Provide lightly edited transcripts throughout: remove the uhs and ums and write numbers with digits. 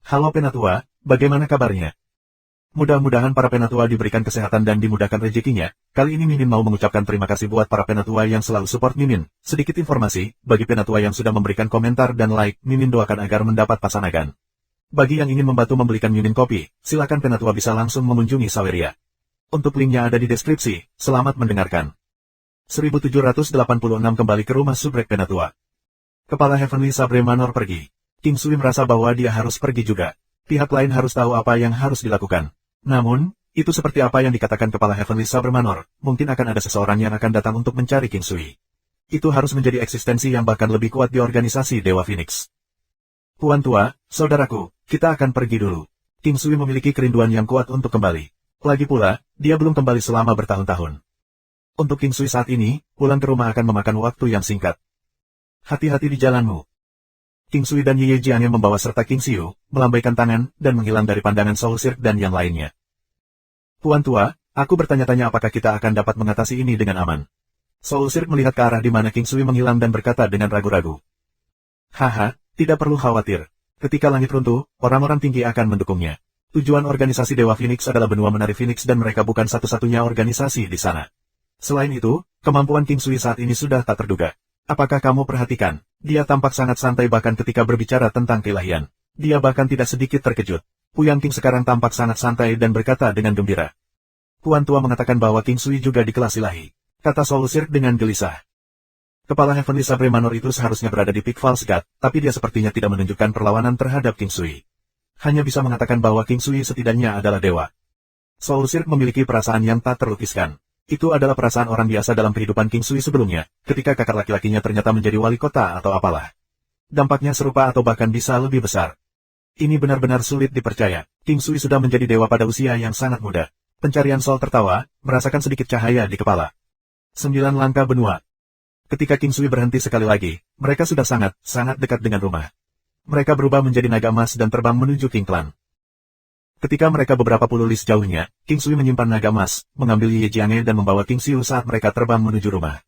Halo Penatua, bagaimana kabarnya? Mudah-mudahan para Penatua diberikan kesehatan dan dimudahkan rezekinya. Kali ini Mimin mau mengucapkan terima kasih buat para Penatua yang selalu support Mimin. Sedikit informasi, bagi Penatua yang sudah memberikan komentar dan like, Mimin doakan agar mendapat pasangan. Bagi yang ingin membantu membelikan Mimin kopi, silakan Penatua bisa langsung mengunjungi Saweria. Untuk linknya ada di deskripsi, selamat mendengarkan. 1786 kembali ke rumah subrek Penatua. Kepala Heavenly Sabre Manor pergi. King Sui merasa bahwa dia harus pergi juga. Pihak lain harus tahu apa yang harus dilakukan. Namun, itu seperti apa yang dikatakan Kepala Heavenly Sabre Manor, mungkin akan ada seseorang yang akan datang untuk mencari King Sui. Itu harus menjadi eksistensi yang bahkan lebih kuat di organisasi Dewa Phoenix. Tuan tua, saudaraku, kita akan pergi dulu. King Sui memiliki kerinduan yang kuat untuk kembali. Lagi pula, dia belum kembali selama bertahun-tahun. Untuk King Sui saat ini, pulang ke rumah akan memakan waktu yang singkat. Hati-hati di jalanmu. King Sui dan Ye Jiang yang membawa serta King Xiu, melambaikan tangan, dan menghilang dari pandangan Soul Sirk dan yang lainnya. Tuan tua, aku bertanya-tanya apakah kita akan dapat mengatasi ini dengan aman. Soul Sirk melihat ke arah di mana King Sui menghilang dan berkata dengan ragu-ragu. Haha, tidak perlu khawatir. Ketika langit runtuh, orang-orang tinggi akan mendukungnya. Tujuan organisasi Dewa Phoenix adalah benua menari Phoenix dan mereka bukan satu-satunya organisasi di sana. Selain itu, kemampuan King Sui saat ini sudah tak terduga. Apakah kamu perhatikan, dia tampak sangat santai bahkan ketika berbicara tentang keilahian. Dia bahkan tidak sedikit terkejut. Puyang King sekarang tampak sangat santai dan berkata dengan gembira. Tuan tua mengatakan bahwa King Sui juga di kelas ilahi, kata Soul Sirk dengan gelisah. Kepala Heavenly Sabre Manor itu seharusnya berada di Peak Falls God, tapi dia sepertinya tidak menunjukkan perlawanan terhadap King Sui. Hanya bisa mengatakan bahwa King Sui setidaknya adalah dewa. Soul Sirk memiliki perasaan yang tak terlukiskan. Itu adalah perasaan orang biasa dalam kehidupan King Sui sebelumnya, ketika kakak laki-lakinya ternyata menjadi wali kota atau apalah. Dampaknya serupa atau bahkan bisa lebih besar. Ini benar-benar sulit dipercaya. King Sui sudah menjadi dewa pada usia yang sangat muda. Pencarian Sol tertawa, merasakan sedikit cahaya di kepala. 9 langkah benua. Ketika King Sui berhenti sekali lagi, mereka sudah sangat dekat dengan rumah. Mereka berubah menjadi naga emas dan terbang menuju King Clan. Ketika mereka beberapa puluh lis jauhnya, King Sui menyimpan naga emas, mengambil Ye Jiang dan membawa King Xiu saat mereka terbang menuju rumah.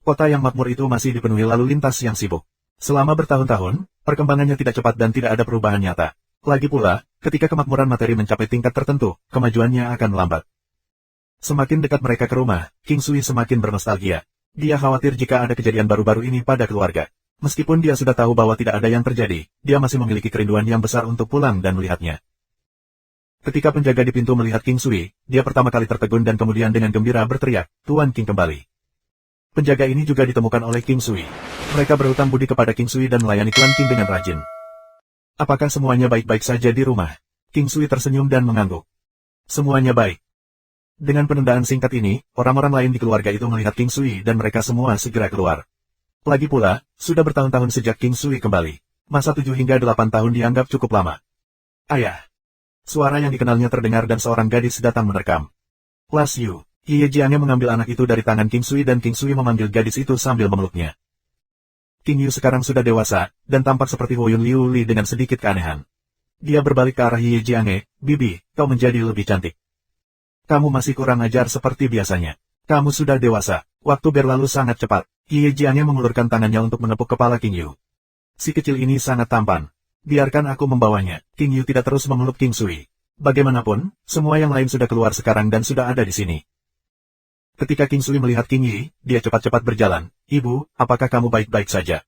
Kota yang makmur itu masih dipenuhi lalu lintas yang sibuk. Selama bertahun-tahun, perkembangannya tidak cepat dan tidak ada perubahan nyata. Lagi pula, ketika kemakmuran materi mencapai tingkat tertentu, kemajuannya akan melambat. Semakin dekat mereka ke rumah, King Sui semakin bernostalgia. Dia khawatir jika ada kejadian baru-baru ini pada keluarga. Meskipun dia sudah tahu bahwa tidak ada yang terjadi, dia masih memiliki kerinduan yang besar untuk pulang dan melihatnya. Ketika penjaga di pintu melihat King Sui, dia pertama kali tertegun dan kemudian dengan gembira berteriak, Tuan King kembali. Penjaga ini juga ditemukan oleh King Sui. Mereka berhutang budi kepada King Sui dan melayani klan King dengan rajin. Apakah semuanya baik-baik saja di rumah? King Sui tersenyum dan mengangguk. Semuanya baik. Dengan penundaan singkat ini, orang-orang lain di keluarga itu melihat King Sui dan mereka semua segera keluar. Lagi pula, sudah bertahun-tahun sejak King Sui kembali. Masa 7 hingga 8 tahun dianggap cukup lama. Ayah. Suara yang dikenalnya terdengar dan seorang gadis datang menerkam. Las Yu. Ye Jiang mengambil anak itu dari tangan King Sui dan King Sui memanggil gadis itu sambil memeluknya. King Yu sekarang sudah dewasa, dan tampak seperti Huoyun Liu Li dengan sedikit keanehan. Dia berbalik ke arah Ye Jiang, Bibi, kau menjadi lebih cantik. Kamu masih kurang ajar seperti biasanya. Kamu sudah dewasa, waktu berlalu sangat cepat. Ye Jiang mengulurkan tangannya untuk menepuk kepala King Yu. Si kecil ini sangat tampan. Biarkan aku membawanya. King Yu tidak terus memeluk King Sui. Bagaimanapun, semua yang lain sudah keluar sekarang dan sudah ada di sini. Ketika King Sui melihat King Yi, dia cepat-cepat berjalan. Ibu, apakah kamu baik-baik saja?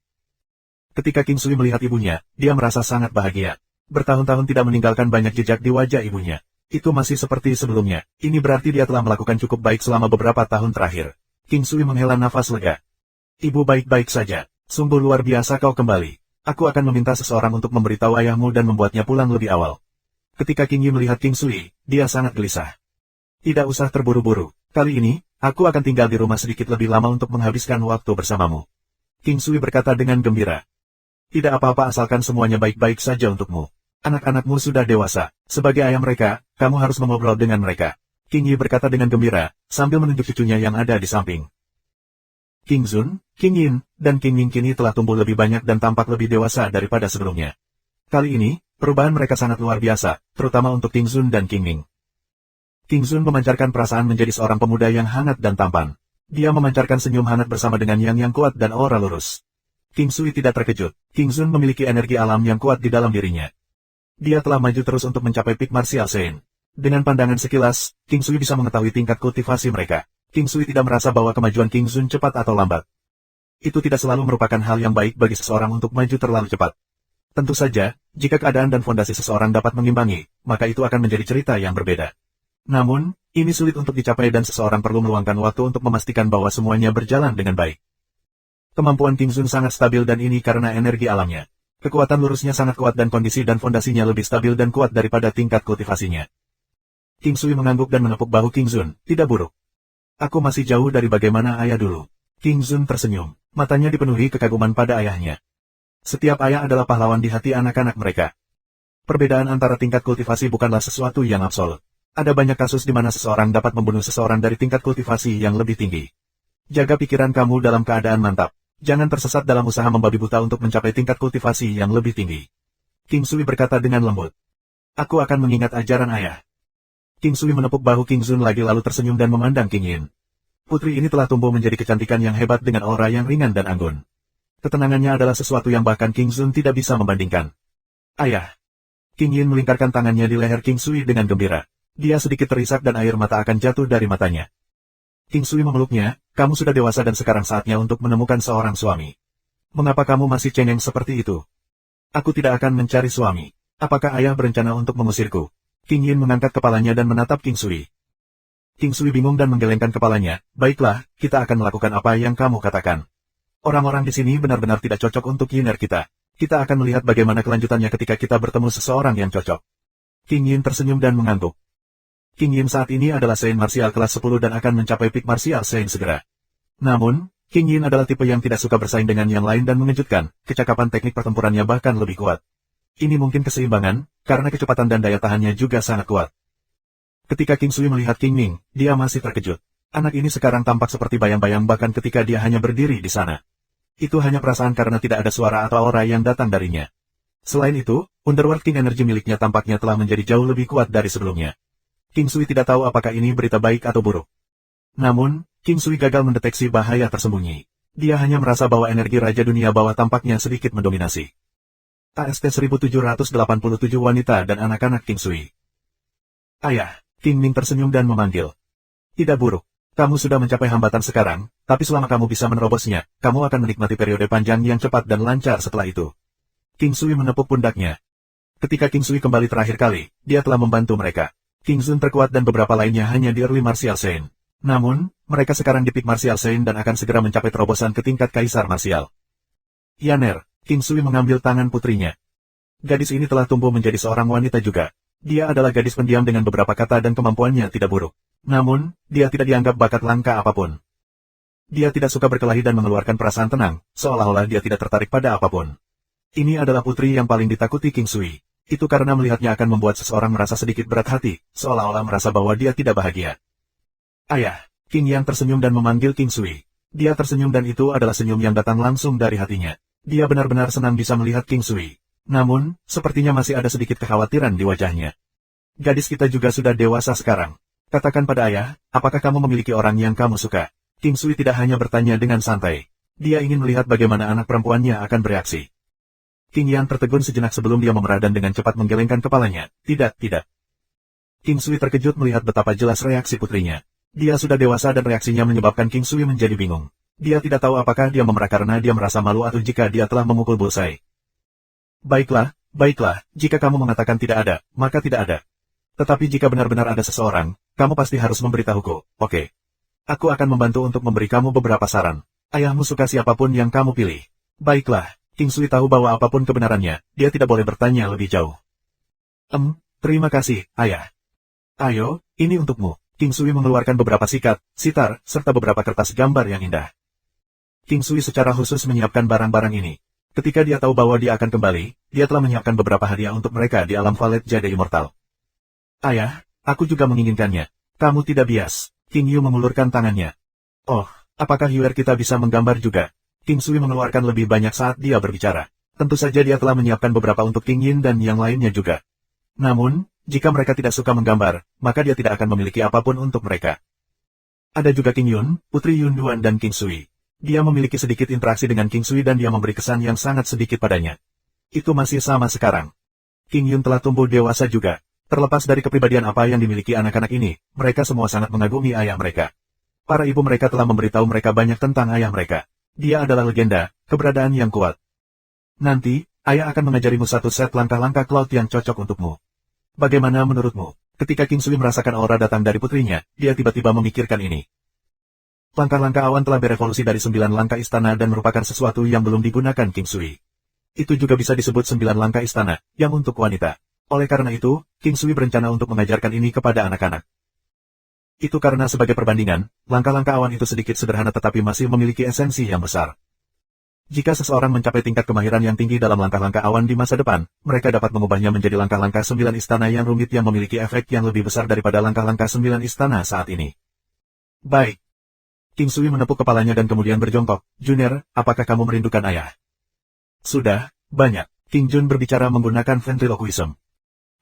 Ketika King Sui melihat ibunya, dia merasa sangat bahagia. Bertahun-tahun tidak meninggalkan banyak jejak di wajah ibunya. Itu masih seperti sebelumnya. Ini berarti dia telah melakukan cukup baik selama beberapa tahun terakhir. King Sui menghela nafas lega. Ibu baik-baik saja. Sungguh luar biasa kau kembali. Aku akan meminta seseorang untuk memberitahu ayahmu dan membuatnya pulang lebih awal. Ketika King Yi melihat King Sui, dia sangat gelisah. Tidak usah terburu-buru. Kali ini, aku akan tinggal di rumah sedikit lebih lama untuk menghabiskan waktu bersamamu. King Sui berkata dengan gembira. Tidak apa-apa asalkan semuanya baik-baik saja untukmu. Anak-anakmu sudah dewasa. Sebagai ayah mereka, kamu harus mengobrol dengan mereka. King Yi berkata dengan gembira, sambil menunjuk cucunya yang ada di samping. King Zun, King Yin, dan King Ming kini telah tumbuh lebih banyak dan tampak lebih dewasa daripada sebelumnya. Kali ini, perubahan mereka sangat luar biasa, terutama untuk King Zun dan King Ming. King Zun memancarkan perasaan menjadi seorang pemuda yang hangat dan tampan. Dia memancarkan senyum hangat bersama dengan yang kuat dan aura lurus. King Sui tidak terkejut. King Zun memiliki energi alam yang kuat di dalam dirinya. Dia telah maju terus untuk mencapai peak martial Saint. Dengan pandangan sekilas, King Sui bisa mengetahui tingkat kultivasi mereka. King Sui tidak merasa bahwa kemajuan King Zun cepat atau lambat. Itu tidak selalu merupakan hal yang baik bagi seseorang untuk maju terlalu cepat. Tentu saja, jika keadaan dan fondasi seseorang dapat mengimbangi, maka itu akan menjadi cerita yang berbeda. Namun, ini sulit untuk dicapai dan seseorang perlu meluangkan waktu untuk memastikan bahwa semuanya berjalan dengan baik. Kemampuan King Zun sangat stabil dan ini karena energi alamnya. Kekuatan lurusnya sangat kuat dan kondisi dan fondasinya lebih stabil dan kuat daripada tingkat kultivasinya. King Sui mengangguk dan menepuk bahu King Zun, tidak buruk. Aku masih jauh dari bagaimana ayah dulu. King Zun tersenyum, matanya dipenuhi kekaguman pada ayahnya. Setiap ayah adalah pahlawan di hati anak-anak mereka. Perbedaan antara tingkat kultivasi bukanlah sesuatu yang absolut. Ada banyak kasus di mana seseorang dapat membunuh seseorang dari tingkat kultivasi yang lebih tinggi. Jaga pikiran kamu dalam keadaan mantap. Jangan tersesat dalam usaha membabi buta untuk mencapai tingkat kultivasi yang lebih tinggi. King Sui berkata dengan lembut. Aku akan mengingat ajaran ayah. King Sui menepuk bahu King Zun lagi lalu tersenyum dan memandang King Yin. Putri ini telah tumbuh menjadi kecantikan yang hebat dengan aura yang ringan dan anggun. Ketenangannya adalah sesuatu yang bahkan King Zun tidak bisa membandingkan. Ayah. King Yin melingkarkan tangannya di leher King Sui dengan gembira. Dia sedikit terisak dan air mata akan jatuh dari matanya. King Sui memeluknya, kamu sudah dewasa dan sekarang saatnya untuk menemukan seorang suami. Mengapa kamu masih cengeng seperti itu? Aku tidak akan mencari suami. Apakah ayah berencana untuk mengusirku? King Yin mengangkat kepalanya dan menatap King Sui. King Sui bingung dan menggelengkan kepalanya, baiklah, kita akan melakukan apa yang kamu katakan. Orang-orang di sini benar-benar tidak cocok untuk Yiner kita. Kita akan melihat bagaimana kelanjutannya ketika kita bertemu seseorang yang cocok. King Yin tersenyum dan mengangguk. King Yin saat ini adalah Saint Martial kelas 10 dan akan mencapai peak Martial Saint segera. Namun, King Yin adalah tipe yang tidak suka bersaing dengan yang lain dan mengejutkan, kecakapan teknik pertempurannya bahkan lebih kuat. Ini mungkin keseimbangan, karena kecepatan dan daya tahannya juga sangat kuat. Ketika King Sui melihat King Ming, dia masih terkejut. Anak ini sekarang tampak seperti bayang-bayang bahkan ketika dia hanya berdiri di sana. Itu hanya perasaan karena tidak ada suara atau aura yang datang darinya. Selain itu, Underworld King energi miliknya tampaknya telah menjadi jauh lebih kuat dari sebelumnya. King Sui tidak tahu apakah ini berita baik atau buruk. Namun, King Sui gagal mendeteksi bahaya tersembunyi. Dia hanya merasa bahwa energi Raja Dunia Bawah tampaknya sedikit mendominasi. AST 1787 wanita dan anak-anak King Sui. Ayah, King Ming tersenyum dan memanggil. Tidak buruk. Kamu sudah mencapai hambatan sekarang, tapi selama kamu bisa menerobosnya, kamu akan menikmati periode panjang yang cepat dan lancar setelah itu. King Sui menepuk pundaknya. Ketika King Sui kembali terakhir kali, dia telah membantu mereka. King Zun terkuat dan beberapa lainnya hanya di Early Martial Saint. Namun, mereka sekarang di Peak Martial Saint dan akan segera mencapai terobosan ke tingkat Kaisar Martial. Yaner, King Sui mengambil tangan putrinya. Gadis ini telah tumbuh menjadi seorang wanita juga. Dia adalah gadis pendiam dengan beberapa kata dan kemampuannya tidak buruk. Namun, dia tidak dianggap bakat langka apapun. Dia tidak suka berkelahi dan mengeluarkan perasaan tenang, seolah-olah dia tidak tertarik pada apapun. Ini adalah putri yang paling ditakuti King Sui. Itu karena melihatnya akan membuat seseorang merasa sedikit berat hati, seolah-olah merasa bahwa dia tidak bahagia. Ayah, King Yang tersenyum dan memanggil King Sui. Dia tersenyum dan itu adalah senyum yang datang langsung dari hatinya. Dia benar-benar senang bisa melihat King Sui. Namun, sepertinya masih ada sedikit kekhawatiran di wajahnya. Gadis kita juga sudah dewasa sekarang. Katakan pada ayah, apakah kamu memiliki orang yang kamu suka? King Sui tidak hanya bertanya dengan santai. Dia ingin melihat bagaimana anak perempuannya akan bereaksi. King Yan tertegun sejenak sebelum dia memerah dan dengan cepat menggelengkan kepalanya. Tidak, tidak. King Sui terkejut melihat betapa jelas reaksi putrinya. Dia sudah dewasa dan reaksinya menyebabkan King Sui menjadi bingung. Dia tidak tahu apakah dia memerah karena dia merasa malu atau jika dia telah memukul bullseye. Baiklah, jika kamu mengatakan tidak ada, maka tidak ada. Tetapi jika benar-benar ada seseorang, kamu pasti harus memberitahuku, oke? Aku akan membantu untuk memberi kamu beberapa saran. Ayahmu suka siapapun yang kamu pilih. Baiklah, King Sui tahu bahwa apapun kebenarannya, dia tidak boleh bertanya lebih jauh. Terima kasih, ayah. Ayo, ini untukmu. King Sui mengeluarkan beberapa sikat, sitar, serta beberapa kertas gambar yang indah. King Sui secara khusus menyiapkan barang-barang ini. Ketika dia tahu bahwa dia akan kembali, dia telah menyiapkan beberapa hadiah untuk mereka di alam Valet Jade Immortal. Ayah, aku juga menginginkannya. Kamu tidak bias. King Yu mengulurkan tangannya. Oh, apakah Yuer kita bisa menggambar juga? King Sui mengeluarkan lebih banyak saat dia berbicara. Tentu saja dia telah menyiapkan beberapa untuk King Yin dan yang lainnya juga. Namun, jika mereka tidak suka menggambar, maka dia tidak akan memiliki apapun untuk mereka. Ada juga King Yun, Putri Yun Duan dan King Sui. Dia memiliki sedikit interaksi dengan King Sui dan dia memberi kesan yang sangat sedikit padanya. Itu masih sama sekarang. King Yun telah tumbuh dewasa juga. Terlepas dari kepribadian apa yang dimiliki anak-anak ini, mereka semua sangat mengagumi ayah mereka. Para ibu mereka telah memberitahu mereka banyak tentang ayah mereka. Dia adalah legenda, keberadaan yang kuat. Nanti, ayah akan mengajarimu satu set langkah-langkah Cloud yang cocok untukmu. Bagaimana menurutmu? Ketika King Sui merasakan aura datang dari putrinya, dia tiba-tiba memikirkan ini. Langkah-langkah awan telah berevolusi dari 9 langkah istana dan merupakan sesuatu yang belum digunakan King Sui. Itu juga bisa disebut 9 langkah istana, yang untuk wanita. Oleh karena itu, King Sui berencana untuk mengajarkan ini kepada anak-anak. Itu karena sebagai perbandingan, langkah-langkah awan itu sedikit sederhana tetapi masih memiliki esensi yang besar. Jika seseorang mencapai tingkat kemahiran yang tinggi dalam langkah-langkah awan di masa depan, mereka dapat mengubahnya menjadi langkah-langkah 9 istana yang rumit yang memiliki efek yang lebih besar daripada langkah-langkah 9 istana saat ini. Baik. King Sui menepuk kepalanya dan kemudian berjongkok. Junior, apakah kamu merindukan ayah? Sudah, banyak. King Jun berbicara menggunakan ventriloquism.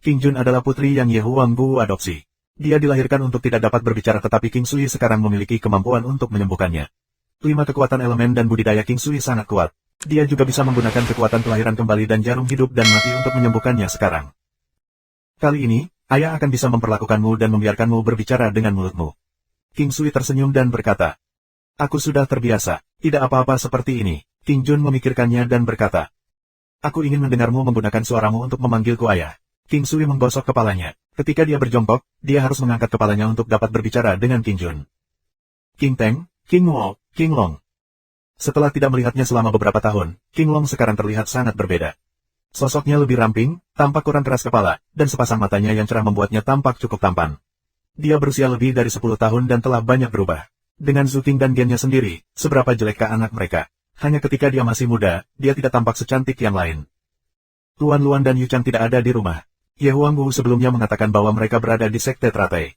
King Jun adalah putri yang Ye Huangbu adopsi. Dia dilahirkan untuk tidak dapat berbicara tetapi King Sui sekarang memiliki kemampuan untuk menyembuhkannya. 5 kekuatan elemen dan budidaya King Sui sangat kuat. Dia juga bisa menggunakan kekuatan kelahiran kembali dan jarum hidup dan mati untuk menyembuhkannya sekarang. Kali ini, ayah akan bisa memperlakukanmu dan membiarkanmu berbicara dengan mulutmu. King Sui tersenyum dan berkata, aku sudah terbiasa, tidak apa-apa seperti ini. King Jun memikirkannya dan berkata, aku ingin mendengarmu menggunakan suaramu untuk memanggilku ayah. King Sui menggosok kepalanya. Ketika dia berjongkok, dia harus mengangkat kepalanya untuk dapat berbicara dengan King Jun. King Teng, King Wo, King Long. Setelah tidak melihatnya selama beberapa tahun, King Long sekarang terlihat sangat berbeda. Sosoknya lebih ramping, tampak kurang keras kepala, dan sepasang matanya yang cerah membuatnya tampak cukup tampan. Dia berusia lebih dari 10 tahun dan telah banyak berubah. Dengan Zhu King dan gennya sendiri, seberapa jelekkah anak mereka? Hanya ketika dia masih muda, dia tidak tampak secantik yang lain. Tuan Luan dan Yu Chang tidak ada di rumah. Ye Huangbu sebelumnya mengatakan bahwa mereka berada di Sekte Teratai.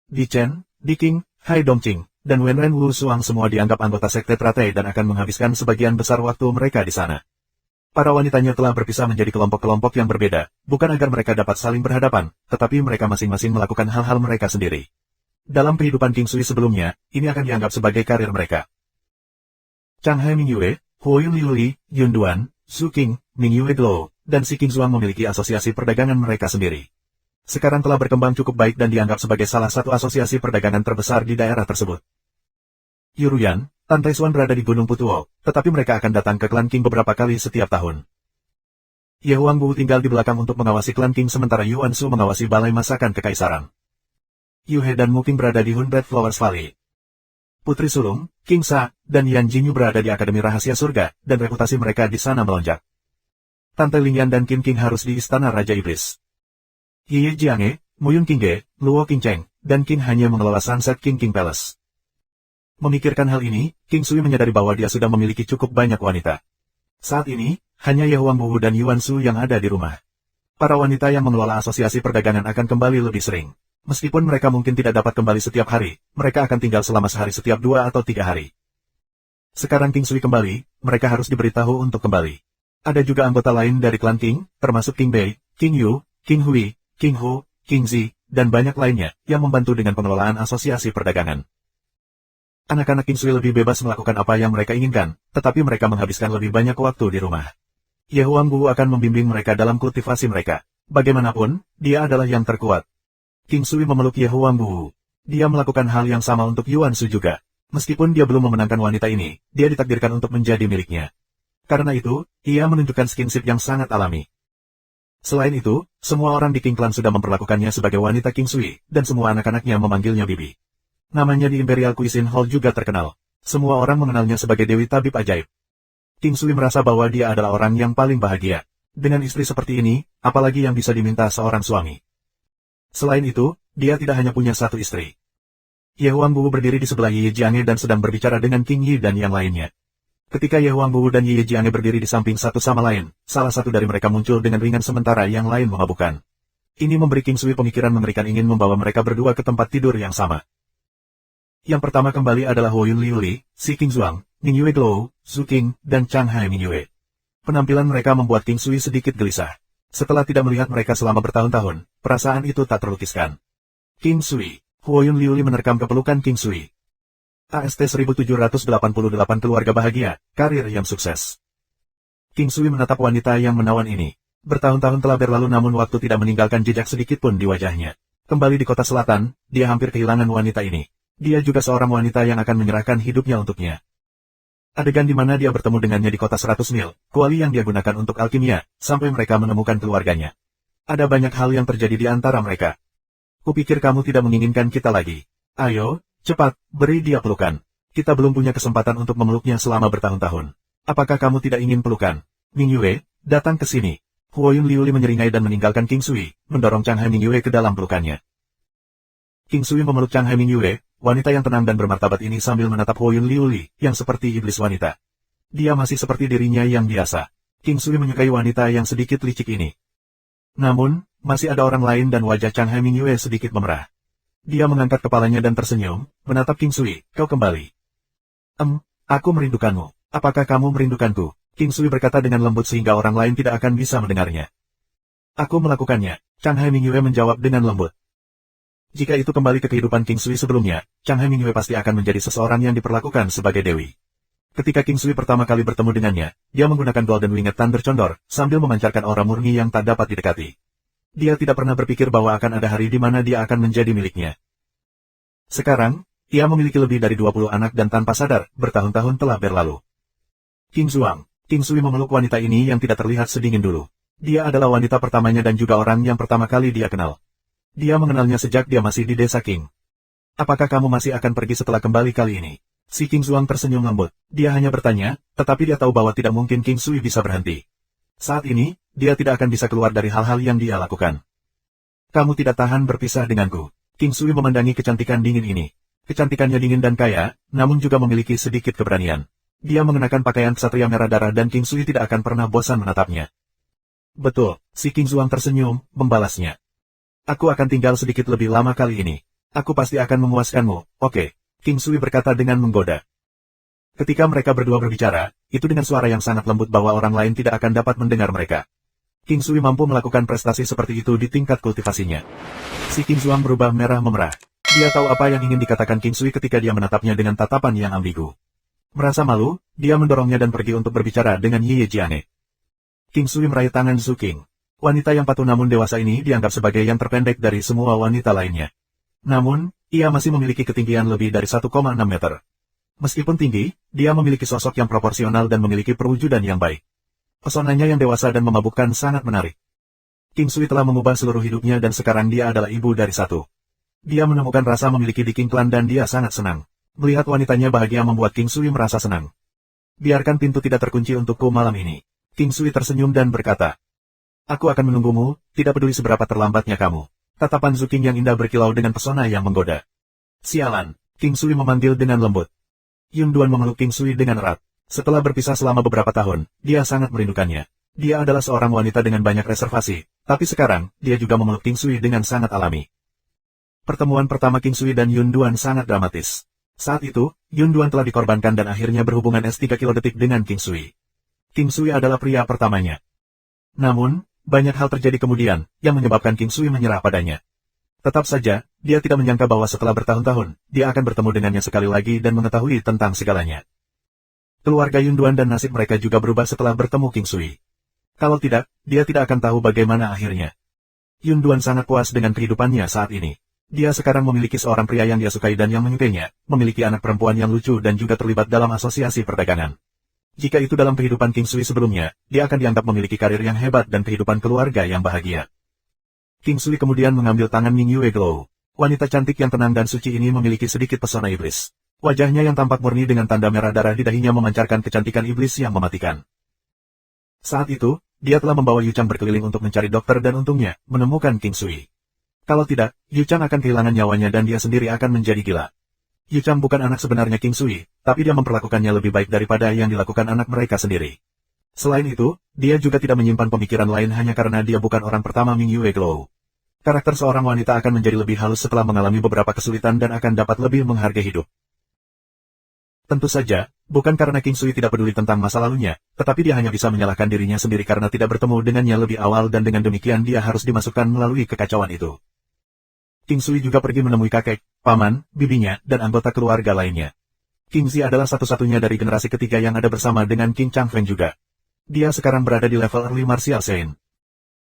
Di Chen, Di King, Hai Dongqing, dan Wen Ren Wu Suang semua dianggap anggota Sekte Teratai dan akan menghabiskan sebagian besar waktu mereka di sana. Para wanitanya telah berpisah menjadi kelompok-kelompok yang berbeda, bukan agar mereka dapat saling berhadapan, tetapi mereka masing-masing melakukan hal-hal mereka sendiri. Dalam kehidupan King Sui sebelumnya, ini akan dianggap sebagai karir mereka. Chang Hai Mingyue, Huoyun Liuli, Yun Duan, Zhu King, Mingyue Glow, dan si King Zuang memiliki asosiasi perdagangan mereka sendiri. Sekarang telah berkembang cukup baik dan dianggap sebagai salah satu asosiasi perdagangan terbesar di daerah tersebut. Yuruyan, Tan Taishuan berada di Gunung Putuo, tetapi mereka akan datang ke klan King beberapa kali setiap tahun. Ye Huangbu tinggal di belakang untuk mengawasi klan King sementara Yuan Su mengawasi balai masakan kekaisaran. Yu He dan Mu King berada di Hunbed Flowers Valley. Putri sulung, King Sa, dan Yan Jingyu berada di Akademi Rahasia Surga, dan reputasi mereka di sana melonjak. Tante Lingyan dan Kim King harus di Istana Raja Iblis. Ye Jiange, Muyun King Ge, Luo King Cheng, dan King hanya mengelola Sunset King Palace. Memikirkan hal ini, King Sui menyadari bahwa dia sudah memiliki cukup banyak wanita. Saat ini, hanya Ye Huangbu dan Yuan Su yang ada di rumah. Para wanita yang mengelola asosiasi perdagangan akan kembali lebih sering. Meskipun mereka mungkin tidak dapat kembali setiap hari, mereka akan tinggal selama sehari setiap 2 atau 3 hari. Sekarang King Sui kembali, mereka harus diberitahu untuk kembali. Ada juga anggota lain dari klan King, termasuk King Bei, King Yu, King Hui, King Hu, King Zi, dan banyak lainnya, yang membantu dengan pengelolaan asosiasi perdagangan. Anak-anak King Sui lebih bebas melakukan apa yang mereka inginkan, tetapi mereka menghabiskan lebih banyak waktu di rumah. Ye Huangbu akan membimbing mereka dalam kultivasi mereka. Bagaimanapun, dia adalah yang terkuat. King Sui memeluk Ye Huangbu. Dia melakukan hal yang sama untuk Yuan Su juga. Meskipun dia belum memenangkan wanita ini, dia ditakdirkan untuk menjadi miliknya. Karena itu, ia menunjukkan skinship yang sangat alami. Selain itu, semua orang di King Clan sudah memperlakukannya sebagai wanita King Sui, dan semua anak-anaknya memanggilnya Bibi. Namanya di Imperial Cuisine Hall juga terkenal. Semua orang mengenalnya sebagai Dewi Tabib Ajaib. King Sui merasa bahwa dia adalah orang yang paling bahagia. Dengan istri seperti ini, apalagi yang bisa diminta seorang suami. Selain itu, dia tidak hanya punya satu istri. Ye Huangbu berdiri di sebelah Ye Jiange dan sedang berbicara dengan King Yi dan yang lainnya. Ketika Ye Huangbu dan Ye Jiange berdiri di samping satu sama lain, salah satu dari mereka muncul dengan ringan sementara yang lain memabukkan. Ini memberi King Sui pemikiran mengerikan ingin membawa mereka berdua ke tempat tidur yang sama. Yang pertama kembali adalah Huoyun Liuli, si King Zuang, Mingyue Glow, Zhu King, dan Chang Hai Mingyue. Penampilan mereka membuat King Sui sedikit gelisah. Setelah tidak melihat mereka selama bertahun-tahun, perasaan itu tak terlukiskan. King Sui, Huoyun Liuli menerkam kepelukan King Sui. AST 1788 keluarga bahagia, karir yang sukses. King Sui menatap wanita yang menawan ini. Bertahun-tahun telah berlalu namun waktu tidak meninggalkan jejak sedikit pun di wajahnya. Kembali di kota selatan, dia hampir kehilangan wanita ini. Dia juga seorang wanita yang akan menyerahkan hidupnya untuknya. Adegan di mana dia bertemu dengannya di kota 100 mil, kuali yang dia gunakan untuk alkimia, sampai mereka menemukan keluarganya. Ada banyak hal yang terjadi di antara mereka. Kupikir kamu tidak menginginkan kita lagi. Ayo, cepat, beri dia pelukan. Kita belum punya kesempatan untuk memeluknya selama bertahun-tahun. Apakah kamu tidak ingin pelukan? Ming Yue, datang ke sini. Huoyun Liuli menyeringai dan meninggalkan King Sui, mendorong Chang Hai Ming Yue ke dalam pelukannya. King Sui memeluk Chang Hai Ming Yue, wanita yang tenang dan bermartabat ini sambil menatap Huoyun Liuli, yang seperti iblis wanita. Dia masih seperti dirinya yang biasa. King Sui menyukai wanita yang sedikit licik ini. Namun, masih ada orang lain dan wajah Chang Hai Ming Yue sedikit memerah. Dia mengangkat kepalanya dan tersenyum, menatap King Sui, kau kembali. Aku merindukanmu. Apakah kamu merindukanku? King Sui berkata dengan lembut sehingga orang lain tidak akan bisa mendengarnya. Aku melakukannya, Chang Hai Ming Yue menjawab dengan lembut. Jika itu kembali ke kehidupan King Sui sebelumnya, Chang Hai Ming Yue pasti akan menjadi seseorang yang diperlakukan sebagai dewi. Ketika King Sui pertama kali bertemu dengannya, dia menggunakan Golden Winged Thunder Condor, sambil memancarkan aura murni yang tak dapat didekati. Dia tidak pernah berpikir bahwa akan ada hari di mana dia akan menjadi miliknya. Sekarang, ia memiliki lebih dari 20 anak dan tanpa sadar, bertahun-tahun telah berlalu. King Sui memeluk wanita ini yang tidak terlihat sedingin dulu. Dia adalah wanita pertamanya dan juga orang yang pertama kali dia kenal. Dia mengenalnya sejak dia masih di desa King. Apakah kamu masih akan pergi setelah kembali kali ini? Si King Zuang tersenyum lembut. Dia hanya bertanya, tetapi dia tahu bahwa tidak mungkin King Sui bisa berhenti. Saat ini, dia tidak akan bisa keluar dari hal-hal yang dia lakukan. Kamu tidak tahan berpisah denganku. King Sui memandangi kecantikan dingin ini. Kecantikannya dingin dan kaya, namun juga memiliki sedikit keberanian. Dia mengenakan pakaian ksatria merah darah dan King Sui tidak akan pernah bosan menatapnya. Betul, si King Zuang tersenyum, membalasnya. Aku akan tinggal sedikit lebih lama kali ini. Aku pasti akan memuaskanmu, oke? King Sui berkata dengan menggoda. Ketika mereka berdua berbicara, itu dengan suara yang sangat lembut bahwa orang lain tidak akan dapat mendengar mereka. King Sui mampu melakukan prestasi seperti itu di tingkat kultivasinya. Si King Zuang berubah merah memerah. Dia tahu apa yang ingin dikatakan King Sui ketika dia menatapnya dengan tatapan yang ambigu. Merasa malu, dia mendorongnya dan pergi untuk berbicara dengan Ye Jiane. King Sui meraih tangan Zhu King. Wanita yang patuh namun dewasa ini dianggap sebagai yang terpendek dari semua wanita lainnya. Namun, ia masih memiliki ketinggian lebih dari 1,6 meter. Meskipun tinggi, dia memiliki sosok yang proporsional dan memiliki perwujudan yang baik. Pesonanya yang dewasa dan memabukkan sangat menarik. King Sui telah mengubah seluruh hidupnya dan sekarang dia adalah ibu dari satu. Dia menemukan rasa memiliki di King Clan dan dia sangat senang. Melihat wanitanya bahagia membuat King Sui merasa senang. Biarkan pintu tidak terkunci untukku malam ini. King Sui tersenyum dan berkata. Aku akan menunggumu, tidak peduli seberapa terlambatnya kamu. Tatapan Zhu King yang indah berkilau dengan pesona yang menggoda. Sialan, King Sui memanggil dengan lembut. Yun Duan memeluk King Sui dengan erat. Setelah berpisah selama beberapa tahun, dia sangat merindukannya. Dia adalah seorang wanita dengan banyak reservasi, tapi sekarang, dia juga memeluk King Sui dengan sangat alami. Pertemuan pertama King Sui dan Yun Duan sangat dramatis. Saat itu, Yun Duan telah dikorbankan dan akhirnya berhubungan S3 kilodetik dengan King Sui. King Sui adalah pria pertamanya. Namun, banyak hal terjadi kemudian, yang menyebabkan King Sui menyerah padanya. Tetap saja, dia tidak menyangka bahwa setelah bertahun-tahun, dia akan bertemu dengannya sekali lagi dan mengetahui tentang segalanya. Keluarga Yun Duan dan nasib mereka juga berubah setelah bertemu King Sui. Kalau tidak, dia tidak akan tahu bagaimana akhirnya. Yun Duan sangat puas dengan kehidupannya saat ini. Dia sekarang memiliki seorang pria yang dia sukai dan yang menyukainya, memiliki anak perempuan yang lucu dan juga terlibat dalam asosiasi perdagangan. Jika itu dalam kehidupan King Sui sebelumnya, dia akan dianggap memiliki karir yang hebat dan kehidupan keluarga yang bahagia. King Sui kemudian mengambil tangan Ming Yue Glow. Wanita cantik yang tenang dan suci ini memiliki sedikit pesona iblis. Wajahnya yang tampak murni dengan tanda merah darah di dahinya memancarkan kecantikan iblis yang mematikan. Saat itu, dia telah membawa Yu Chang berkeliling untuk mencari dokter dan untungnya, menemukan King Sui. Kalau tidak, Yu Chang akan kehilangan nyawanya dan dia sendiri akan menjadi gila. Yu Chang bukan anak sebenarnya King Sui, tapi dia memperlakukannya lebih baik daripada yang dilakukan anak mereka sendiri. Selain itu, dia juga tidak menyimpan pemikiran lain hanya karena dia bukan orang pertama Ming Yue Glow. Karakter seorang wanita akan menjadi lebih halus setelah mengalami beberapa kesulitan dan akan dapat lebih menghargai hidup. Tentu saja, bukan karena King Sui tidak peduli tentang masa lalunya, tetapi dia hanya bisa menyalahkan dirinya sendiri karena tidak bertemu dengannya lebih awal dan dengan demikian dia harus dimasukkan melalui kekacauan itu. King Sui juga pergi menemui kakek, paman, bibinya, dan anggota keluarga lainnya. King Zi adalah satu-satunya dari generasi ketiga yang ada bersama dengan King Chang Feng juga. Dia sekarang berada di level Early Martial Saint.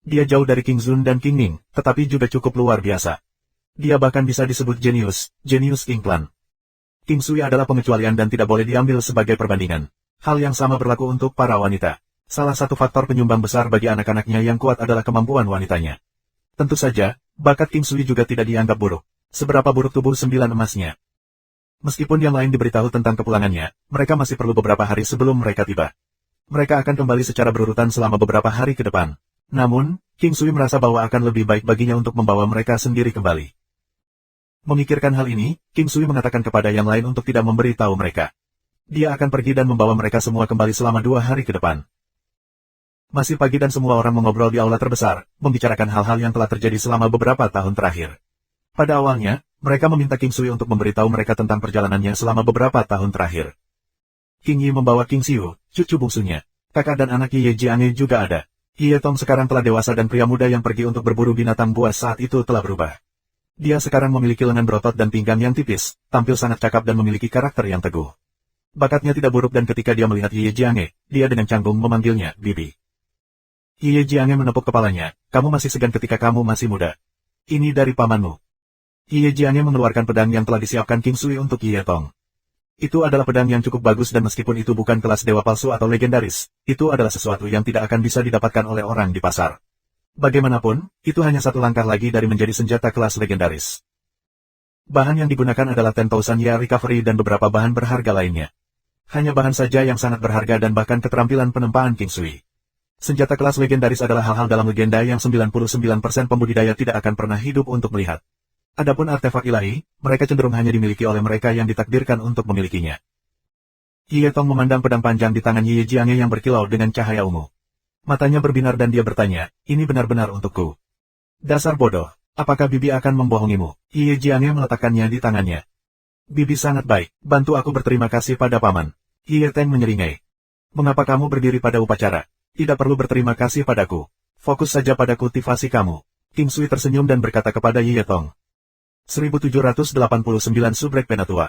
Dia jauh dari King Zun dan King Ning, tetapi juga cukup luar biasa. Dia bahkan bisa disebut jenius King Clan. King Sui adalah pengecualian dan tidak boleh diambil sebagai perbandingan. Hal yang sama berlaku untuk para wanita. Salah satu faktor penyumbang besar bagi anak-anaknya yang kuat adalah kemampuan wanitanya. Tentu saja, bakat King Sui juga tidak dianggap buruk. Seberapa buruk tubuh 9 emasnya. Meskipun yang lain diberitahu tentang kepulangannya, mereka masih perlu beberapa hari sebelum mereka tiba. Mereka akan kembali secara berurutan selama beberapa hari ke depan. Namun, King Sui merasa bahwa akan lebih baik baginya untuk membawa mereka sendiri kembali. Memikirkan hal ini, King Sui mengatakan kepada yang lain untuk tidak memberitahu mereka. Dia akan pergi dan membawa mereka semua kembali selama 2 hari ke depan. Masih pagi dan semua orang mengobrol di aula terbesar, membicarakan hal-hal yang telah terjadi selama beberapa tahun terakhir. Pada awalnya, mereka meminta King Sui untuk memberitahu mereka tentang perjalanannya selama beberapa tahun terakhir. King Yi membawa King Xiu, cucu bungsunya. Kakak dan anak Ye Jiange juga ada. Ye Tong sekarang telah dewasa dan pria muda yang pergi untuk berburu binatang buas saat itu telah berubah. Dia sekarang memiliki lengan berotot dan pinggang yang tipis, tampil sangat cakap dan memiliki karakter yang teguh. Bakatnya tidak buruk dan ketika dia melihat Ye Jiange, dia dengan canggung memanggilnya Bibi. Ye Jiange menepuk kepalanya, kamu masih segan ketika kamu masih muda. Ini dari pamanmu. Ye Jiange mengeluarkan pedang yang telah disiapkan King Sui untuk Ye Tong. Itu adalah pedang yang cukup bagus dan meskipun itu bukan kelas dewa palsu atau legendaris, itu adalah sesuatu yang tidak akan bisa didapatkan oleh orang di pasar. Bagaimanapun, itu hanya satu langkah lagi dari menjadi senjata kelas legendaris. Bahan yang digunakan adalah 10,000 Year Recovery dan beberapa bahan berharga lainnya. Hanya bahan saja yang sangat berharga dan bahkan keterampilan penempaan King Sui. Senjata kelas legendaris adalah hal-hal dalam legenda yang 99% pembudidaya tidak akan pernah hidup untuk melihat. Adapun artefak ilahi, mereka cenderung hanya dimiliki oleh mereka yang ditakdirkan untuk memilikinya. Ye Tong memandang pedang panjang di tangan Ye Jiange yang berkilau dengan cahaya ungu. Matanya berbinar dan dia bertanya, ini benar-benar untukku. Dasar bodoh, apakah Bibi akan membohongimu? Ye Jiange meletakkannya di tangannya. Bibi sangat baik, bantu aku berterima kasih pada paman. Ye Teng menyeringai. Mengapa kamu berdiri pada upacara? Tidak perlu berterima kasih padaku. Fokus saja pada kultivasi kamu. King Sui tersenyum dan berkata kepada Ye Tong. 1789 Subrek Penatua.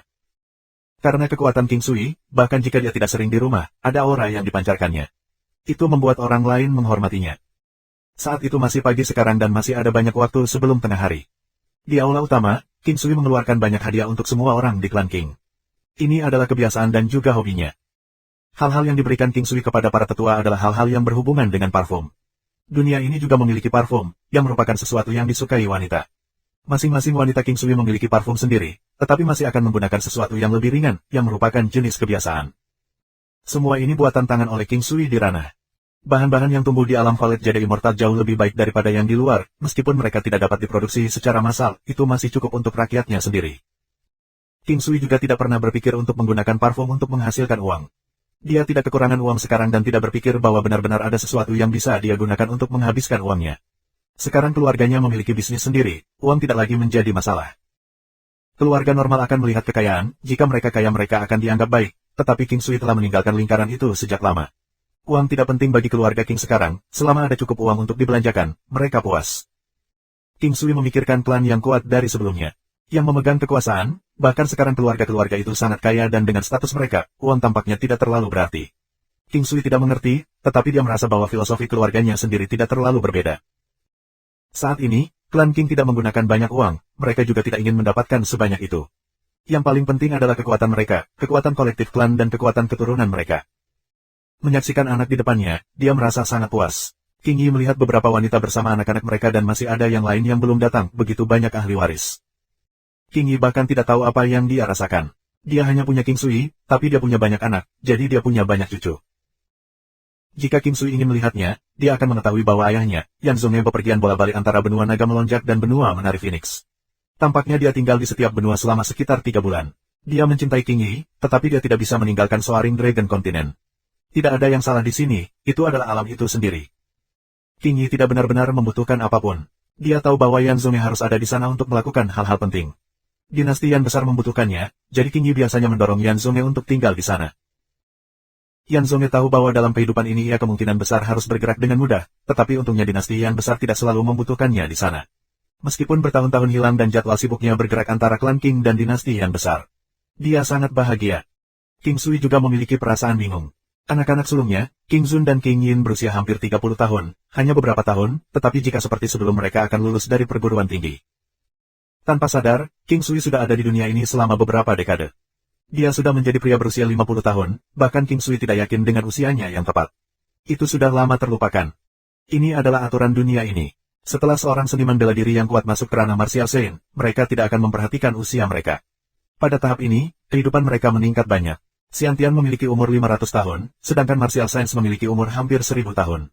Karena kekuatan King Sui, bahkan jika dia tidak sering di rumah, ada aura yang dipancarkannya. Itu membuat orang lain menghormatinya. Saat itu masih pagi sekarang dan masih ada banyak waktu sebelum tengah hari. Di aula utama, King Sui mengeluarkan banyak hadiah untuk semua orang di klan King. Ini adalah kebiasaan dan juga hobinya. Hal-hal yang diberikan King Sui kepada para tetua adalah hal-hal yang berhubungan dengan parfum. Dunia ini juga memiliki parfum, yang merupakan sesuatu yang disukai wanita. Masing-masing wanita King Sui memiliki parfum sendiri, tetapi masih akan menggunakan sesuatu yang lebih ringan, yang merupakan jenis kebiasaan. Semua ini buatan tangan oleh King Sui di ranah. Bahan-bahan yang tumbuh di alam Valet Jade Immortal jauh lebih baik daripada yang di luar, meskipun mereka tidak dapat diproduksi secara massal, itu masih cukup untuk rakyatnya sendiri. King Sui juga tidak pernah berpikir untuk menggunakan parfum untuk menghasilkan uang. Dia tidak kekurangan uang sekarang dan tidak berpikir bahwa benar-benar ada sesuatu yang bisa dia gunakan untuk menghabiskan uangnya. Sekarang keluarganya memiliki bisnis sendiri, uang tidak lagi menjadi masalah. Keluarga normal akan melihat kekayaan, jika mereka kaya mereka akan dianggap baik, tetapi King Sui telah meninggalkan lingkaran itu sejak lama. Uang tidak penting bagi keluarga King sekarang, selama ada cukup uang untuk dibelanjakan, mereka puas. King Sui memikirkan klan yang kuat dari sebelumnya. Yang memegang kekuasaan, bahkan sekarang keluarga-keluarga itu sangat kaya dan dengan status mereka, uang tampaknya tidak terlalu berarti. King Sui tidak mengerti, tetapi dia merasa bahwa filosofi keluarganya sendiri tidak terlalu berbeda. Saat ini, klan King tidak menggunakan banyak uang, mereka juga tidak ingin mendapatkan sebanyak itu. Yang paling penting adalah kekuatan mereka, kekuatan kolektif klan dan kekuatan keturunan mereka. Menyaksikan anak di depannya, dia merasa sangat puas. King Yi melihat beberapa wanita bersama anak-anak mereka dan masih ada yang lain yang belum datang, begitu banyak ahli waris. King Yi bahkan tidak tahu apa yang dia rasakan. Dia hanya punya King Sui, tapi dia punya banyak anak, jadi dia punya banyak cucu. Jika King Sui ingin melihatnya, dia akan mengetahui bahwa ayahnya, Yan Zonghe bepergian bola-balik antara benua naga melonjak dan benua menari Phoenix. Tampaknya dia tinggal di setiap benua selama sekitar 3 bulan. Dia mencintai King Yi, tetapi dia tidak bisa meninggalkan Soaring Dragon Continent. Tidak ada yang salah di sini, itu adalah alam itu sendiri. King Yi tidak benar-benar membutuhkan apapun. Dia tahu bahwa Yan Zonghe harus ada di sana untuk melakukan hal-hal penting. Dinasti yang besar membutuhkannya, jadi King Yi biasanya mendorong Yan Zonghe untuk tinggal di sana. Yan Zonghe tahu bahwa dalam kehidupan ini ia kemungkinan besar harus bergerak dengan mudah, tetapi untungnya dinasti yang besar tidak selalu membutuhkannya di sana. Meskipun bertahun-tahun hilang dan jadwal sibuknya bergerak antara klan King dan dinasti yang besar. Dia sangat bahagia. King Sui juga memiliki perasaan bingung. Anak-anak sulungnya, King Zun dan King Yin berusia hampir 30 tahun, hanya beberapa tahun, tetapi jika seperti sebelum mereka akan lulus dari perguruan tinggi. Tanpa sadar, King Sui sudah ada di dunia ini selama beberapa dekade. Dia sudah menjadi pria berusia 50 tahun, bahkan King Sui tidak yakin dengan usianya yang tepat. Itu sudah lama terlupakan. Ini adalah aturan dunia ini. Setelah seorang seniman bela diri yang kuat masuk ke ranah martial Sein, mereka tidak akan memperhatikan usia mereka. Pada tahap ini, kehidupan mereka meningkat banyak. Xiantian memiliki umur 500 tahun, sedangkan martial science memiliki umur hampir 1000 tahun.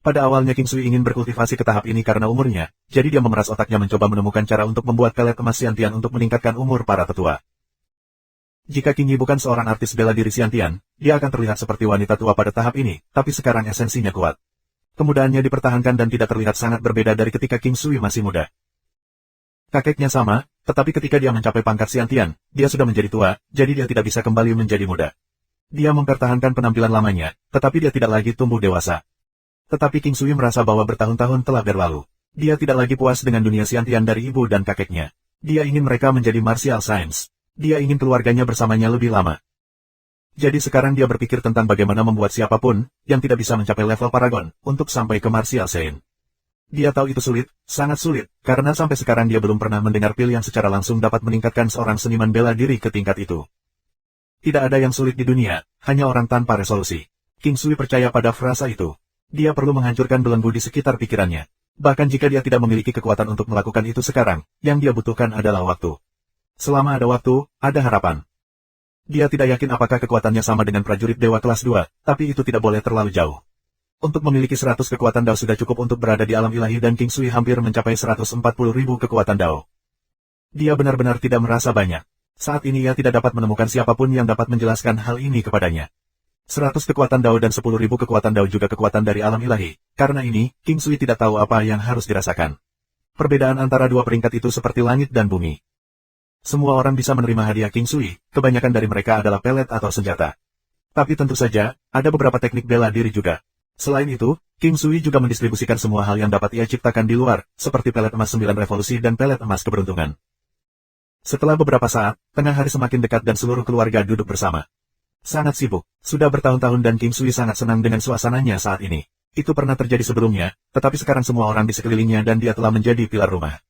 Pada awalnya King Sui ingin berkultivasi ke tahap ini karena umurnya, jadi dia memeras otaknya mencoba menemukan cara untuk membuat pelet emas Xiantian untuk meningkatkan umur para tetua. Jika King Yi bukan seorang artis bela diri Xiantian, dia akan terlihat seperti wanita tua pada tahap ini, tapi sekarang esensinya kuat. Kemudahannya dipertahankan dan tidak terlihat sangat berbeda dari ketika King Sui masih muda. Kakeknya sama, tetapi ketika dia mencapai pangkat Xiantian, dia sudah menjadi tua, jadi dia tidak bisa kembali menjadi muda. Dia mempertahankan penampilan lamanya, tetapi dia tidak lagi tumbuh dewasa. Tetapi King Sui merasa bahwa bertahun-tahun telah berlalu. Dia tidak lagi puas dengan dunia Xiantian dari ibu dan kakeknya. Dia ingin mereka menjadi martial science. Dia ingin keluarganya bersamanya lebih lama. Jadi sekarang dia berpikir tentang bagaimana membuat siapapun, yang tidak bisa mencapai level Paragon, untuk sampai ke martial Sein. Dia tahu itu sulit, sangat sulit, karena sampai sekarang dia belum pernah mendengar pil yang secara langsung dapat meningkatkan seorang seniman bela diri ke tingkat itu. Tidak ada yang sulit di dunia, hanya orang tanpa resolusi. King Sui percaya pada frasa itu. Dia perlu menghancurkan belenggu di sekitar pikirannya. Bahkan jika dia tidak memiliki kekuatan untuk melakukan itu sekarang, yang dia butuhkan adalah waktu. Selama ada waktu, ada harapan. Dia tidak yakin apakah kekuatannya sama dengan prajurit dewa kelas 2, tapi itu tidak boleh terlalu jauh. Untuk memiliki 100 kekuatan Dao sudah cukup untuk berada di alam ilahi dan King Sui hampir mencapai 140.000 kekuatan Dao. Dia benar-benar tidak merasa banyak. Saat ini ia tidak dapat menemukan siapapun yang dapat menjelaskan hal ini kepadanya. 100 kekuatan Dao dan 10.000 kekuatan Dao juga kekuatan dari alam ilahi. Karena ini, King Sui tidak tahu apa yang harus dirasakan. Perbedaan antara dua peringkat itu seperti langit dan bumi. Semua orang bisa menerima hadiah King Sui, kebanyakan dari mereka adalah pelet atau senjata. Tapi tentu saja, ada beberapa teknik bela diri juga. Selain itu, King Sui juga mendistribusikan semua hal yang dapat ia ciptakan di luar, seperti pelet emas 9 revolusi dan pelet emas keberuntungan. Setelah beberapa saat, tengah hari semakin dekat dan seluruh keluarga duduk bersama. Sangat sibuk, sudah bertahun-tahun dan King Sui sangat senang dengan suasananya saat ini. Itu pernah terjadi sebelumnya, tetapi sekarang semua orang di sekelilingnya dan dia telah menjadi pilar rumah.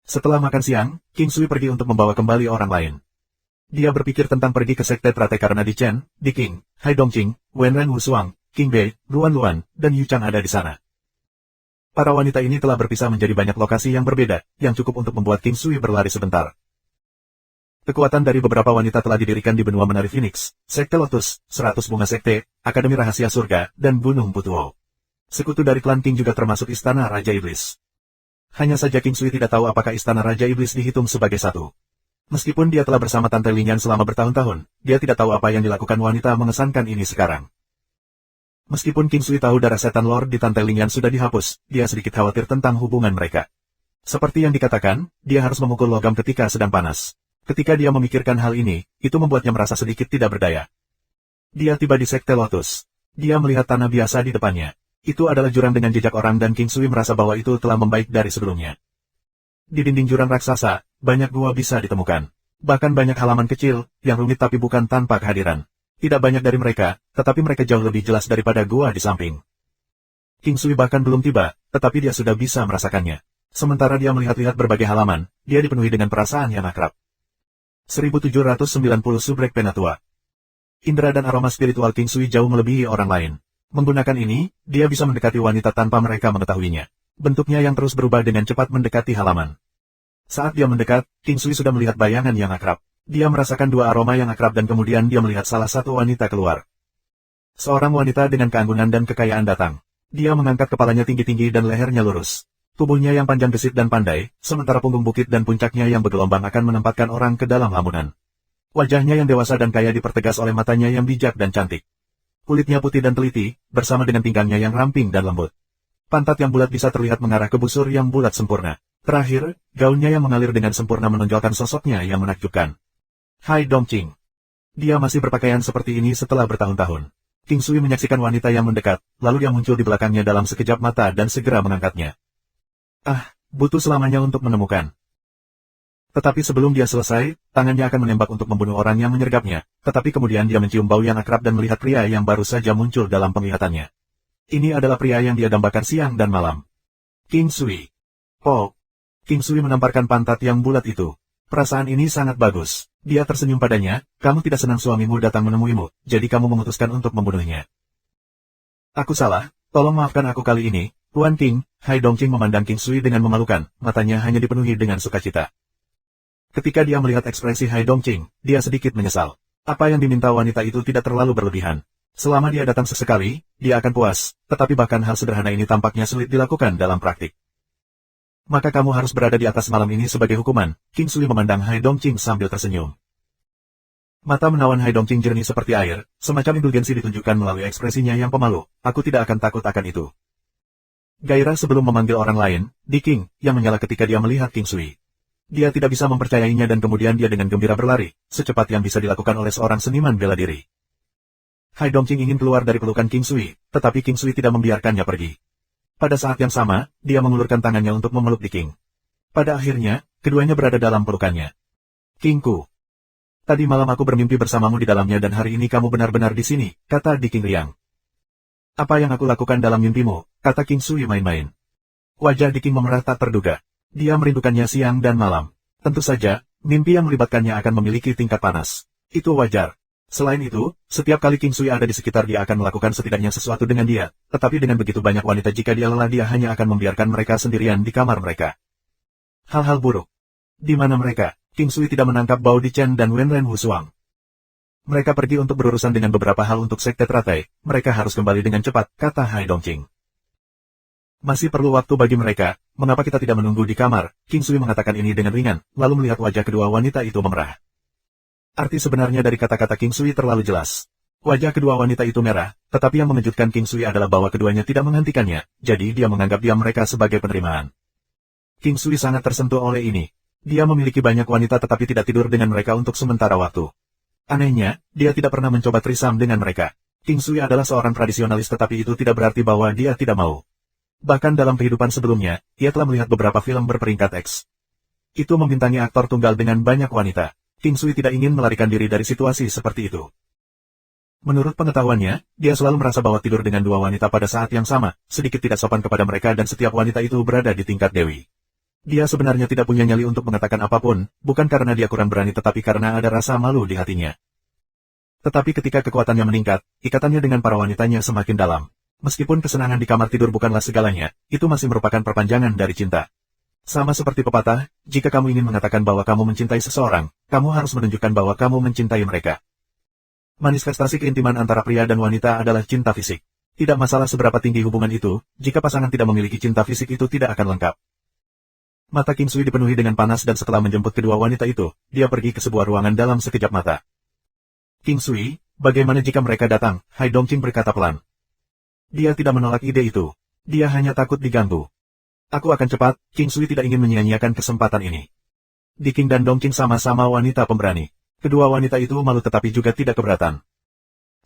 Setelah makan siang, King Sui pergi untuk membawa kembali orang lain. Dia berpikir tentang pergi ke sekte Trate karena Di Chen, Di King, Hai Dongqing, Wenren Wusuang, King Bei, Luan Luan, dan Yu Chang ada di sana. Para wanita ini telah berpisah menjadi banyak lokasi yang berbeda, yang cukup untuk membuat King Sui berlari sebentar. Kekuatan dari beberapa wanita telah didirikan di benua menari Phoenix, Sekte Lotus, 100 bunga sekte, Akademi Rahasia Surga, dan Gunung Butuo. Sekutu dari klan King juga termasuk Istana Raja Iblis. Hanya saja King Sui tidak tahu apakah Istana Raja Iblis dihitung sebagai satu. Meskipun dia telah bersama Tante Lingyan selama bertahun-tahun, dia tidak tahu apa yang dilakukan wanita mengesankan ini sekarang. Meskipun King Sui tahu darah setan Lord di Tante Lingyan sudah dihapus, dia sedikit khawatir tentang hubungan mereka. Seperti yang dikatakan, dia harus memukul logam ketika sedang panas. Ketika dia memikirkan hal ini, itu membuatnya merasa sedikit tidak berdaya. Dia tiba di Sekte Lotus. Dia melihat tanah biasa di depannya. Itu adalah jurang dengan jejak orang dan King Sui merasa bahwa itu telah membaik dari sebelumnya. Di dinding jurang raksasa, banyak gua bisa ditemukan. Bahkan banyak halaman kecil, yang rumit tapi bukan tanpa kehadiran. Tidak banyak dari mereka, tetapi mereka jauh lebih jelas daripada gua di samping. King Sui bahkan belum tiba, tetapi dia sudah bisa merasakannya. Sementara dia melihat-lihat berbagai halaman, dia dipenuhi dengan perasaan yang akrab. 1790 Subrek Penatua. Indra dan aroma spiritual King Sui jauh melebihi orang lain. Menggunakan ini, dia bisa mendekati wanita tanpa mereka mengetahuinya. Bentuknya yang terus berubah dengan cepat mendekati halaman. Saat dia mendekat, King Sui sudah melihat bayangan yang akrab. Dia merasakan dua aroma yang akrab dan kemudian dia melihat salah satu wanita keluar. Seorang wanita dengan keanggunan dan kekayaan datang. Dia mengangkat kepalanya tinggi-tinggi dan lehernya lurus. Tubuhnya yang panjang gesit dan pandai, sementara punggung bukit dan puncaknya yang bergelombang akan menempatkan orang ke dalam lamunan. Wajahnya yang dewasa dan kaya dipertegas oleh matanya yang bijak dan cantik. Kulitnya putih dan teliti, bersama dengan pinggangnya yang ramping dan lembut. Pantat yang bulat bisa terlihat mengarah ke busur yang bulat sempurna. Terakhir, gaunnya yang mengalir dengan sempurna menonjolkan sosoknya yang menakjubkan. Hai Dongqing. Dia masih berpakaian seperti ini setelah bertahun-tahun. King Sui menyaksikan wanita yang mendekat, lalu dia muncul di belakangnya dalam sekejap mata dan segera mengangkatnya. Butuh selamanya untuk menemukan. Tetapi sebelum dia selesai, tangannya akan menembak untuk membunuh orang yang menyergapnya, tetapi kemudian dia mencium bau yang akrab dan melihat pria yang baru saja muncul dalam penglihatannya. Ini adalah pria yang dia dambakan siang dan malam. King Sui. Oh. King Sui menamparkan pantat yang bulat itu. Perasaan ini sangat bagus. Dia tersenyum padanya, kamu tidak senang suamimu datang menemuimu, jadi kamu memutuskan untuk membunuhnya. Aku salah, tolong maafkan aku kali ini, Tuan King. Hai Dongqing memandang King Sui dengan memalukan, matanya hanya dipenuhi dengan sukacita. Ketika dia melihat ekspresi Hai Dongqing, dia sedikit menyesal. Apa yang diminta wanita itu tidak terlalu berlebihan. Selama dia datang sesekali, dia akan puas, tetapi bahkan hal sederhana ini tampaknya sulit dilakukan dalam praktik. Maka kamu harus berada di atas malam ini sebagai hukuman, King Sui memandang Hai Dongqing sambil tersenyum. Mata menawan Hai Dongqing jernih seperti air, semacam indulgensi ditunjukkan melalui ekspresinya yang pemalu, aku tidak akan takut akan itu. Gairah sebelum memanggil orang lain, Di King, yang menyala ketika dia melihat King Sui. Dia tidak bisa mempercayainya dan kemudian dia dengan gembira berlari, secepat yang bisa dilakukan oleh seorang seniman bela diri. Hai Dongqing ingin keluar dari pelukan King Sui, tetapi King Sui tidak membiarkannya pergi. Pada saat yang sama, dia mengulurkan tangannya untuk memeluk Di King. Pada akhirnya, keduanya berada dalam pelukannya. Kingku. Tadi malam aku bermimpi bersamamu di dalamnya dan hari ini kamu benar-benar di sini, kata Di King riang. Apa yang aku lakukan dalam mimpimu, kata King Sui main-main. Wajah Di King memerah tak terduga. Dia merindukannya siang dan malam. Tentu saja, mimpi yang melibatkannya akan memiliki tingkat panas. Itu wajar. Selain itu, setiap kali King Sui ada di sekitar dia akan melakukan setidaknya sesuatu dengan dia, tetapi dengan begitu banyak wanita jika dia lelah dia hanya akan membiarkan mereka sendirian di kamar mereka. Hal-hal buruk. Di mana mereka? King Sui tidak menangkap Bao Dichen dan Wenren Wusuang. Mereka pergi untuk berurusan dengan beberapa hal untuk sekte teratai, mereka harus kembali dengan cepat, kata Hai Dongqing. Masih perlu waktu bagi mereka, mengapa kita tidak menunggu di kamar? King Sui mengatakan ini dengan ringan, lalu melihat wajah kedua wanita itu memerah. Arti sebenarnya dari kata-kata King Sui terlalu jelas. Wajah kedua wanita itu merah, tetapi yang mengejutkan King Sui adalah bahwa keduanya tidak menghentikannya, jadi dia menganggap diam mereka sebagai penerimaan. King Sui sangat tersentuh oleh ini. Dia memiliki banyak wanita tetapi tidak tidur dengan mereka untuk sementara waktu. Anehnya, dia tidak pernah mencoba trisam dengan mereka. King Sui adalah seorang tradisionalis tetapi itu tidak berarti bahwa dia tidak mau. Bahkan dalam kehidupan sebelumnya, ia telah melihat beberapa film berperingkat X. Itu membintangi aktor tunggal dengan banyak wanita. King Sui tidak ingin melarikan diri dari situasi seperti itu. Menurut pengetahuannya, dia selalu merasa bahwa tidur dengan dua wanita pada saat yang sama, sedikit tidak sopan kepada mereka dan setiap wanita itu berada di tingkat dewi. Dia sebenarnya tidak punya nyali untuk mengatakan apapun, bukan karena dia kurang berani tetapi karena ada rasa malu di hatinya. Tetapi ketika kekuatannya meningkat, ikatannya dengan para wanitanya semakin dalam. Meskipun kesenangan di kamar tidur bukanlah segalanya, itu masih merupakan perpanjangan dari cinta. Sama seperti pepatah, jika kamu ingin mengatakan bahwa kamu mencintai seseorang, kamu harus menunjukkan bahwa kamu mencintai mereka. Manifestasi keintiman antara pria dan wanita adalah cinta fisik. Tidak masalah seberapa tinggi hubungan itu, jika pasangan tidak memiliki cinta fisik itu tidak akan lengkap. Mata King Sui dipenuhi dengan panas dan setelah menjemput kedua wanita itu, dia pergi ke sebuah ruangan dalam sekejap mata. King Sui, bagaimana jika mereka datang? Hai Dongqing berkata pelan. Dia tidak menolak ide itu. Dia hanya takut diganggu. Aku akan cepat, King Sui tidak ingin menyia-nyiakan kesempatan ini. Di King dan Dongqing sama-sama wanita pemberani. Kedua wanita itu malu tetapi juga tidak keberatan.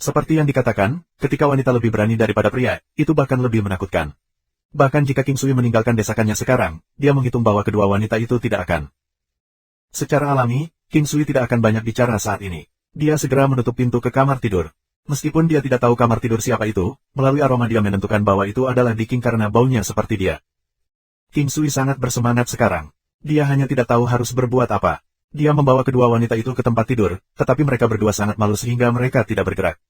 Seperti yang dikatakan, ketika wanita lebih berani daripada pria, itu bahkan lebih menakutkan. Bahkan jika King Sui meninggalkan desakannya sekarang, dia menghitung bahwa kedua wanita itu tidak akan. Secara alami, King Sui tidak akan banyak bicara saat ini. Dia segera menutup pintu ke kamar tidur. Meskipun dia tidak tahu kamar tidur siapa itu, melalui aroma dia menentukan bahwa itu adalah Di King karena baunya seperti dia. King Sui sangat bersemangat sekarang. Dia hanya tidak tahu harus berbuat apa. Dia membawa kedua wanita itu ke tempat tidur, tetapi mereka berdua sangat malu sehingga mereka tidak bergerak.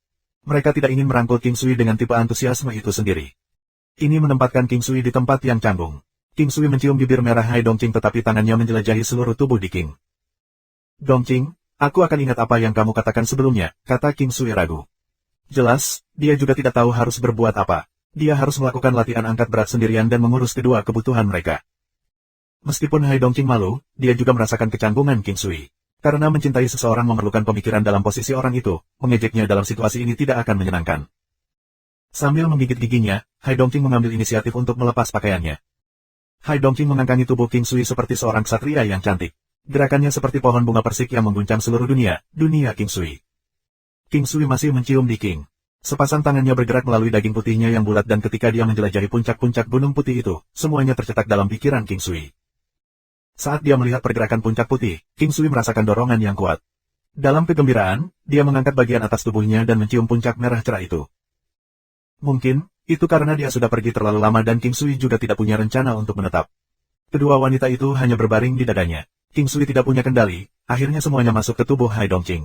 Mereka tidak ingin merangkul King Sui dengan tipe antusiasme itu sendiri. Ini menempatkan King Sui di tempat yang canggung. King Sui mencium bibir merah Hai Dongqing tetapi tangannya menjelajahi seluruh tubuh Di King. Dongqing, aku akan ingat apa yang kamu katakan sebelumnya, kata King Sui ragu. Jelas, dia juga tidak tahu harus berbuat apa. Dia harus melakukan latihan angkat berat sendirian dan mengurus kedua kebutuhan mereka. Meskipun Hai Dongqing malu, dia juga merasakan kecanggungan King Sui. Karena mencintai seseorang memerlukan pemikiran dalam posisi orang itu, mengejeknya dalam situasi ini tidak akan menyenangkan. Sambil menggigit giginya, Hai Dongqing mengambil inisiatif untuk melepas pakaiannya. Hai Dongqing mengangkangi tubuh King Sui seperti seorang ksatria yang cantik. Gerakannya seperti pohon bunga persik yang mengguncang seluruh dunia King Sui. King Sui masih mencium Di King. Sepasang tangannya bergerak melalui daging putihnya yang bulat dan ketika dia menjelajahi puncak-puncak gunung putih itu, semuanya tercetak dalam pikiran King Sui. Saat dia melihat pergerakan puncak putih, King Sui merasakan dorongan yang kuat. Dalam kegembiraan, dia mengangkat bagian atas tubuhnya dan mencium puncak merah cerah itu. Mungkin, itu karena dia sudah pergi terlalu lama dan King Sui juga tidak punya rencana untuk menetap. Kedua wanita itu hanya berbaring di dadanya. King Sui tidak punya kendali, akhirnya semuanya masuk ke tubuh Hai Dongqing.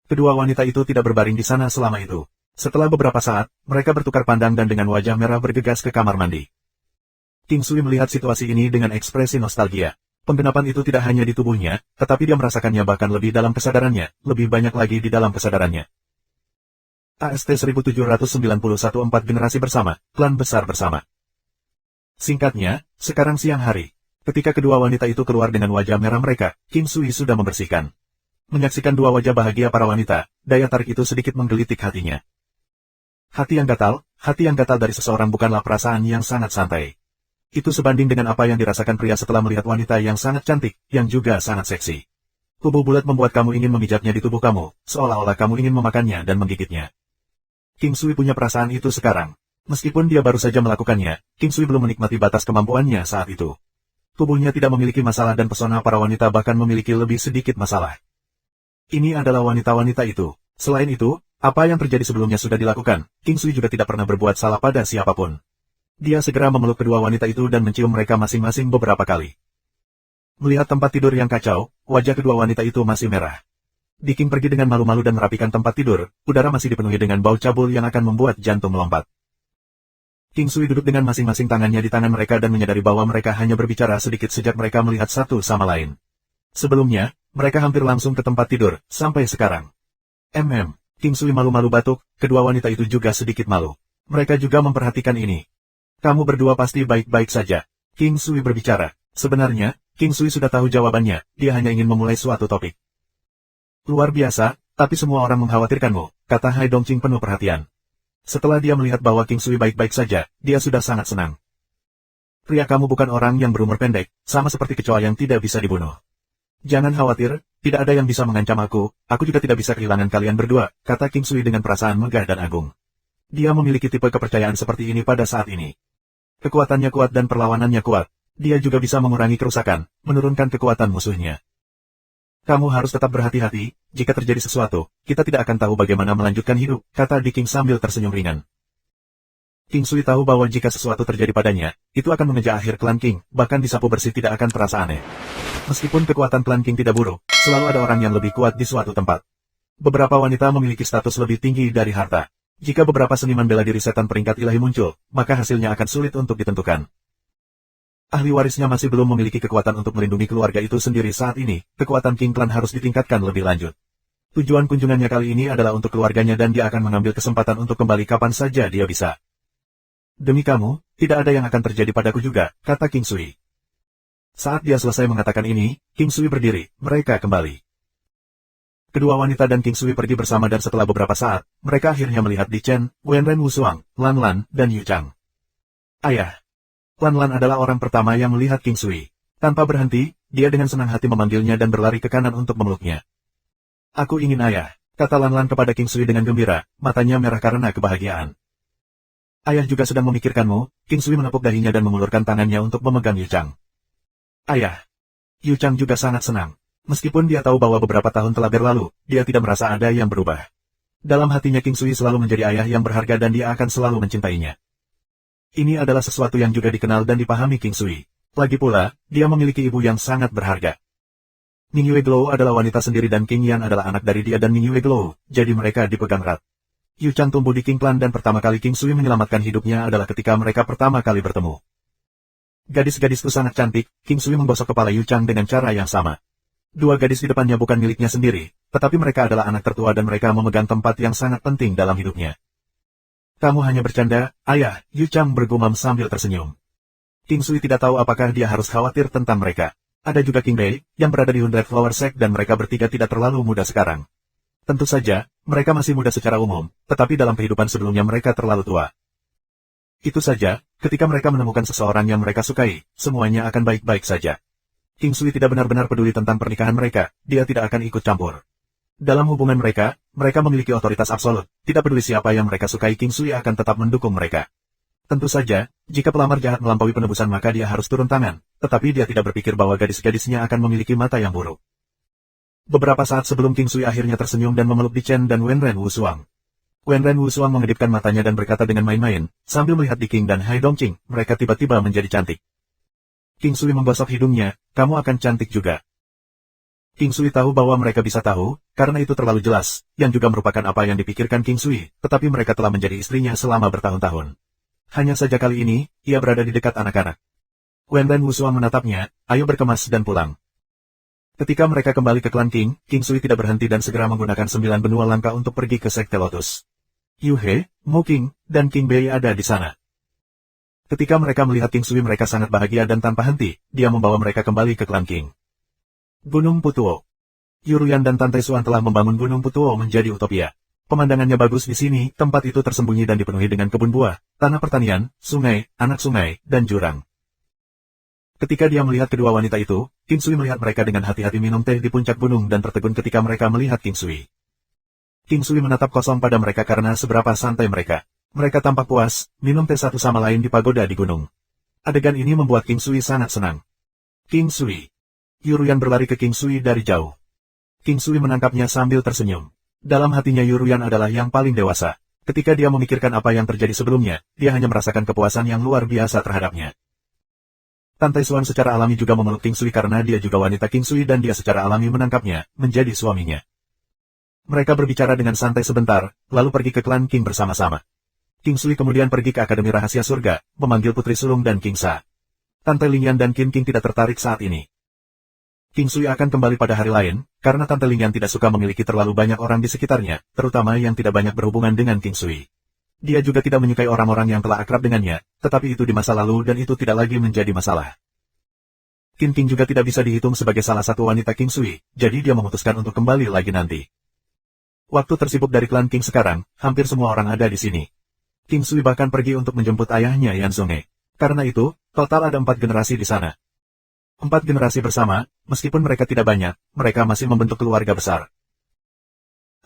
Kedua wanita itu tidak berbaring di sana selama itu. Setelah beberapa saat, mereka bertukar pandang dan dengan wajah merah bergegas ke kamar mandi. King Sui melihat situasi ini dengan ekspresi nostalgia. Penggenapan itu tidak hanya di tubuhnya, tetapi dia merasakannya bahkan lebih dalam kesadarannya, lebih banyak lagi di dalam kesadarannya. AST 1791 4 generasi bersama, klan besar bersama. Singkatnya, sekarang siang hari. Ketika kedua wanita itu keluar dengan wajah merah mereka, King Sui sudah membersihkan. Menyaksikan dua wajah bahagia para wanita, daya tarik itu sedikit menggelitik hatinya. Hati yang gatal dari seseorang bukanlah perasaan yang sangat santai. Itu sebanding dengan apa yang dirasakan pria setelah melihat wanita yang sangat cantik, yang juga sangat seksi. Tubuh bulat membuat kamu ingin memijatnya di tubuh kamu, seolah-olah kamu ingin memakannya dan menggigitnya. King Sui punya perasaan itu sekarang. Meskipun dia baru saja melakukannya, King Sui belum menikmati batas kemampuannya saat itu. Tubuhnya tidak memiliki masalah dan pesona para wanita bahkan memiliki lebih sedikit masalah. Ini adalah wanita-wanita itu. Selain itu, apa yang terjadi sebelumnya sudah dilakukan, King Sui juga tidak pernah berbuat salah pada siapapun. Dia segera memeluk kedua wanita itu dan mencium mereka masing-masing beberapa kali. Melihat tempat tidur yang kacau, wajah kedua wanita itu masih merah. King pergi dengan malu-malu dan merapikan tempat tidur, udara masih dipenuhi dengan bau cabul yang akan membuat jantung melompat. King Sui duduk dengan masing-masing tangannya di tangan mereka dan menyadari bahwa mereka hanya berbicara sedikit sejak mereka melihat satu sama lain. Sebelumnya, mereka hampir langsung ke tempat tidur, sampai sekarang. King Sui malu-malu batuk, kedua wanita itu juga sedikit malu. Mereka juga memperhatikan ini. Kamu berdua pasti baik-baik saja. King Sui berbicara. Sebenarnya, King Sui sudah tahu jawabannya, dia hanya ingin memulai suatu topik. Luar biasa, tapi semua orang mengkhawatirkanmu, kata Hai Dongqing penuh perhatian. Setelah dia melihat bahwa King Sui baik-baik saja, dia sudah sangat senang. Pria kamu bukan orang yang berumur pendek, sama seperti kecoa yang tidak bisa dibunuh. Jangan khawatir, tidak ada yang bisa mengancam aku juga tidak bisa kehilangan kalian berdua, kata King Sui dengan perasaan megah dan agung. Dia memiliki tipe kepercayaan seperti ini pada saat ini. Kekuatannya kuat dan perlawanannya kuat. Dia juga bisa mengurangi kerusakan, menurunkan kekuatan musuhnya. Kamu harus tetap berhati-hati, jika terjadi sesuatu, kita tidak akan tahu bagaimana melanjutkan hidup, kata King sambil tersenyum ringan. King Sui tahu bahwa jika sesuatu terjadi padanya, itu akan mengejar akhir klan King, bahkan disapu bersih tidak akan terasa aneh. Meskipun kekuatan klan King tidak buruk, selalu ada orang yang lebih kuat di suatu tempat. Beberapa wanita memiliki status lebih tinggi dari harta. Jika beberapa seniman bela diri setan peringkat ilahi muncul, maka hasilnya akan sulit untuk ditentukan. Ahli warisnya masih belum memiliki kekuatan untuk melindungi keluarga itu sendiri saat ini, kekuatan King Clan harus ditingkatkan lebih lanjut. Tujuan kunjungannya kali ini adalah untuk keluarganya dan dia akan mengambil kesempatan untuk kembali kapan saja dia bisa. Demi kamu, tidak ada yang akan terjadi padaku juga, kata King Sui. Saat dia selesai mengatakan ini, King Sui berdiri, mereka kembali. Kedua wanita dan King Sui pergi bersama dan setelah beberapa saat, mereka akhirnya melihat Di Chen, Wenren Wusuang, Lan Lan, dan Yu Chang. Ayah. Lan Lan adalah orang pertama yang melihat King Sui. Tanpa berhenti, dia dengan senang hati memanggilnya dan berlari ke kanan untuk memeluknya. Aku ingin ayah, kata Lan Lan kepada King Sui dengan gembira, matanya merah karena kebahagiaan. Ayah juga sedang memikirkanmu, King Sui menepuk dahinya dan mengulurkan tangannya untuk memegang Yu Chang. Ayah. Yu Chang juga sangat senang. Meskipun dia tahu bahwa beberapa tahun telah berlalu, dia tidak merasa ada yang berubah. Dalam hatinya King Sui selalu menjadi ayah yang berharga dan dia akan selalu mencintainya. Ini adalah sesuatu yang juga dikenal dan dipahami King Sui. Lagi pula, dia memiliki ibu yang sangat berharga. Ning Yue Glow adalah wanita sendiri dan King Yan adalah anak dari dia dan Ning Yue Glow, jadi mereka dipegang erat. Yu Chang tumbuh di King Clan dan pertama kali King Sui menyelamatkan hidupnya adalah ketika mereka pertama kali bertemu. Gadis-gadis itu sangat cantik, King Sui menggosok kepala Yu Chang dengan cara yang sama. Dua gadis di depannya bukan miliknya sendiri, tetapi mereka adalah anak tertua dan mereka memegang tempat yang sangat penting dalam hidupnya. Kamu hanya bercanda, ayah, Yu Chang bergumam sambil tersenyum. King Sui tidak tahu apakah dia harus khawatir tentang mereka. Ada juga King Bei, yang berada di Hundred Flower Sect dan mereka bertiga tidak terlalu muda sekarang. Tentu saja, mereka masih muda secara umum, tetapi dalam kehidupan sebelumnya mereka terlalu tua. Itu saja, ketika mereka menemukan seseorang yang mereka sukai, semuanya akan baik-baik saja. King Sui tidak benar-benar peduli tentang pernikahan mereka, dia tidak akan ikut campur. Dalam hubungan mereka, mereka memiliki otoritas absolut, tidak peduli siapa yang mereka sukai King Sui akan tetap mendukung mereka. Tentu saja, jika pelamar jahat melampaui penebusan maka dia harus turun tangan, tetapi dia tidak berpikir bahwa gadis-gadisnya akan memiliki mata yang buruk. Beberapa saat sebelum King Sui akhirnya tersenyum dan memeluk Di Chen dan Wenren Wusuang. Wenren Wusuang mengedipkan matanya dan berkata dengan main-main, sambil melihat Di King dan Hai Dongqing, mereka tiba-tiba menjadi cantik. King Sui menggosok hidungnya, kamu akan cantik juga. King Sui tahu bahwa mereka bisa tahu, karena itu terlalu jelas, yang juga merupakan apa yang dipikirkan King Sui, tetapi mereka telah menjadi istrinya selama bertahun-tahun. Hanya saja kali ini, ia berada di dekat anak-anak. Wenren Wusuang menatapnya, ayo berkemas dan pulang. Ketika mereka kembali ke klan King, King Sui tidak berhenti dan segera menggunakan 9 benua langkah untuk pergi ke Sekte Lotus. Yu He, Mo King, dan King Bei ada di sana. Ketika mereka melihat King Sui mereka sangat bahagia dan tanpa henti, dia membawa mereka kembali ke klan King. Gunung Putuo. Yuruyan dan Tante Suan telah membangun Gunung Putuo menjadi utopia. Pemandangannya bagus di sini, tempat itu tersembunyi dan dipenuhi dengan kebun buah, tanah pertanian, sungai, anak sungai, dan jurang. Ketika dia melihat kedua wanita itu, King Sui melihat mereka dengan hati-hati minum teh di puncak gunung dan tertegun ketika mereka melihat King Sui. King Sui menatap kosong pada mereka karena seberapa santai mereka. Mereka tampak puas, minum teh satu sama lain di pagoda di gunung. Adegan ini membuat King Sui sangat senang. King Sui. Yuruyan berlari ke King Sui dari jauh. King Sui menangkapnya sambil tersenyum. Dalam hatinya Yuruyan adalah yang paling dewasa. Ketika dia memikirkan apa yang terjadi sebelumnya, dia hanya merasakan kepuasan yang luar biasa terhadapnya. Tante Suan secara alami juga memeluk King Sui karena dia juga wanita King Sui dan dia secara alami menangkapnya, menjadi suaminya. Mereka berbicara dengan santai sebentar, lalu pergi ke klan King bersama-sama. King Sui kemudian pergi ke Akademi Rahasia Surga, memanggil Putri Sulung dan King Sa. Tante Lingyan dan King tidak tertarik saat ini. King Sui akan kembali pada hari lain, karena Tante Lingyan tidak suka memiliki terlalu banyak orang di sekitarnya, terutama yang tidak banyak berhubungan dengan King Sui. Dia juga tidak menyukai orang-orang yang telah akrab dengannya, tetapi itu di masa lalu dan itu tidak lagi menjadi masalah. King juga tidak bisa dihitung sebagai salah satu wanita King Sui, jadi dia memutuskan untuk kembali lagi nanti. Waktu tersibuk dari klan King sekarang, hampir semua orang ada di sini. King Sui bahkan pergi untuk menjemput ayahnya Yan Zhonghe. Karena itu, total ada 4 generasi di sana. 4 generasi bersama, meskipun mereka tidak banyak, mereka masih membentuk keluarga besar.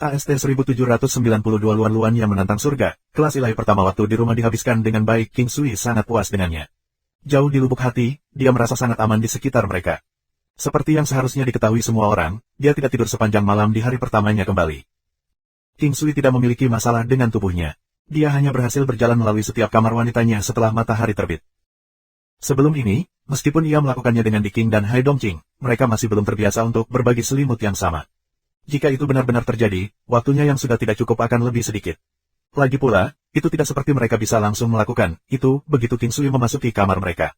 AST 1792 Luan-Luan yang menantang surga, kelas ilahi pertama waktu di rumah dihabiskan dengan baik. King Sui sangat puas dengannya. Jauh di lubuk hati, dia merasa sangat aman di sekitar mereka. Seperti yang seharusnya diketahui semua orang, dia tidak tidur sepanjang malam di hari pertamanya kembali. King Sui tidak memiliki masalah dengan tubuhnya. Dia hanya berhasil berjalan melalui setiap kamar wanitanya setelah matahari terbit. Sebelum ini, meskipun ia melakukannya dengan Di King dan Hai Dongqing, mereka masih belum terbiasa untuk berbagi selimut yang sama. Jika itu benar-benar terjadi, waktunya yang sudah tidak cukup akan lebih sedikit. Lagi pula, itu tidak seperti mereka bisa langsung melakukan itu begitu King Sui memasuki kamar mereka.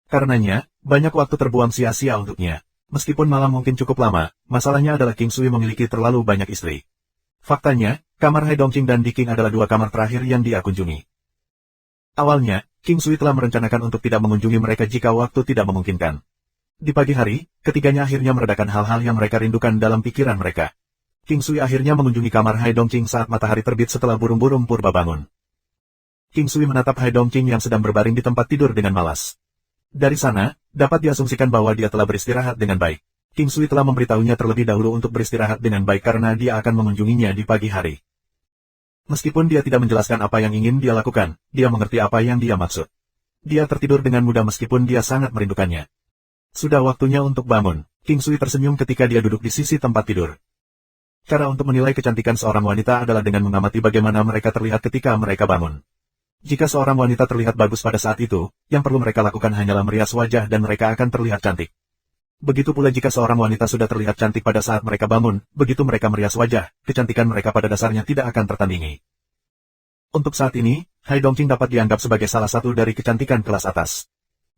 Karenanya, banyak waktu terbuang sia-sia untuknya. Meskipun malam mungkin cukup lama, masalahnya adalah King Sui memiliki terlalu banyak istri. Faktanya, kamar Hai Dongqing dan Di King adalah 2 kamar terakhir yang dia kunjungi. Awalnya, King Sui telah merencanakan untuk tidak mengunjungi mereka jika waktu tidak memungkinkan. Di pagi hari, ketiganya akhirnya meredakan hal-hal yang mereka rindukan dalam pikiran mereka. King Sui akhirnya mengunjungi kamar Hai Dongqing saat matahari terbit setelah burung-burung purba bangun. King Sui menatap Hai Dongqing yang sedang berbaring di tempat tidur dengan malas. Dari sana, dapat diasumsikan bahwa dia telah beristirahat dengan baik. King Sui telah memberitahunya terlebih dahulu untuk beristirahat dengan baik karena dia akan mengunjunginya di pagi hari. Meskipun dia tidak menjelaskan apa yang ingin dia lakukan, dia mengerti apa yang dia maksud. Dia tertidur dengan mudah meskipun dia sangat merindukannya. Sudah waktunya untuk bangun. King Sui tersenyum ketika dia duduk di sisi tempat tidur. Cara untuk menilai kecantikan seorang wanita adalah dengan mengamati bagaimana mereka terlihat ketika mereka bangun. Jika seorang wanita terlihat bagus pada saat itu, yang perlu mereka lakukan hanyalah merias wajah dan mereka akan terlihat cantik. Begitu pula jika seorang wanita sudah terlihat cantik pada saat mereka bangun, begitu mereka merias wajah, kecantikan mereka pada dasarnya tidak akan tertandingi. Untuk saat ini, Hai Dongqing dapat dianggap sebagai salah satu dari kecantikan kelas atas.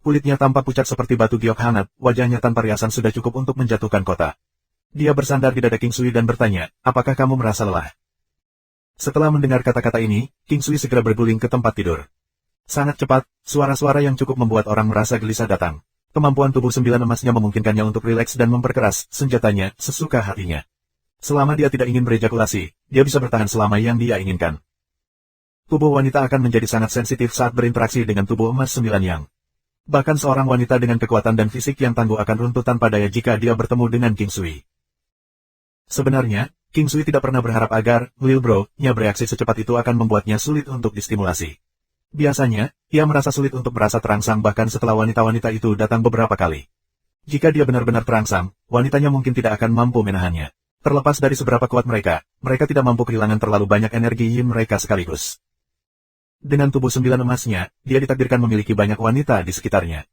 Kulitnya tampak pucat seperti batu giok hangat, wajahnya tanpa riasan sudah cukup untuk menjatuhkan kota. Dia bersandar di dada King Sui dan bertanya, apakah kamu merasa lelah? Setelah mendengar kata-kata ini, King Sui segera berguling ke tempat tidur. Sangat cepat, suara-suara yang cukup membuat orang merasa gelisah datang. Kemampuan tubuh 9 emasnya memungkinkannya untuk rileks dan memperkeras senjatanya sesuka hatinya. Selama dia tidak ingin berejakulasi, dia bisa bertahan selama yang dia inginkan. Tubuh wanita akan menjadi sangat sensitif saat berinteraksi dengan tubuh emas 9 yang. Bahkan seorang wanita dengan kekuatan dan fisik yang tangguh akan runtuh tanpa daya jika dia bertemu dengan King Sui. Sebenarnya, King Sui tidak pernah berharap agar Lil Bro-nya bereaksi secepat itu akan membuatnya sulit untuk distimulasi. Biasanya, ia merasa sulit untuk merasa terangsang bahkan setelah wanita-wanita itu datang beberapa kali. Jika dia benar-benar terangsang, wanitanya mungkin tidak akan mampu menahannya. Terlepas dari seberapa kuat mereka, mereka tidak mampu kehilangan terlalu banyak energi yin mereka sekaligus. Dengan tubuh 9 emasnya, dia ditakdirkan memiliki banyak wanita di sekitarnya.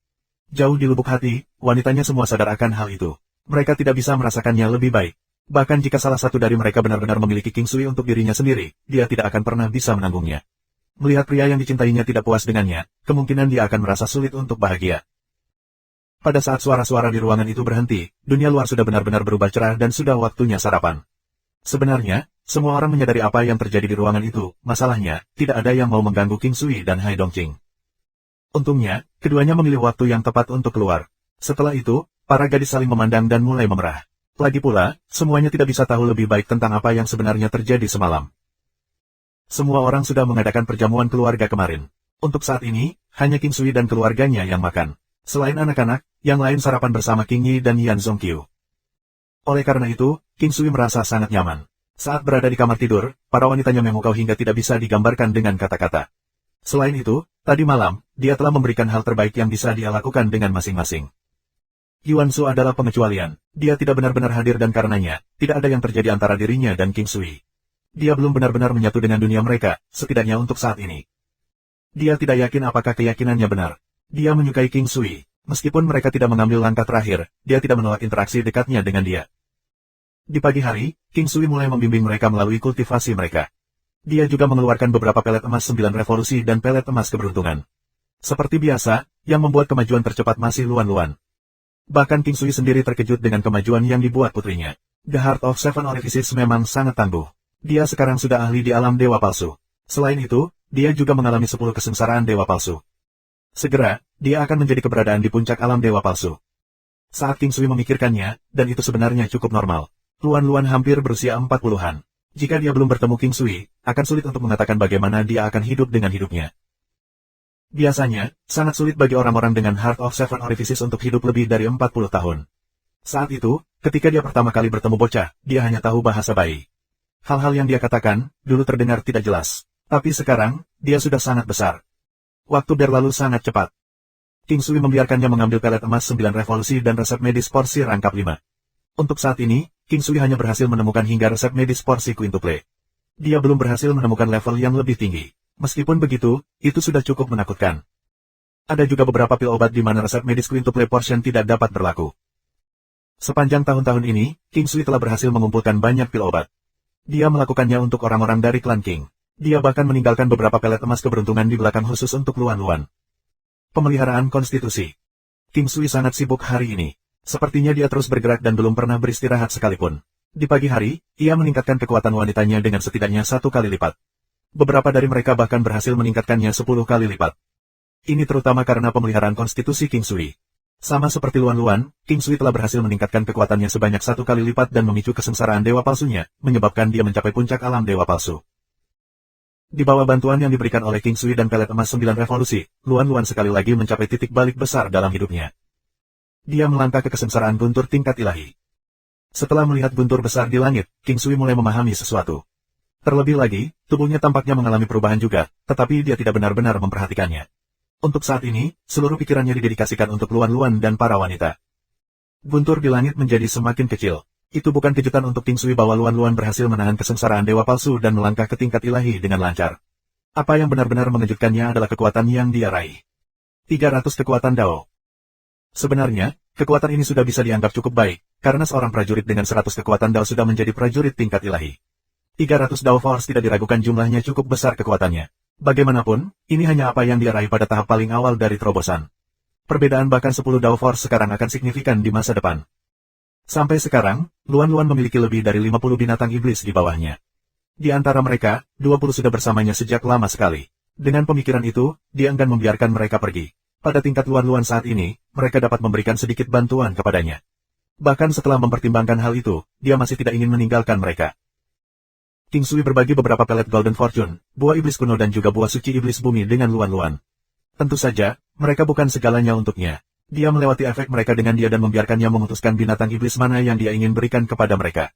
Jauh di lubuk hati, wanitanya semua sadar akan hal itu. Mereka tidak bisa merasakannya lebih baik. Bahkan jika salah satu dari mereka benar-benar memiliki King Sui untuk dirinya sendiri, dia tidak akan pernah bisa menanggungnya. Melihat pria yang dicintainya tidak puas dengannya, kemungkinan dia akan merasa sulit untuk bahagia. Pada saat suara-suara di ruangan itu berhenti, dunia luar sudah benar-benar berubah cerah dan sudah waktunya sarapan. Sebenarnya, semua orang menyadari apa yang terjadi di ruangan itu, masalahnya, tidak ada yang mau mengganggu King Sui dan Hai Dongqing. Untungnya, keduanya memilih waktu yang tepat untuk keluar. Setelah itu, para gadis saling memandang dan mulai memerah. Lagi pula, semuanya tidak bisa tahu lebih baik tentang apa yang sebenarnya terjadi semalam. Semua orang sudah mengadakan perjamuan keluarga kemarin. Untuk saat ini, hanya King Sui dan keluarganya yang makan. Selain anak-anak, yang lain sarapan bersama King Yi dan Yan Zongqiu. Oleh karena itu, King Sui merasa sangat nyaman. Saat berada di kamar tidur, para wanitanya memukau hingga tidak bisa digambarkan dengan kata-kata. Selain itu, tadi malam, dia telah memberikan hal terbaik yang bisa dia lakukan dengan masing-masing. Yuan Shu adalah pengecualian. Dia tidak benar-benar hadir dan karenanya, tidak ada yang terjadi antara dirinya dan King Sui. Dia belum benar-benar menyatu dengan dunia mereka, setidaknya untuk saat ini. Dia tidak yakin apakah keyakinannya benar. Dia menyukai King Sui. Meskipun mereka tidak mengambil langkah terakhir, dia tidak menolak interaksi dekatnya dengan dia. Di pagi hari, King Sui mulai membimbing mereka melalui kultivasi mereka. Dia juga mengeluarkan beberapa pelet emas 9 revolusi dan pelet emas keberuntungan. Seperti biasa, yang membuat kemajuan tercepat masih Luan-Luan. Bahkan King Sui sendiri terkejut dengan kemajuan yang dibuat putrinya. The Heart of Seven Orifices memang sangat tangguh. Dia sekarang sudah ahli di alam dewa palsu. Selain itu, dia juga mengalami 10 kesengsaraan dewa palsu. Segera, dia akan menjadi keberadaan di puncak alam dewa palsu. Saat King Sui memikirkannya, dan itu sebenarnya cukup normal. Luan-Luan hampir berusia 40-an. Jika dia belum bertemu King Sui, akan sulit untuk mengatakan bagaimana dia akan hidup dengan hidupnya. Biasanya, sangat sulit bagi orang-orang dengan Heart of Seven Orifices untuk hidup lebih dari 40 tahun. Saat itu, ketika dia pertama kali bertemu bocah, dia hanya tahu bahasa bayi. Hal-hal yang dia katakan, dulu terdengar tidak jelas. Tapi sekarang, dia sudah sangat besar. Waktu berlalu sangat cepat. King Sui membiarkannya mengambil pelet emas 9 revolusi dan resep medis porsi rangkap 5. Untuk saat ini, King Sui hanya berhasil menemukan hingga resep medis porsi quintuple. Dia belum berhasil menemukan level yang lebih tinggi. Meskipun begitu, itu sudah cukup menakutkan. Ada juga beberapa pil obat di mana resep medis quintuple portion tidak dapat berlaku. Sepanjang tahun-tahun ini, King Sui telah berhasil mengumpulkan banyak pil obat. Dia melakukannya untuk orang-orang dari klan King. Dia bahkan meninggalkan beberapa pelet emas keberuntungan di belakang khusus untuk Luan-Luan. Pemeliharaan konstitusi. King Sui sangat sibuk hari ini. Sepertinya dia terus bergerak dan belum pernah beristirahat sekalipun. Di pagi hari, ia meningkatkan kekuatan wanitanya dengan setidaknya 1 kali lipat. Beberapa dari mereka bahkan berhasil meningkatkannya 10 kali lipat. Ini terutama karena pemeliharaan konstitusi King Sui. Sama seperti Luan-Luan, King Sui telah berhasil meningkatkan kekuatannya sebanyak 1 kali lipat dan memicu kesengsaraan dewa palsunya, menyebabkan dia mencapai puncak alam dewa palsu. Di bawah bantuan yang diberikan oleh King Sui dan pelet emas 9 revolusi, Luan-Luan sekali lagi mencapai titik balik besar dalam hidupnya. Dia melangkah ke kesengsaraan guntur tingkat ilahi. Setelah melihat guntur besar di langit, King Sui mulai memahami sesuatu. Terlebih lagi, tubuhnya tampaknya mengalami perubahan juga, tetapi dia tidak benar-benar memperhatikannya. Untuk saat ini, seluruh pikirannya didedikasikan untuk Luan-Luan dan para wanita. Guntur di langit menjadi semakin kecil. Itu bukan kejutan untuk King Sui bahwa Luan-Luan berhasil menahan kesengsaraan dewa palsu dan melangkah ke tingkat ilahi dengan lancar. Apa yang benar-benar mengejutkannya adalah kekuatan yang dia raih. 300 kekuatan Dao. Sebenarnya, kekuatan ini sudah bisa dianggap cukup baik, karena seorang prajurit dengan 100 kekuatan Dao sudah menjadi prajurit tingkat ilahi. 300 Dao Force tidak diragukan jumlahnya cukup besar kekuatannya. Bagaimanapun, ini hanya apa yang dia raih pada tahap paling awal dari terobosan. Perbedaan bahkan 10 Dao Force sekarang akan signifikan di masa depan. Sampai sekarang, Luan-Luan memiliki lebih dari 50 binatang iblis di bawahnya. Di antara mereka, 20 sudah bersamanya sejak lama sekali. Dengan pemikiran itu, dia enggan membiarkan mereka pergi. Pada tingkat Luan-Luan saat ini, mereka dapat memberikan sedikit bantuan kepadanya. Bahkan setelah mempertimbangkan hal itu, dia masih tidak ingin meninggalkan mereka. King Sui berbagi beberapa pelet Golden Fortune, buah iblis kuno dan juga buah suci iblis bumi dengan Luan-Luan. Tentu saja, mereka bukan segalanya untuknya. Dia melewati efek mereka dengan dia dan membiarkannya memutuskan binatang iblis mana yang dia ingin berikan kepada mereka.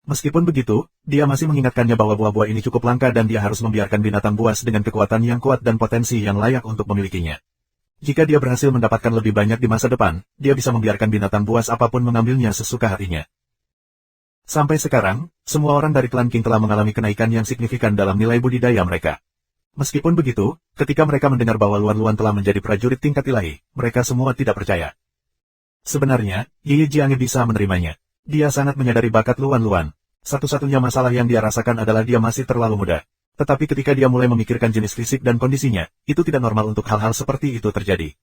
Meskipun begitu, dia masih mengingatkannya bahwa buah-buah ini cukup langka dan dia harus membiarkan binatang buas dengan kekuatan yang kuat dan potensi yang layak untuk memilikinya. Jika dia berhasil mendapatkan lebih banyak di masa depan, dia bisa membiarkan binatang buas apapun mengambilnya sesuka hatinya. Sampai sekarang, semua orang dari klan King telah mengalami kenaikan yang signifikan dalam nilai budidaya mereka. Meskipun begitu, ketika mereka mendengar bahwa Luan Luan telah menjadi prajurit tingkat ilahi, mereka semua tidak percaya. Sebenarnya, Ye Jianghe bisa menerimanya. Dia sangat menyadari bakat Luan Luan. Satu-satunya masalah yang dia rasakan adalah dia masih terlalu muda. Tetapi ketika dia mulai memikirkan jenis fisik dan kondisinya, itu tidak normal untuk hal-hal seperti itu terjadi.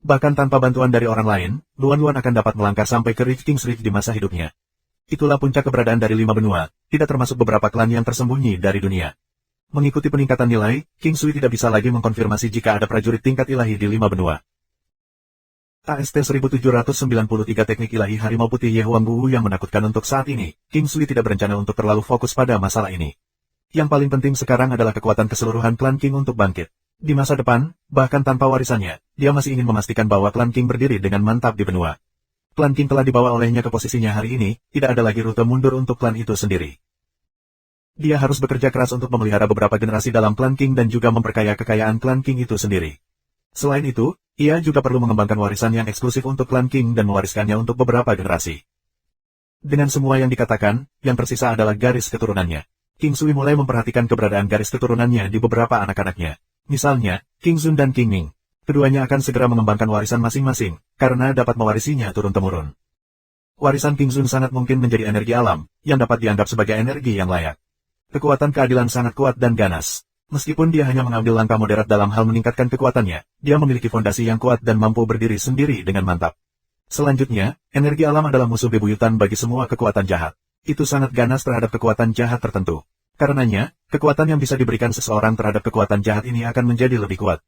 Bahkan tanpa bantuan dari orang lain, Luan Luan akan dapat melangkah sampai ke Rift King's Rift di masa hidupnya. Itulah puncak keberadaan dari 5 benua, tidak termasuk beberapa klan yang tersembunyi dari dunia. Mengikuti peningkatan nilai, King Sui tidak bisa lagi mengkonfirmasi jika ada prajurit tingkat ilahi di 5 benua. AST 1793 Teknik Ilahi Harimau Putih Ye Huanggu yang menakutkan untuk saat ini, King Sui tidak berencana untuk terlalu fokus pada masalah ini. Yang paling penting sekarang adalah kekuatan keseluruhan klan King untuk bangkit. Di masa depan, bahkan tanpa warisannya, dia masih ingin memastikan bahwa klan King berdiri dengan mantap di benua. Klan King telah dibawa olehnya ke posisinya hari ini, tidak ada lagi rute mundur untuk klan itu sendiri. Dia harus bekerja keras untuk memelihara beberapa generasi dalam klan King dan juga memperkaya kekayaan klan King itu sendiri. Selain itu, ia juga perlu mengembangkan warisan yang eksklusif untuk klan King dan mewariskannya untuk beberapa generasi. Dengan semua yang dikatakan, yang tersisa adalah garis keturunannya. King Sui mulai memperhatikan keberadaan garis keturunannya di beberapa anak-anaknya. Misalnya, King Zun dan King Ming. Keduanya akan segera mengembangkan warisan masing-masing, karena dapat mewarisinya turun-temurun. Warisan King Zun sangat mungkin menjadi energi alam, yang dapat dianggap sebagai energi yang layak. Kekuatan keadilan sangat kuat dan ganas. Meskipun dia hanya mengambil langkah moderat dalam hal meningkatkan kekuatannya, dia memiliki fondasi yang kuat dan mampu berdiri sendiri dengan mantap. Selanjutnya, energi alam adalah musuh bebuyutan bagi semua kekuatan jahat. Itu sangat ganas terhadap kekuatan jahat tertentu. Karenanya, kekuatan yang bisa diberikan seseorang terhadap kekuatan jahat ini akan menjadi lebih kuat.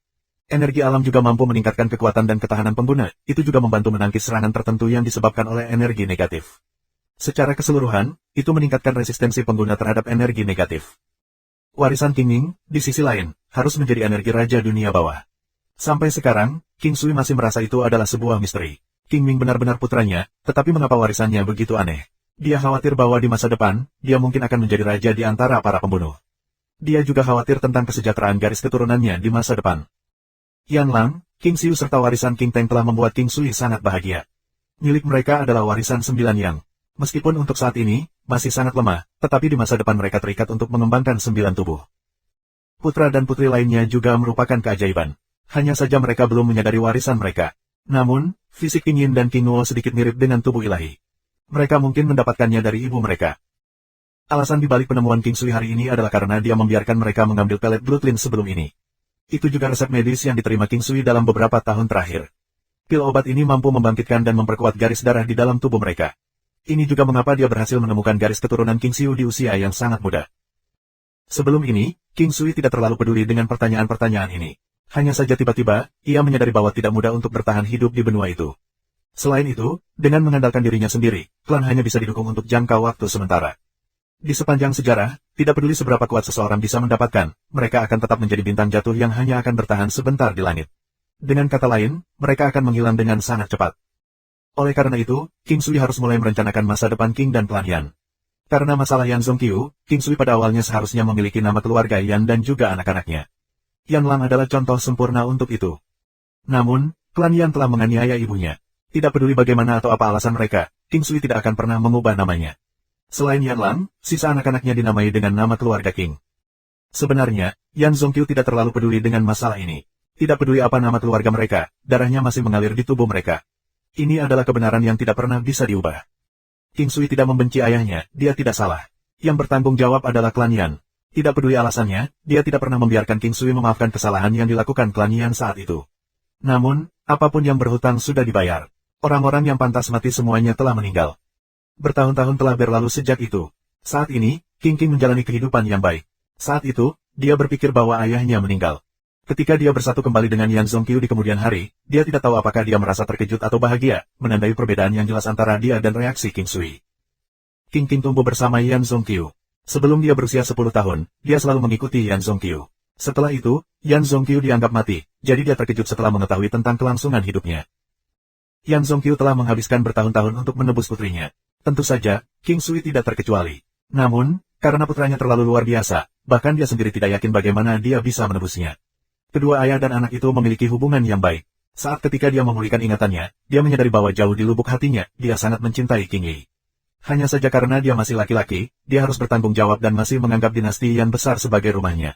Energi alam juga mampu meningkatkan kekuatan dan ketahanan pengguna, itu juga membantu menangkis serangan tertentu yang disebabkan oleh energi negatif. Secara keseluruhan, itu meningkatkan resistensi pengguna terhadap energi negatif. Warisan King Ming, di sisi lain, harus menjadi energi raja dunia bawah. Sampai sekarang, King Sui masih merasa itu adalah sebuah misteri. King Ming benar-benar putranya, tetapi mengapa warisannya begitu aneh? Dia khawatir bahwa di masa depan, dia mungkin akan menjadi raja di antara para pembunuh. Dia juga khawatir tentang kesejahteraan garis keturunannya di masa depan. Yan Lang, King Xiu serta warisan King Teng telah membuat King Sui sangat bahagia. Milik mereka adalah warisan 9 Yang. Meskipun untuk saat ini, masih sangat lemah, tetapi di masa depan mereka terikat untuk mengembangkan 9 tubuh. Putra dan putri lainnya juga merupakan keajaiban. Hanya saja mereka belum menyadari warisan mereka. Namun, fisik King Yin dan King Nuo sedikit mirip dengan tubuh ilahi. Mereka mungkin mendapatkannya dari ibu mereka. Alasan dibalik penemuan King Sui hari ini adalah karena dia membiarkan mereka mengambil pelet Bloodline sebelum ini. Itu juga resep medis yang diterima King Sui dalam beberapa tahun terakhir. Pil obat ini mampu membangkitkan dan memperkuat garis darah di dalam tubuh mereka. Ini juga mengapa dia berhasil menemukan garis keturunan King Xiu di usia yang sangat muda. Sebelum ini, King Sui tidak terlalu peduli dengan pertanyaan-pertanyaan ini. Hanya saja tiba-tiba, ia menyadari bahwa tidak mudah untuk bertahan hidup di benua itu. Selain itu, dengan mengandalkan dirinya sendiri, klan hanya bisa didukung untuk jangka waktu sementara. Di sepanjang sejarah, tidak peduli seberapa kuat seseorang bisa mendapatkan, mereka akan tetap menjadi bintang jatuh yang hanya akan bertahan sebentar di langit. Dengan kata lain, mereka akan menghilang dengan sangat cepat. Oleh karena itu, King Sui harus mulai merencanakan masa depan King dan klan Yan. Karena masalah Yan Zongqiu, King Sui pada awalnya seharusnya memiliki nama keluarga Yan dan juga anak-anaknya. Yan Lang adalah contoh sempurna untuk itu. Namun, klan Yan telah menganiaya ibunya. Tidak peduli bagaimana atau apa alasan mereka, King Sui tidak akan pernah mengubah namanya. Selain Yan Lang, sisa anak-anaknya dinamai dengan nama keluarga King. Sebenarnya, Yan Zongqiu tidak terlalu peduli dengan masalah ini. Tidak peduli apa nama keluarga mereka, darahnya masih mengalir di tubuh mereka. Ini adalah kebenaran yang tidak pernah bisa diubah. King Sui tidak membenci ayahnya, dia tidak salah. Yang bertanggung jawab adalah klan Yan. Tidak peduli alasannya, dia tidak pernah membiarkan King Sui memaafkan kesalahan yang dilakukan klan Yan saat itu. Namun, apapun yang berhutang sudah dibayar. Orang-orang yang pantas mati semuanya telah meninggal. Bertahun-tahun telah berlalu sejak itu. Saat ini, King menjalani kehidupan yang baik. Saat itu, dia berpikir bahwa ayahnya meninggal. Ketika dia bersatu kembali dengan Yan Zongqiu di kemudian hari, dia tidak tahu apakah dia merasa terkejut atau bahagia, menandai perbedaan yang jelas antara dia dan reaksi King Sui. King tumbuh bersama Yan Zongqiu. Sebelum dia berusia 10 tahun, dia selalu mengikuti Yan Zongqiu. Setelah itu, Yan Zongqiu dianggap mati, jadi dia terkejut setelah mengetahui tentang kelangsungan hidupnya. Yan Zongqiu telah menghabiskan bertahun-tahun untuk menebus putrinya. Tentu saja, King Sui tidak terkecuali. Namun, karena putranya terlalu luar biasa, bahkan dia sendiri tidak yakin bagaimana dia bisa menebusnya. Kedua ayah dan anak itu memiliki hubungan yang baik. Saat ketika dia memulihkan ingatannya, dia menyadari bahwa jauh di lubuk hatinya, dia sangat mencintai King Yi. Hanya saja karena dia masih laki-laki, dia harus bertanggung jawab dan masih menganggap dinasti Yan besar sebagai rumahnya.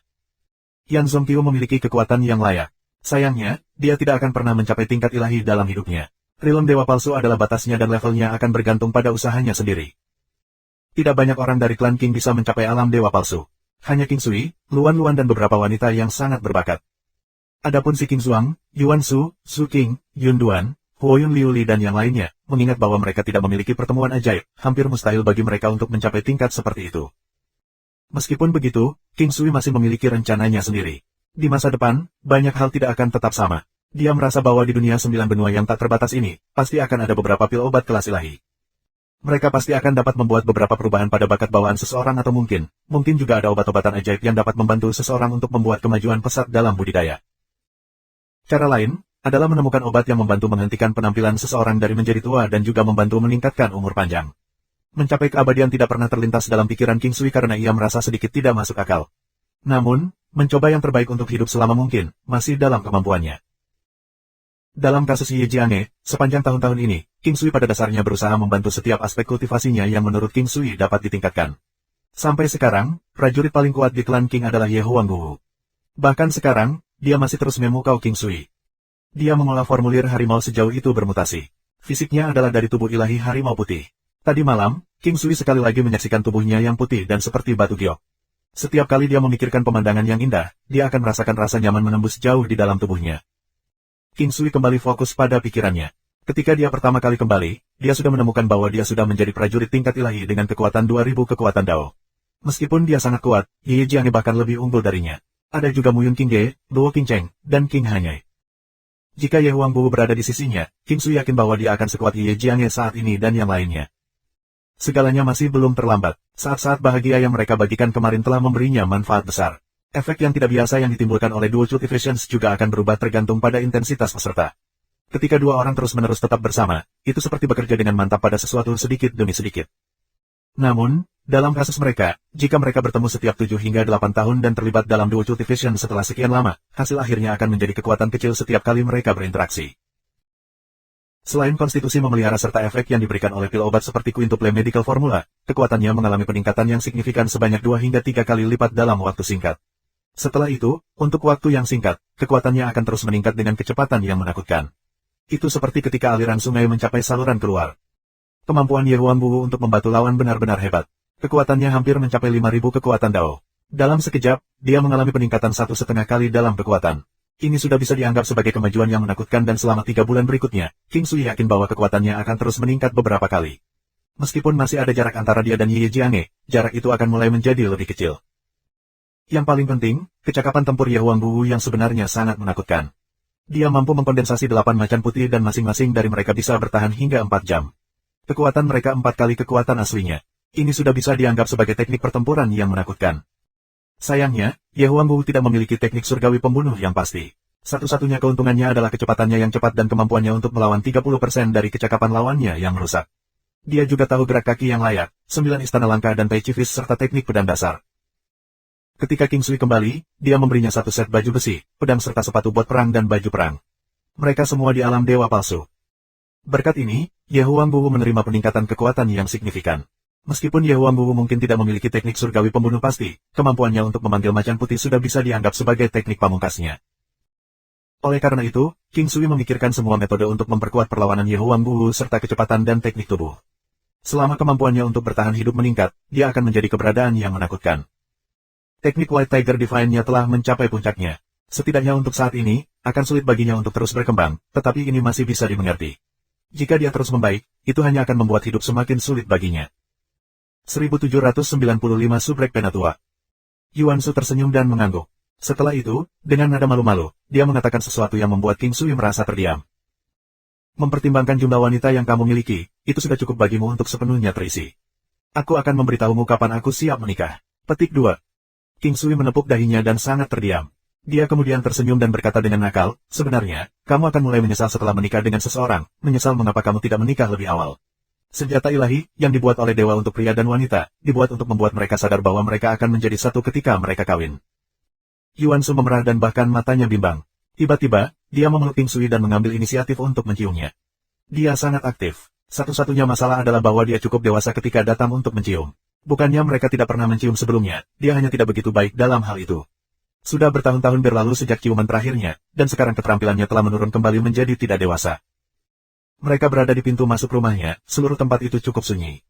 Yan Zongqiu memiliki kekuatan yang layak. Sayangnya, dia tidak akan pernah mencapai tingkat ilahi dalam hidupnya. Realm Dewa Palsu adalah batasnya dan levelnya akan bergantung pada usahanya sendiri. Tidak banyak orang dari klan King bisa mencapai alam Dewa Palsu. Hanya King Sui, Luan Luan dan beberapa wanita yang sangat berbakat. Adapun si King Zuang, Yuan Su, Su King, Yun Duan, Huo Yun Liu Li dan yang lainnya, mengingat bahwa mereka tidak memiliki pertemuan ajaib, hampir mustahil bagi mereka untuk mencapai tingkat seperti itu. Meskipun begitu, King Sui masih memiliki rencananya sendiri. Di masa depan, banyak hal tidak akan tetap sama. Dia merasa bahwa di dunia 9 benua yang tak terbatas ini, pasti akan ada beberapa pil obat kelas ilahi. Mereka pasti akan dapat membuat beberapa perubahan pada bakat bawaan seseorang atau mungkin juga ada obat-obatan ajaib yang dapat membantu seseorang untuk membuat kemajuan pesat dalam budidaya. Cara lain, adalah menemukan obat yang membantu menghentikan penampilan seseorang dari menjadi tua dan juga membantu meningkatkan umur panjang. Mencapai keabadian tidak pernah terlintas dalam pikiran King Sui karena ia merasa sedikit tidak masuk akal. Namun, mencoba yang terbaik untuk hidup selama mungkin, masih dalam kemampuannya. Dalam kasus Ye Jiange, sepanjang tahun-tahun ini, King Sui pada dasarnya berusaha membantu setiap aspek kultivasinya yang menurut King Sui dapat ditingkatkan. Sampai sekarang, prajurit paling kuat di klan King adalah Ye Huangguo. Bahkan sekarang, dia masih terus memukau King Sui. Dia mengolah formulir harimau sejauh itu bermutasi. Fisiknya adalah dari tubuh ilahi harimau putih. Tadi malam, King Sui sekali lagi menyaksikan tubuhnya yang putih dan seperti batu giok. Setiap kali dia memikirkan pemandangan yang indah, dia akan merasakan rasa nyaman menembus jauh di dalam tubuhnya. King Sui kembali fokus pada pikirannya. Ketika dia pertama kali kembali, dia sudah menemukan bahwa dia sudah menjadi prajurit tingkat ilahi dengan kekuatan 2000 kekuatan Dao. Meskipun dia sangat kuat, Ye Jiange bahkan lebih unggul darinya. Ada juga Muyun King Ge, Luo King Cheng, dan King Hanyai. Jika Ye Huangguo berada di sisinya, King Sui yakin bahwa dia akan sekuat Ye Jiange saat ini dan yang lainnya. Segalanya masih belum terlambat. Saat-saat bahagia yang mereka bagikan kemarin telah memberinya manfaat besar. Efek yang tidak biasa yang ditimbulkan oleh dual cultivations juga akan berubah tergantung pada intensitas peserta. Ketika dua orang terus-menerus tetap bersama, itu seperti bekerja dengan mantap pada sesuatu sedikit demi sedikit. Namun, dalam kasus mereka, jika mereka bertemu setiap 7 hingga 8 tahun dan terlibat dalam dual cultivation setelah sekian lama, hasil akhirnya akan menjadi kekuatan kecil setiap kali mereka berinteraksi. Selain konstitusi memelihara serta efek yang diberikan oleh pil obat seperti quintuple medical formula, kekuatannya mengalami peningkatan yang signifikan sebanyak 2 hingga 3 kali lipat dalam waktu singkat. Setelah itu, untuk waktu yang singkat, kekuatannya akan terus meningkat dengan kecepatan yang menakutkan. Itu seperti ketika aliran sungai mencapai saluran keluar. Kemampuan Ye Huangguo untuk membantu lawan benar-benar hebat. Kekuatannya hampir mencapai 5000 kekuatan Dao. Dalam sekejap, dia mengalami peningkatan 1,5 kali dalam kekuatan. Ini sudah bisa dianggap sebagai kemajuan yang menakutkan dan selama 3 bulan berikutnya, King Sui yakin bahwa kekuatannya akan terus meningkat beberapa kali. Meskipun masih ada jarak antara dia dan Ye Jiange, jarak itu akan mulai menjadi lebih kecil. Yang paling penting, kecakapan tempur Ye Huangguo yang sebenarnya sangat menakutkan. Dia mampu mengkondensasi 8 macan putih dan masing-masing dari mereka bisa bertahan hingga 4 jam. Kekuatan mereka 4 kali kekuatan aslinya. Ini sudah bisa dianggap sebagai teknik pertempuran yang menakutkan. Sayangnya, Ye Huangguo tidak memiliki teknik surgawi pembunuh yang pasti. Satu-satunya keuntungannya adalah kecepatannya yang cepat dan kemampuannya untuk melawan 30% dari kecakapan lawannya yang merusak. Dia juga tahu gerak kaki yang layak, 9 istana langka dan Tai Chi Fist serta teknik pedang dasar. Ketika King Sui kembali, dia memberinya 1 set baju besi, pedang serta sepatu buat perang dan baju perang. Mereka semua di alam dewa palsu. Berkat ini, Ye Huangguo menerima peningkatan kekuatan yang signifikan. Meskipun Ye Huangguo mungkin tidak memiliki teknik surgawi pembunuh pasti, kemampuannya untuk memanggil macan putih sudah bisa dianggap sebagai teknik pamungkasnya. Oleh karena itu, King Sui memikirkan semua metode untuk memperkuat perlawanan Ye Huangguo serta kecepatan dan teknik tubuh. Selama kemampuannya untuk bertahan hidup meningkat, dia akan menjadi keberadaan yang menakutkan. Teknik White Tiger Divine-nya telah mencapai puncaknya. Setidaknya untuk saat ini, akan sulit baginya untuk terus berkembang, tetapi ini masih bisa dimengerti. Jika dia terus membaik, itu hanya akan membuat hidup semakin sulit baginya. 1795 Subrek Penatua. Yuan Su tersenyum dan mengangguk. Setelah itu, dengan nada malu-malu, dia mengatakan sesuatu yang membuat King Sui merasa terdiam. Mempertimbangkan jumlah wanita yang kamu miliki, itu sudah cukup bagimu untuk sepenuhnya terisi. Aku akan memberitahumu kapan aku siap menikah. Petik 2. King Sui menepuk dahinya dan sangat terdiam. Dia kemudian tersenyum dan berkata dengan nakal, sebenarnya, kamu akan mulai menyesal setelah menikah dengan seseorang, menyesal mengapa kamu tidak menikah lebih awal. Senjata ilahi, yang dibuat oleh dewa untuk pria dan wanita, dibuat untuk membuat mereka sadar bahwa mereka akan menjadi satu ketika mereka kawin. Yuan Shu memerah dan bahkan matanya bimbang. Tiba-tiba, dia memeluk King Sui dan mengambil inisiatif untuk menciumnya. Dia sangat aktif. Satu-satunya masalah adalah bahwa dia cukup dewasa ketika datang untuk mencium. Bukannya mereka tidak pernah mencium sebelumnya, dia hanya tidak begitu baik dalam hal itu. Sudah bertahun-tahun berlalu sejak ciuman terakhirnya, dan sekarang keterampilannya telah menurun kembali menjadi tidak dewasa. Mereka berada di pintu masuk rumahnya, seluruh tempat itu cukup sunyi.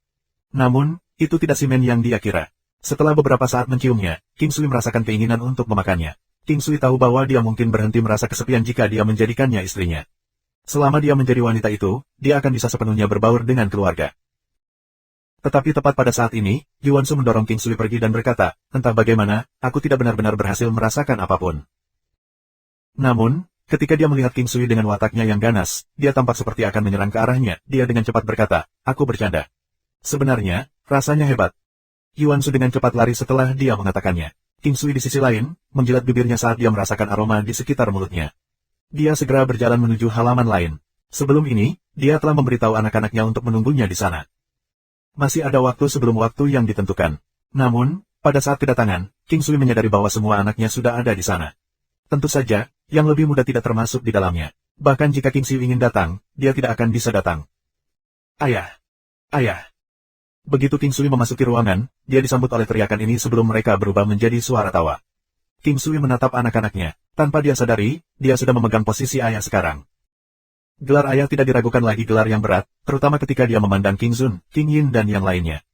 Namun, itu tidak Simen yang dia kira. Setelah beberapa saat menciumnya, King Sui merasakan keinginan untuk memakannya. King Sui tahu bahwa dia mungkin berhenti merasa kesepian jika dia menjadikannya istrinya. Selama dia menjadi wanita itu, dia akan bisa sepenuhnya berbaur dengan keluarga. Tetapi tepat pada saat ini, Yuan Shu mendorong King Sui pergi dan berkata, entah bagaimana, aku tidak benar-benar berhasil merasakan apapun. Namun, ketika dia melihat King Sui dengan wataknya yang ganas, dia tampak seperti akan menyerang ke arahnya. Dia dengan cepat berkata, aku bercanda. Sebenarnya, rasanya hebat. Yuan Shu dengan cepat lari setelah dia mengatakannya. King Sui di sisi lain, menjilat bibirnya saat dia merasakan aroma di sekitar mulutnya. Dia segera berjalan menuju halaman lain. Sebelum ini, dia telah memberitahu anak-anaknya untuk menunggunya di sana. Masih ada waktu sebelum waktu yang ditentukan. Namun, pada saat kedatangan, King Sui menyadari bahwa semua anaknya sudah ada di sana. Tentu saja, yang lebih muda tidak termasuk di dalamnya. Bahkan jika King Sui ingin datang, dia tidak akan bisa datang. Ayah! Ayah! Begitu King Sui memasuki ruangan, dia disambut oleh teriakan ini sebelum mereka berubah menjadi suara tawa. King Sui menatap anak-anaknya. Tanpa dia sadari, dia sudah memegang posisi ayah sekarang. Gelar ayah tidak diragukan lagi gelar yang berat, terutama ketika dia memandang King Zun, King Yin dan yang lainnya.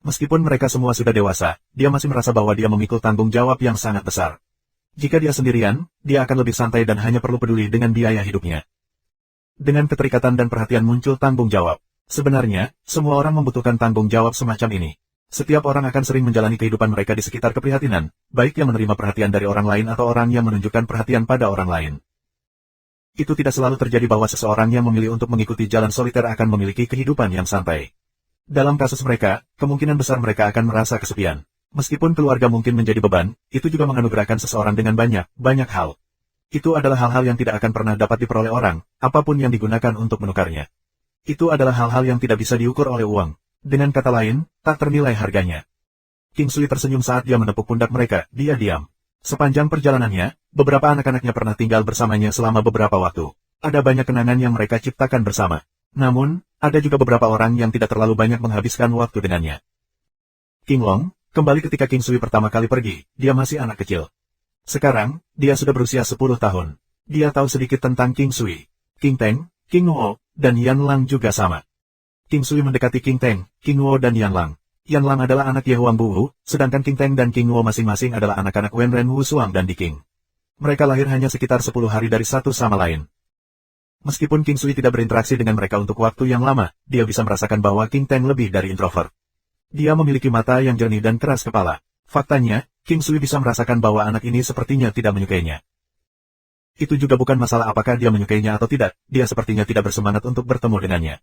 Meskipun mereka semua sudah dewasa, dia masih merasa bahwa dia memikul tanggung jawab yang sangat besar. Jika dia sendirian, dia akan lebih santai dan hanya perlu peduli dengan biaya hidupnya. Dengan keterikatan dan perhatian muncul tanggung jawab. Sebenarnya, semua orang membutuhkan tanggung jawab semacam ini. Setiap orang akan sering menjalani kehidupan mereka di sekitar keprihatinan, baik yang menerima perhatian dari orang lain atau orang yang menunjukkan perhatian pada orang lain. Itu tidak selalu terjadi bahwa seseorang yang memilih untuk mengikuti jalan soliter akan memiliki kehidupan yang santai. Dalam kasus mereka, kemungkinan besar mereka akan merasa kesepian. Meskipun keluarga mungkin menjadi beban, itu juga menganugerahkan seseorang dengan banyak hal. Itu adalah hal-hal yang tidak akan pernah dapat diperoleh orang, apapun yang digunakan untuk menukarnya. Itu adalah hal-hal yang tidak bisa diukur oleh uang. Dengan kata lain, tak ternilai harganya. King Sui tersenyum saat dia menepuk pundak mereka, dia diam. Sepanjang perjalanannya, beberapa anak-anaknya pernah tinggal bersamanya selama beberapa waktu. Ada banyak kenangan yang mereka ciptakan bersama. Namun, ada juga beberapa orang yang tidak terlalu banyak menghabiskan waktu dengannya. King Long, kembali ketika King Sui pertama kali pergi, dia masih anak kecil. Sekarang, dia sudah berusia 10 tahun. Dia tahu sedikit tentang King Sui. King Teng, King Nuo, dan Yan Lang juga sama. King Sui mendekati King Teng, King Nuo dan Yan Lang. Yan Lang adalah anak Ye Huang Bu, sedangkan King Teng dan King Nuo masing-masing adalah anak-anak Wen Ren Wu Suang dan Di King. Mereka lahir hanya sekitar 10 hari dari satu sama lain. Meskipun King Sui tidak berinteraksi dengan mereka untuk waktu yang lama, dia bisa merasakan bahwa King Teng lebih dari introvert. Dia memiliki mata yang jernih dan keras kepala. Faktanya, King Sui bisa merasakan bahwa anak ini sepertinya tidak menyukainya. Itu juga bukan masalah apakah dia menyukainya atau tidak, dia sepertinya tidak bersemangat untuk bertemu dengannya.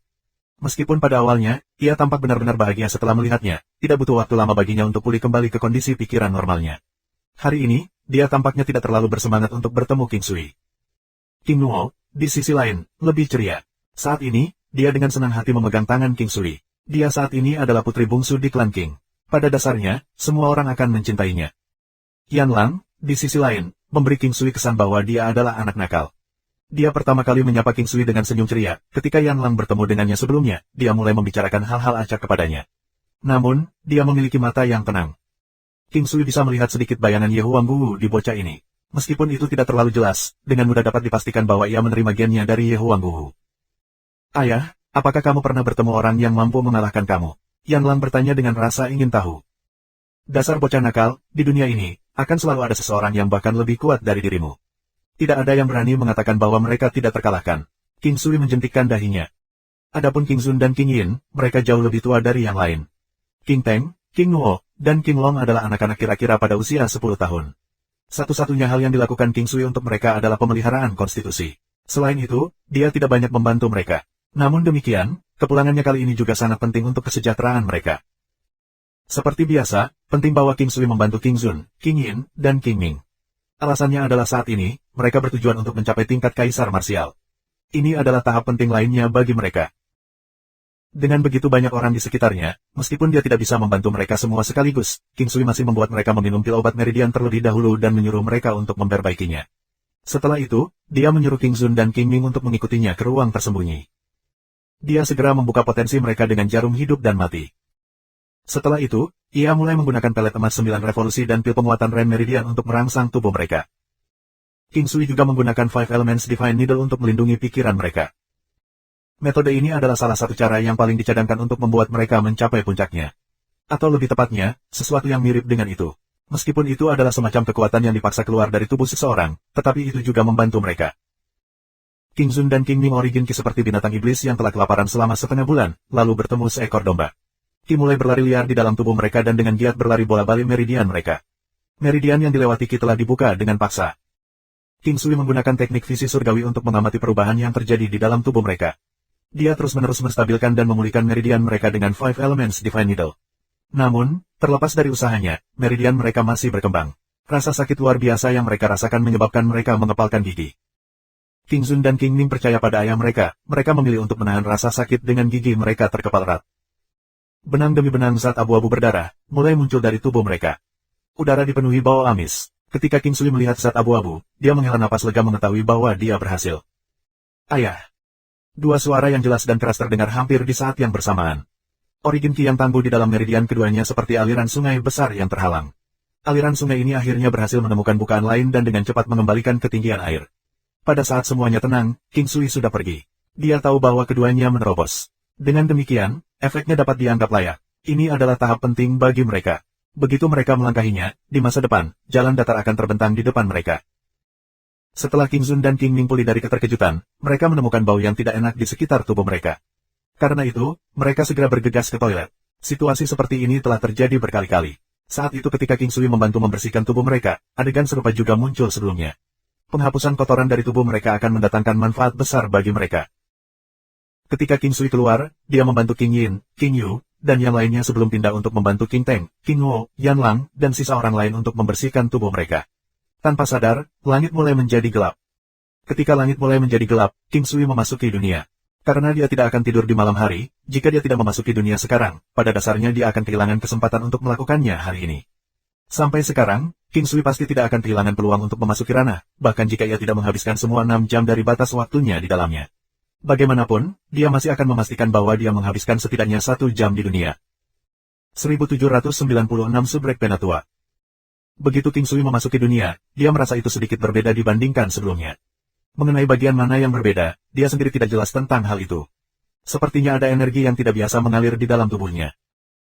Meskipun pada awalnya, ia tampak benar-benar bahagia setelah melihatnya, tidak butuh waktu lama baginya untuk pulih kembali ke kondisi pikiran normalnya. Hari ini, dia tampaknya tidak terlalu bersemangat untuk bertemu King Sui. King Nuo, di sisi lain, lebih ceria. Saat ini, dia dengan senang hati memegang tangan King Sui. Dia saat ini adalah putri bungsu di klan King. Pada dasarnya, semua orang akan mencintainya. Yan Lang, di sisi lain, memberi King Sui kesan bahwa dia adalah anak nakal. Dia pertama kali menyapa King Sui dengan senyum ceria. Ketika Yan Lang bertemu dengannya sebelumnya, dia mulai membicarakan hal-hal acak kepadanya. Namun, dia memiliki mata yang tenang. King Sui bisa melihat sedikit bayangan Ye Huang Bu di bocah ini. Meskipun itu tidak terlalu jelas, dengan mudah dapat dipastikan bahwa ia menerima gennya dari Ye Huang Bu. Ayah, apakah kamu pernah bertemu orang yang mampu mengalahkan kamu? Yan Lang bertanya dengan rasa ingin tahu. Dasar bocah nakal, di dunia ini, akan selalu ada seseorang yang bahkan lebih kuat dari dirimu. Tidak ada yang berani mengatakan bahwa mereka tidak terkalahkan. King Sui menjentikkan dahinya. Adapun King Zun dan King Yin, mereka jauh lebih tua dari yang lain. King Teng, King Nuo, dan King Long adalah anak-anak kira-kira pada usia 10 tahun. Satu-satunya hal yang dilakukan King Sui untuk mereka adalah pemeliharaan konstitusi. Selain itu, dia tidak banyak membantu mereka. Namun demikian, kepulangannya kali ini juga sangat penting untuk kesejahteraan mereka. Seperti biasa, penting bahwa King Sui membantu King Zun, King Yin, dan King Ming. Alasannya adalah saat ini, mereka bertujuan untuk mencapai tingkat kaisar marsial. Ini adalah tahap penting lainnya bagi mereka. Dengan begitu banyak orang di sekitarnya, meskipun dia tidak bisa membantu mereka semua sekaligus, King Sui masih membuat mereka meminum pil obat meridian terlebih dahulu dan menyuruh mereka untuk memperbaikinya. Setelah itu, dia menyuruh King Zun dan King Ming untuk mengikutinya ke ruang tersembunyi. Dia segera membuka potensi mereka dengan jarum hidup dan mati. Setelah itu, ia mulai menggunakan pelet emas 9 revolusi dan pil penguatan Ren Meridian untuk merangsang tubuh mereka. King Sui juga menggunakan Five Elements Divine Needle untuk melindungi pikiran mereka. Metode ini adalah salah satu cara yang paling dicadangkan untuk membuat mereka mencapai puncaknya. Atau lebih tepatnya, sesuatu yang mirip dengan itu. Meskipun itu adalah semacam kekuatan yang dipaksa keluar dari tubuh seseorang, tetapi itu juga membantu mereka. King Zun dan King Ming origin Ki seperti binatang iblis yang telah kelaparan selama setengah bulan, lalu bertemu seekor domba. Ki mulai berlari liar di dalam tubuh mereka dan dengan giat berlari bola-balik meridian mereka. Meridian yang dilewati Ki telah dibuka dengan paksa. King Sui menggunakan teknik visi surgawi untuk mengamati perubahan yang terjadi di dalam tubuh mereka. Dia terus-menerus menstabilkan dan memulihkan meridian mereka dengan Five Elements Divine Needle. Namun, terlepas dari usahanya, meridian mereka masih berkembang. Rasa sakit luar biasa yang mereka rasakan menyebabkan mereka mengepalkan gigi. King Zun dan King Ming percaya pada ayah mereka memilih untuk menahan rasa sakit dengan gigi mereka terkepal erat. Benang demi benang zat abu-abu berdarah, mulai muncul dari tubuh mereka. Udara dipenuhi bau amis. Ketika King Sui melihat zat abu-abu, dia menghela napas lega mengetahui bahwa dia berhasil. Ayah! Dua suara yang jelas dan keras terdengar hampir di saat yang bersamaan. Origin Ki yang tangguh di dalam meridian keduanya seperti aliran sungai besar yang terhalang. Aliran sungai ini akhirnya berhasil menemukan bukaan lain dan dengan cepat mengembalikan ketinggian air. Pada saat semuanya tenang, King Sui sudah pergi. Dia tahu bahwa keduanya menerobos. Dengan demikian, efeknya dapat dianggap layak. Ini adalah tahap penting bagi mereka. Begitu mereka melangkahinya, di masa depan, jalan datar akan terbentang di depan mereka. Setelah King Zun dan King Ming pulih dari keterkejutan, mereka menemukan bau yang tidak enak di sekitar tubuh mereka. Karena itu, mereka segera bergegas ke toilet. Situasi seperti ini telah terjadi berkali-kali. Saat itu ketika King Sui membantu membersihkan tubuh mereka, adegan serupa juga muncul sebelumnya. Penghapusan kotoran dari tubuh mereka akan mendatangkan manfaat besar bagi mereka. Ketika King Sui keluar, dia membantu King Yin, King Yu, dan yang lainnya sebelum pindah untuk membantu King Teng, King Wo, Yan Lang, dan sisa orang lain untuk membersihkan tubuh mereka. Tanpa sadar, langit mulai menjadi gelap. Ketika langit mulai menjadi gelap, King Sui memasuki dunia. Karena dia tidak akan tidur di malam hari, jika dia tidak memasuki dunia sekarang, pada dasarnya dia akan kehilangan kesempatan untuk melakukannya hari ini. Sampai sekarang, King Sui pasti tidak akan kehilangan peluang untuk memasuki ranah, bahkan jika ia tidak menghabiskan semua 6 jam dari batas waktunya di dalamnya. Bagaimanapun, dia masih akan memastikan bahwa dia menghabiskan setidaknya 1 jam di dunia. 1796 Subrek Penatua. Begitu King Sui memasuki dunia, dia merasa itu sedikit berbeda dibandingkan sebelumnya. Mengenai bagian mana yang berbeda, dia sendiri tidak jelas tentang hal itu. Sepertinya ada energi yang tidak biasa mengalir di dalam tubuhnya.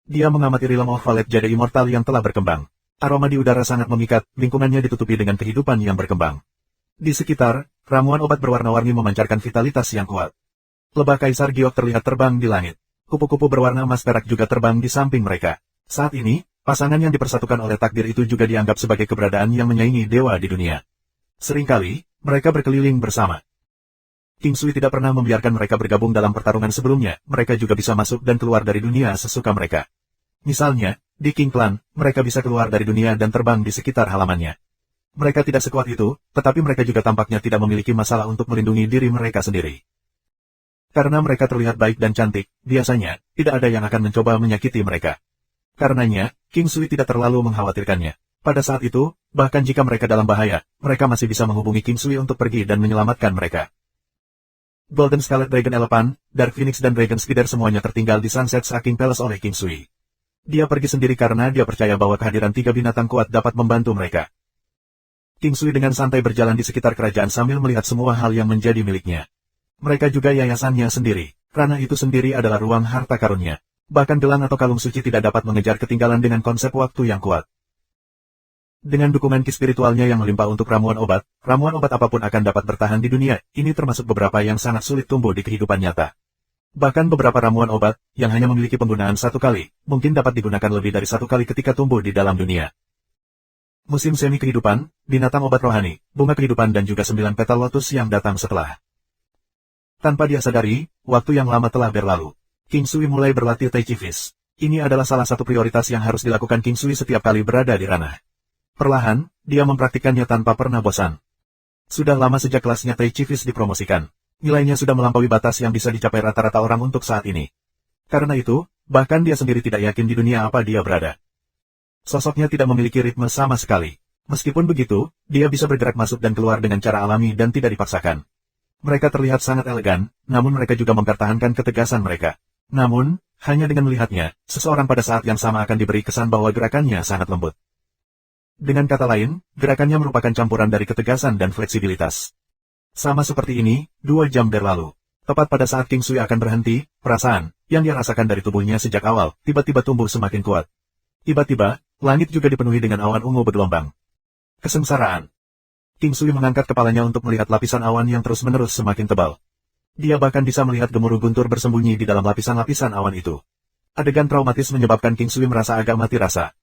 Dia mengamati Realm of Valet Jade Immortal yang telah berkembang. Aroma di udara sangat memikat, lingkungannya ditutupi dengan kehidupan yang berkembang. Di sekitar, ramuan obat berwarna-warni memancarkan vitalitas yang kuat. Lebah Kaisar Giok terlihat terbang di langit. Kupu-kupu berwarna emas perak juga terbang di samping mereka. Saat ini, pasangan yang dipersatukan oleh takdir itu juga dianggap sebagai keberadaan yang menyaingi dewa di dunia. Seringkali, mereka berkeliling bersama. King Sui tidak pernah membiarkan mereka bergabung dalam pertarungan sebelumnya, mereka juga bisa masuk dan keluar dari dunia sesuka mereka. Misalnya, di King Clan, mereka bisa keluar dari dunia dan terbang di sekitar halamannya. Mereka tidak sekuat itu, tetapi mereka juga tampaknya tidak memiliki masalah untuk melindungi diri mereka sendiri. Karena mereka terlihat baik dan cantik, biasanya, tidak ada yang akan mencoba menyakiti mereka. Karenanya, King Sui tidak terlalu mengkhawatirkannya. Pada saat itu, bahkan jika mereka dalam bahaya, mereka masih bisa menghubungi King Sui untuk pergi dan menyelamatkan mereka. Golden Scarlet Dragon Elephant, Dark Phoenix dan Dragon Spider semuanya tertinggal di Sunset King Palace oleh King Sui. Dia pergi sendiri karena dia percaya bahwa kehadiran 3 binatang kuat dapat membantu mereka. King Sui dengan santai berjalan di sekitar kerajaan sambil melihat semua hal yang menjadi miliknya. Mereka juga yayasannya sendiri. Ranah itu sendiri adalah ruang harta karunnya. Bahkan gelang atau kalung suci tidak dapat mengejar ketinggalan dengan konsep waktu yang kuat. Dengan dukungan ki spiritualnya yang melimpah untuk ramuan obat apapun akan dapat bertahan di dunia, ini termasuk beberapa yang sangat sulit tumbuh di kehidupan nyata. Bahkan beberapa ramuan obat, yang hanya memiliki penggunaan 1 kali, mungkin dapat digunakan lebih dari 1 kali ketika tumbuh di dalam dunia. Musim semi kehidupan, binatang obat rohani, bunga kehidupan dan juga 9 petal lotus yang datang setelah. Tanpa dia sadari, waktu yang lama telah berlalu. King Sui mulai berlatih Tai Chi Fist. Ini adalah salah satu prioritas yang harus dilakukan King Sui setiap kali berada di ranah. Perlahan, dia mempraktikkannya tanpa pernah bosan. Sudah lama sejak kelasnya Tai Chi Fist dipromosikan. Nilainya sudah melampaui batas yang bisa dicapai rata-rata orang untuk saat ini. Karena itu, bahkan dia sendiri tidak yakin di dunia apa dia berada. Sosoknya tidak memiliki ritme sama sekali. Meskipun begitu, dia bisa bergerak masuk dan keluar dengan cara alami dan tidak dipaksakan. Mereka terlihat sangat elegan, namun mereka juga mempertahankan ketegasan mereka. Namun, hanya dengan melihatnya, seseorang pada saat yang sama akan diberi kesan bahwa gerakannya sangat lembut. Dengan kata lain, gerakannya merupakan campuran dari ketegasan dan fleksibilitas. Sama seperti ini, 2 jam berlalu. Tepat pada saat King Sui akan berhenti, perasaan yang dia rasakan dari tubuhnya sejak awal tiba-tiba tumbuh semakin kuat. Tiba-tiba, langit juga dipenuhi dengan awan ungu bergelombang. Kesengsaraan. King Sui mengangkat kepalanya untuk melihat lapisan awan yang terus-menerus semakin tebal. Dia bahkan bisa melihat gemuruh guntur bersembunyi di dalam lapisan-lapisan awan itu. Adegan traumatis menyebabkan King Sui merasa agak mati rasa.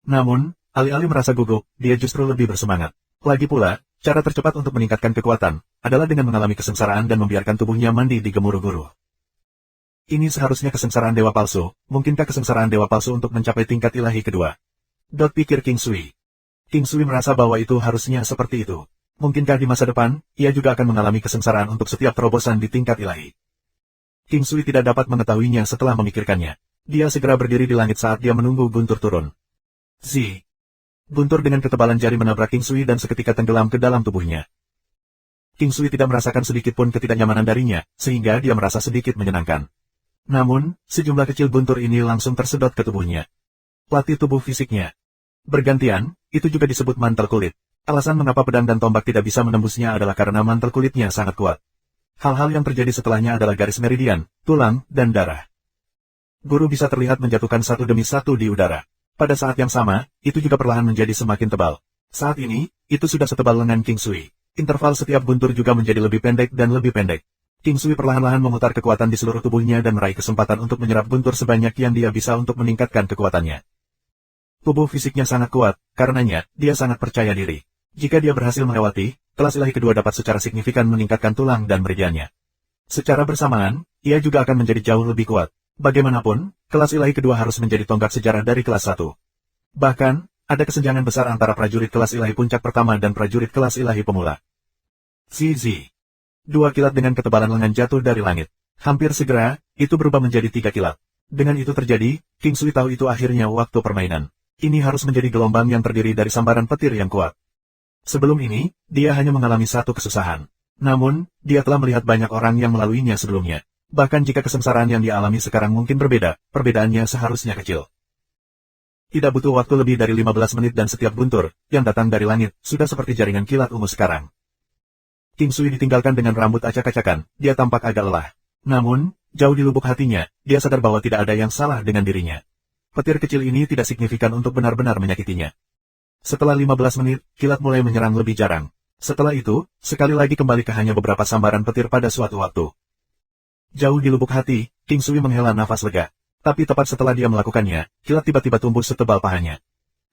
Namun, alih-alih merasa gugup, dia justru lebih bersemangat. Lagi pula, cara tercepat untuk meningkatkan kekuatan adalah dengan mengalami kesengsaraan dan membiarkan tubuhnya mandi di gemuruh-guruh. Ini seharusnya kesengsaraan dewa palsu. Mungkinkah kesengsaraan dewa palsu untuk mencapai tingkat ilahi kedua? Pikir King Sui. King Sui merasa bahwa itu harusnya seperti itu. Mungkinkah di masa depan, ia juga akan mengalami kesengsaraan untuk setiap terobosan di tingkat ilahi? King Sui tidak dapat mengetahuinya setelah memikirkannya. Dia segera berdiri di langit saat dia menunggu guntur turun. Zi. Guntur dengan ketebalan jari menabrak King Sui dan seketika tenggelam ke dalam tubuhnya. King Sui tidak merasakan sedikit pun ketidaknyamanan darinya, sehingga dia merasa sedikit menyenangkan. Namun, sejumlah kecil guntur ini langsung tersedot ke tubuhnya. Latih tubuh fisiknya. Bergantian, itu juga disebut mantel kulit. Alasan mengapa pedang dan tombak tidak bisa menembusnya adalah karena mantel kulitnya sangat kuat. Hal-hal yang terjadi setelahnya adalah garis meridian, tulang, dan darah. Guru bisa terlihat menjatuhkan satu demi satu di udara. Pada saat yang sama, itu juga perlahan menjadi semakin tebal. Saat ini, itu sudah setebal lengan King Sui. Interval setiap guntur juga menjadi lebih pendek dan lebih pendek. King Sui perlahan-lahan memutar kekuatan di seluruh tubuhnya dan meraih kesempatan untuk menyerap guntur sebanyak yang dia bisa untuk meningkatkan kekuatannya. Tubuh fisiknya sangat kuat, karenanya, dia sangat percaya diri. Jika dia berhasil melewati, kelas ilahi kedua dapat secara signifikan meningkatkan tulang dan meridiannya. Secara bersamaan, ia juga akan menjadi jauh lebih kuat. Bagaimanapun, kelas ilahi kedua harus menjadi tonggak sejarah dari kelas 1. Bahkan, ada kesenjangan besar antara prajurit kelas ilahi puncak pertama dan prajurit kelas ilahi pemula. Zizi. 2 kilat dengan ketebalan lengan jatuh dari langit. Hampir segera, itu berubah menjadi 3 kilat. Dengan itu terjadi, King Sui tahu itu akhirnya waktu permainan. Ini harus menjadi gelombang yang terdiri dari sambaran petir yang kuat. Sebelum ini, dia hanya mengalami satu kesusahan. Namun, dia telah melihat banyak orang yang melaluinya sebelumnya. Bahkan jika kesengsaraan yang dialami sekarang mungkin berbeda, perbedaannya seharusnya kecil. Tidak butuh waktu lebih dari 15 menit dan setiap guntur, yang datang dari langit, sudah seperti jaringan kilat ungu sekarang. King Sui ditinggalkan dengan rambut acak-acakan, dia tampak agak lelah. Namun, jauh di lubuk hatinya, dia sadar bahwa tidak ada yang salah dengan dirinya. Petir kecil ini tidak signifikan untuk benar-benar menyakitinya. Setelah 15 menit, kilat mulai menyerang lebih jarang. Setelah itu, sekali lagi kembali ke hanya beberapa sambaran petir pada suatu waktu. Jauh di lubuk hati, King Sui menghela nafas lega. Tapi tepat setelah dia melakukannya, kilat tiba-tiba tumbuh setebal pahanya.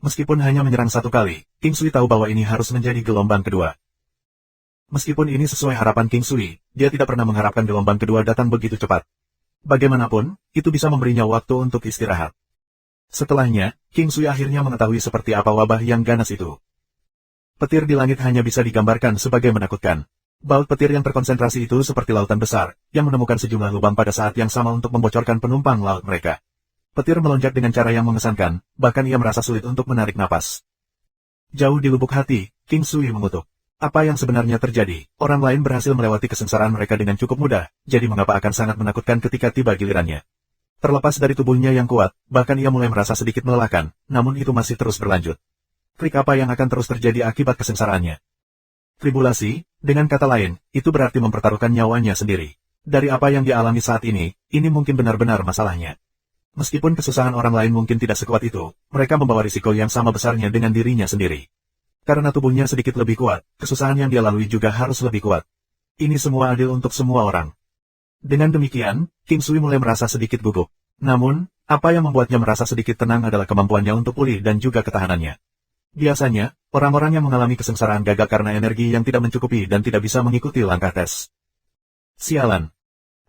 Meskipun hanya menyerang satu kali, King Sui tahu bahwa ini harus menjadi gelombang kedua. Meskipun ini sesuai harapan King Sui, dia tidak pernah mengharapkan gelombang kedua datang begitu cepat. Bagaimanapun, itu bisa memberinya waktu untuk istirahat. Setelahnya, King Sui akhirnya mengetahui seperti apa wabah yang ganas itu. Petir di langit hanya bisa digambarkan sebagai menakutkan. Baut petir yang terkonsentrasi itu seperti lautan besar, yang menemukan sejumlah lubang pada saat yang sama untuk membocorkan penumpang laut mereka. Petir melonjak dengan cara yang mengesankan, bahkan ia merasa sulit untuk menarik napas. Jauh di lubuk hati, King Sui mengutuk. Apa yang sebenarnya terjadi? Orang lain berhasil melewati kesengsaraan mereka dengan cukup mudah, jadi mengapa akan sangat menakutkan ketika tiba gilirannya? Terlepas dari tubuhnya yang kuat, bahkan ia mulai merasa sedikit melelahkan, namun itu masih terus berlanjut. Trik apa yang akan terus terjadi akibat kesengsaraannya? Tribulasi, dengan kata lain, itu berarti mempertaruhkan nyawanya sendiri. Dari apa yang dialami saat ini mungkin benar-benar masalahnya. Meskipun kesusahan orang lain mungkin tidak sekuat itu, mereka membawa risiko yang sama besarnya dengan dirinya sendiri. Karena tubuhnya sedikit lebih kuat, kesusahan yang dia lalui juga harus lebih kuat. Ini semua adil untuk semua orang. Dengan demikian, King Sui mulai merasa sedikit gugup. Namun, apa yang membuatnya merasa sedikit tenang adalah kemampuannya untuk pulih dan juga ketahanannya. Biasanya, orang-orang yang mengalami kesengsaraan gagal karena energi yang tidak mencukupi dan tidak bisa mengikuti langkah tes. Sialan.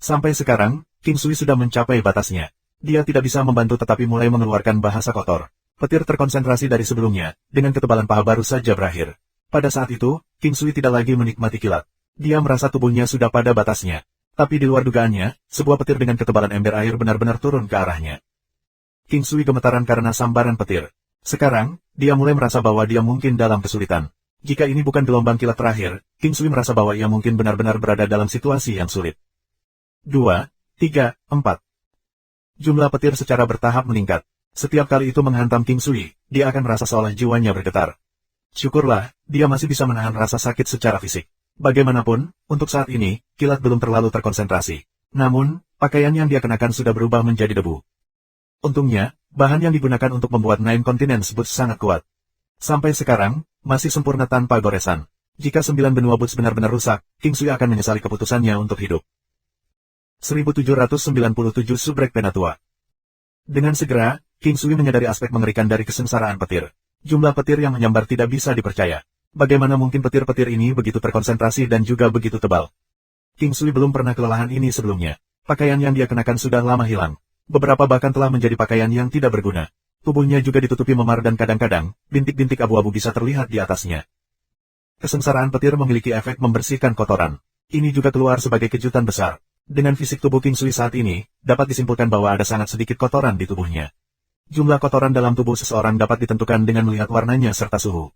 Sampai sekarang, King Sui sudah mencapai batasnya. Dia tidak bisa membantu tetapi mulai mengeluarkan bahasa kotor. Petir terkonsentrasi dari sebelumnya, dengan ketebalan paha baru saja berakhir. Pada saat itu, King Sui tidak lagi menikmati kilat. Dia merasa tubuhnya sudah pada batasnya. Tapi di luar dugaannya, sebuah petir dengan ketebalan ember air benar-benar turun ke arahnya. King Sui gemetaran karena sambaran petir. Sekarang, dia mulai merasa bahwa dia mungkin dalam kesulitan. Jika ini bukan gelombang kilat terakhir, King Sui merasa bahwa ia mungkin benar-benar berada dalam situasi yang sulit. 2, 3, 4. Jumlah petir secara bertahap meningkat. Setiap kali itu menghantam King Sui, dia akan merasa seolah jiwanya bergetar. Syukurlah, dia masih bisa menahan rasa sakit secara fisik. Bagaimanapun, untuk saat ini, kilat belum terlalu terkonsentrasi. Namun, pakaian yang dia kenakan sudah berubah menjadi debu. Untungnya, bahan yang digunakan untuk membuat Nine Continents Boots sangat kuat. Sampai sekarang, masih sempurna tanpa goresan. Jika 9 benua boots benar-benar rusak, King Sui akan menyesali keputusannya untuk hidup. 1797 Subrek Penatua. Dengan segera, King Sui menyadari aspek mengerikan dari kesengsaraan petir. Jumlah petir yang menyambar tidak bisa dipercaya. Bagaimana mungkin petir-petir ini begitu terkonsentrasi dan juga begitu tebal? King Sui belum pernah kelelahan ini sebelumnya. Pakaian yang dia kenakan sudah lama hilang. Beberapa bahkan telah menjadi pakaian yang tidak berguna. Tubuhnya juga ditutupi memar dan kadang-kadang, bintik-bintik abu-abu bisa terlihat di atasnya. Kesengsaraan petir memiliki efek membersihkan kotoran. Ini juga keluar sebagai kejutan besar. Dengan fisik tubuh King Sui saat ini, dapat disimpulkan bahwa ada sangat sedikit kotoran di tubuhnya. Jumlah kotoran dalam tubuh seseorang dapat ditentukan dengan melihat warnanya serta suhu.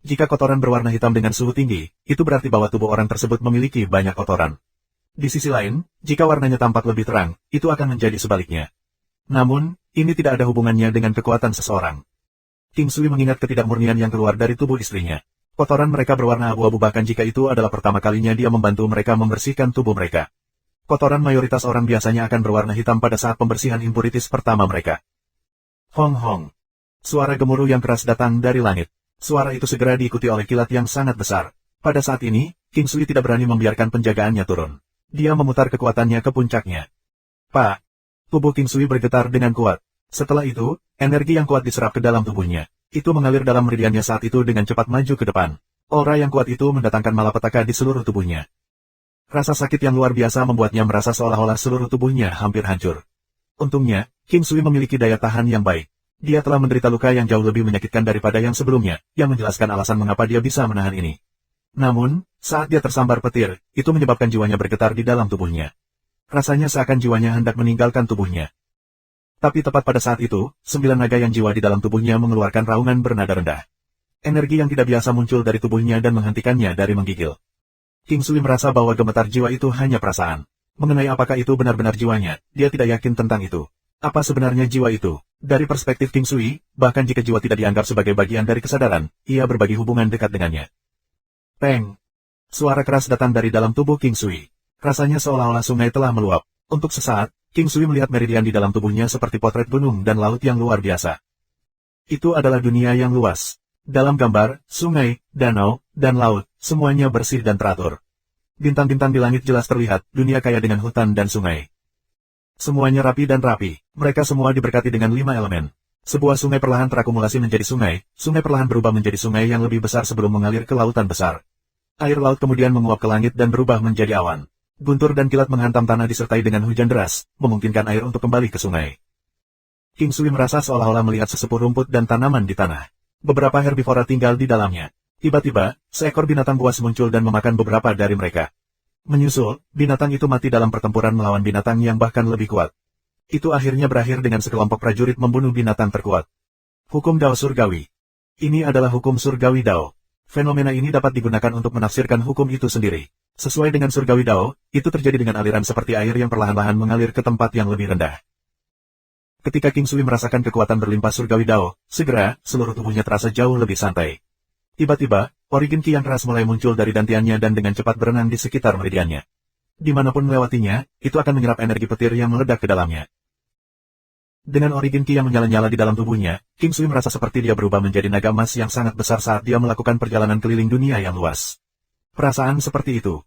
Jika kotoran berwarna hitam dengan suhu tinggi, itu berarti bahwa tubuh orang tersebut memiliki banyak kotoran. Di sisi lain, jika warnanya tampak lebih terang, itu akan menjadi sebaliknya. Namun, ini tidak ada hubungannya dengan kekuatan seseorang. King Sui mengingat ketidakmurnian yang keluar dari tubuh istrinya. Kotoran mereka berwarna abu-abu bahkan jika itu adalah pertama kalinya dia membantu mereka membersihkan tubuh mereka. Kotoran mayoritas orang biasanya akan berwarna hitam pada saat pembersihan impuritis pertama mereka. Hong hong. Suara gemuruh yang keras datang dari langit. Suara itu segera diikuti oleh kilat yang sangat besar. Pada saat ini, King Sui tidak berani membiarkan penjagaannya turun. Dia memutar kekuatannya ke puncaknya. Pak! Tubuh King Sui bergetar dengan kuat. Setelah itu, energi yang kuat diserap ke dalam tubuhnya. Itu mengalir dalam meridiannya saat itu dengan cepat maju ke depan. Aura yang kuat itu mendatangkan malapetaka di seluruh tubuhnya. Rasa sakit yang luar biasa membuatnya merasa seolah-olah seluruh tubuhnya hampir hancur. Untungnya, King Sui memiliki daya tahan yang baik. Dia telah menderita luka yang jauh lebih menyakitkan daripada yang sebelumnya, yang menjelaskan alasan mengapa dia bisa menahan ini. Namun, saat dia tersambar petir, itu menyebabkan jiwanya bergetar di dalam tubuhnya. Rasanya seakan jiwanya hendak meninggalkan tubuhnya. Tapi tepat pada saat itu, 9 naga yang jiwa di dalam tubuhnya mengeluarkan raungan bernada rendah. Energi yang tidak biasa muncul dari tubuhnya dan menghentikannya dari menggigil. King Sui merasa bahwa gemetar jiwa itu hanya perasaan. Mengenai apakah itu benar-benar jiwanya, dia tidak yakin tentang itu. Apa sebenarnya jiwa itu? Dari perspektif King Sui, bahkan jika jiwa tidak dianggap sebagai bagian dari kesadaran, ia berbagi hubungan dekat dengannya. Peng! Suara keras datang dari dalam tubuh King Sui. Rasanya seolah-olah sungai telah meluap. Untuk sesaat, King Sui melihat meridian di dalam tubuhnya seperti potret gunung dan laut yang luar biasa. Itu adalah dunia yang luas. Dalam gambar, sungai, danau, dan laut, semuanya bersih dan teratur. Bintang-bintang di langit jelas terlihat, dunia kaya dengan hutan dan sungai. Semuanya rapi dan rapi, mereka semua diberkati dengan 5 elemen. Sebuah sungai perlahan terakumulasi menjadi sungai perlahan berubah menjadi sungai yang lebih besar sebelum mengalir ke lautan besar. Air laut kemudian menguap ke langit dan berubah menjadi awan. Guntur dan kilat menghantam tanah disertai dengan hujan deras, memungkinkan air untuk kembali ke sungai. King Sui merasa seolah-olah melihat sesepuh rumput dan tanaman di tanah. Beberapa herbivora tinggal di dalamnya. Tiba-tiba, seekor binatang buas muncul dan memakan beberapa dari mereka. Menyusul, binatang itu mati dalam pertempuran melawan binatang yang bahkan lebih kuat. Itu akhirnya berakhir dengan sekelompok prajurit membunuh binatang terkuat. Hukum Dao Surgawi. Ini adalah hukum Surgawi Dao. Fenomena ini dapat digunakan untuk menafsirkan hukum itu sendiri. Sesuai dengan Surgawi Dao, itu terjadi dengan aliran seperti air yang perlahan-lahan mengalir ke tempat yang lebih rendah. Ketika King Sui merasakan kekuatan berlimpah Surgawi Dao, segera, seluruh tubuhnya terasa jauh lebih santai. Tiba-tiba, origin Ki yang keras mulai muncul dari dantiannya dan dengan cepat berenang di sekitar meridiannya. Dimanapun melewatinya, itu akan menyerap energi petir yang meledak ke dalamnya. Dengan origin Ki yang menyala-nyala di dalam tubuhnya, King Sui merasa seperti dia berubah menjadi naga emas yang sangat besar saat dia melakukan perjalanan keliling dunia yang luas. Perasaan seperti itu.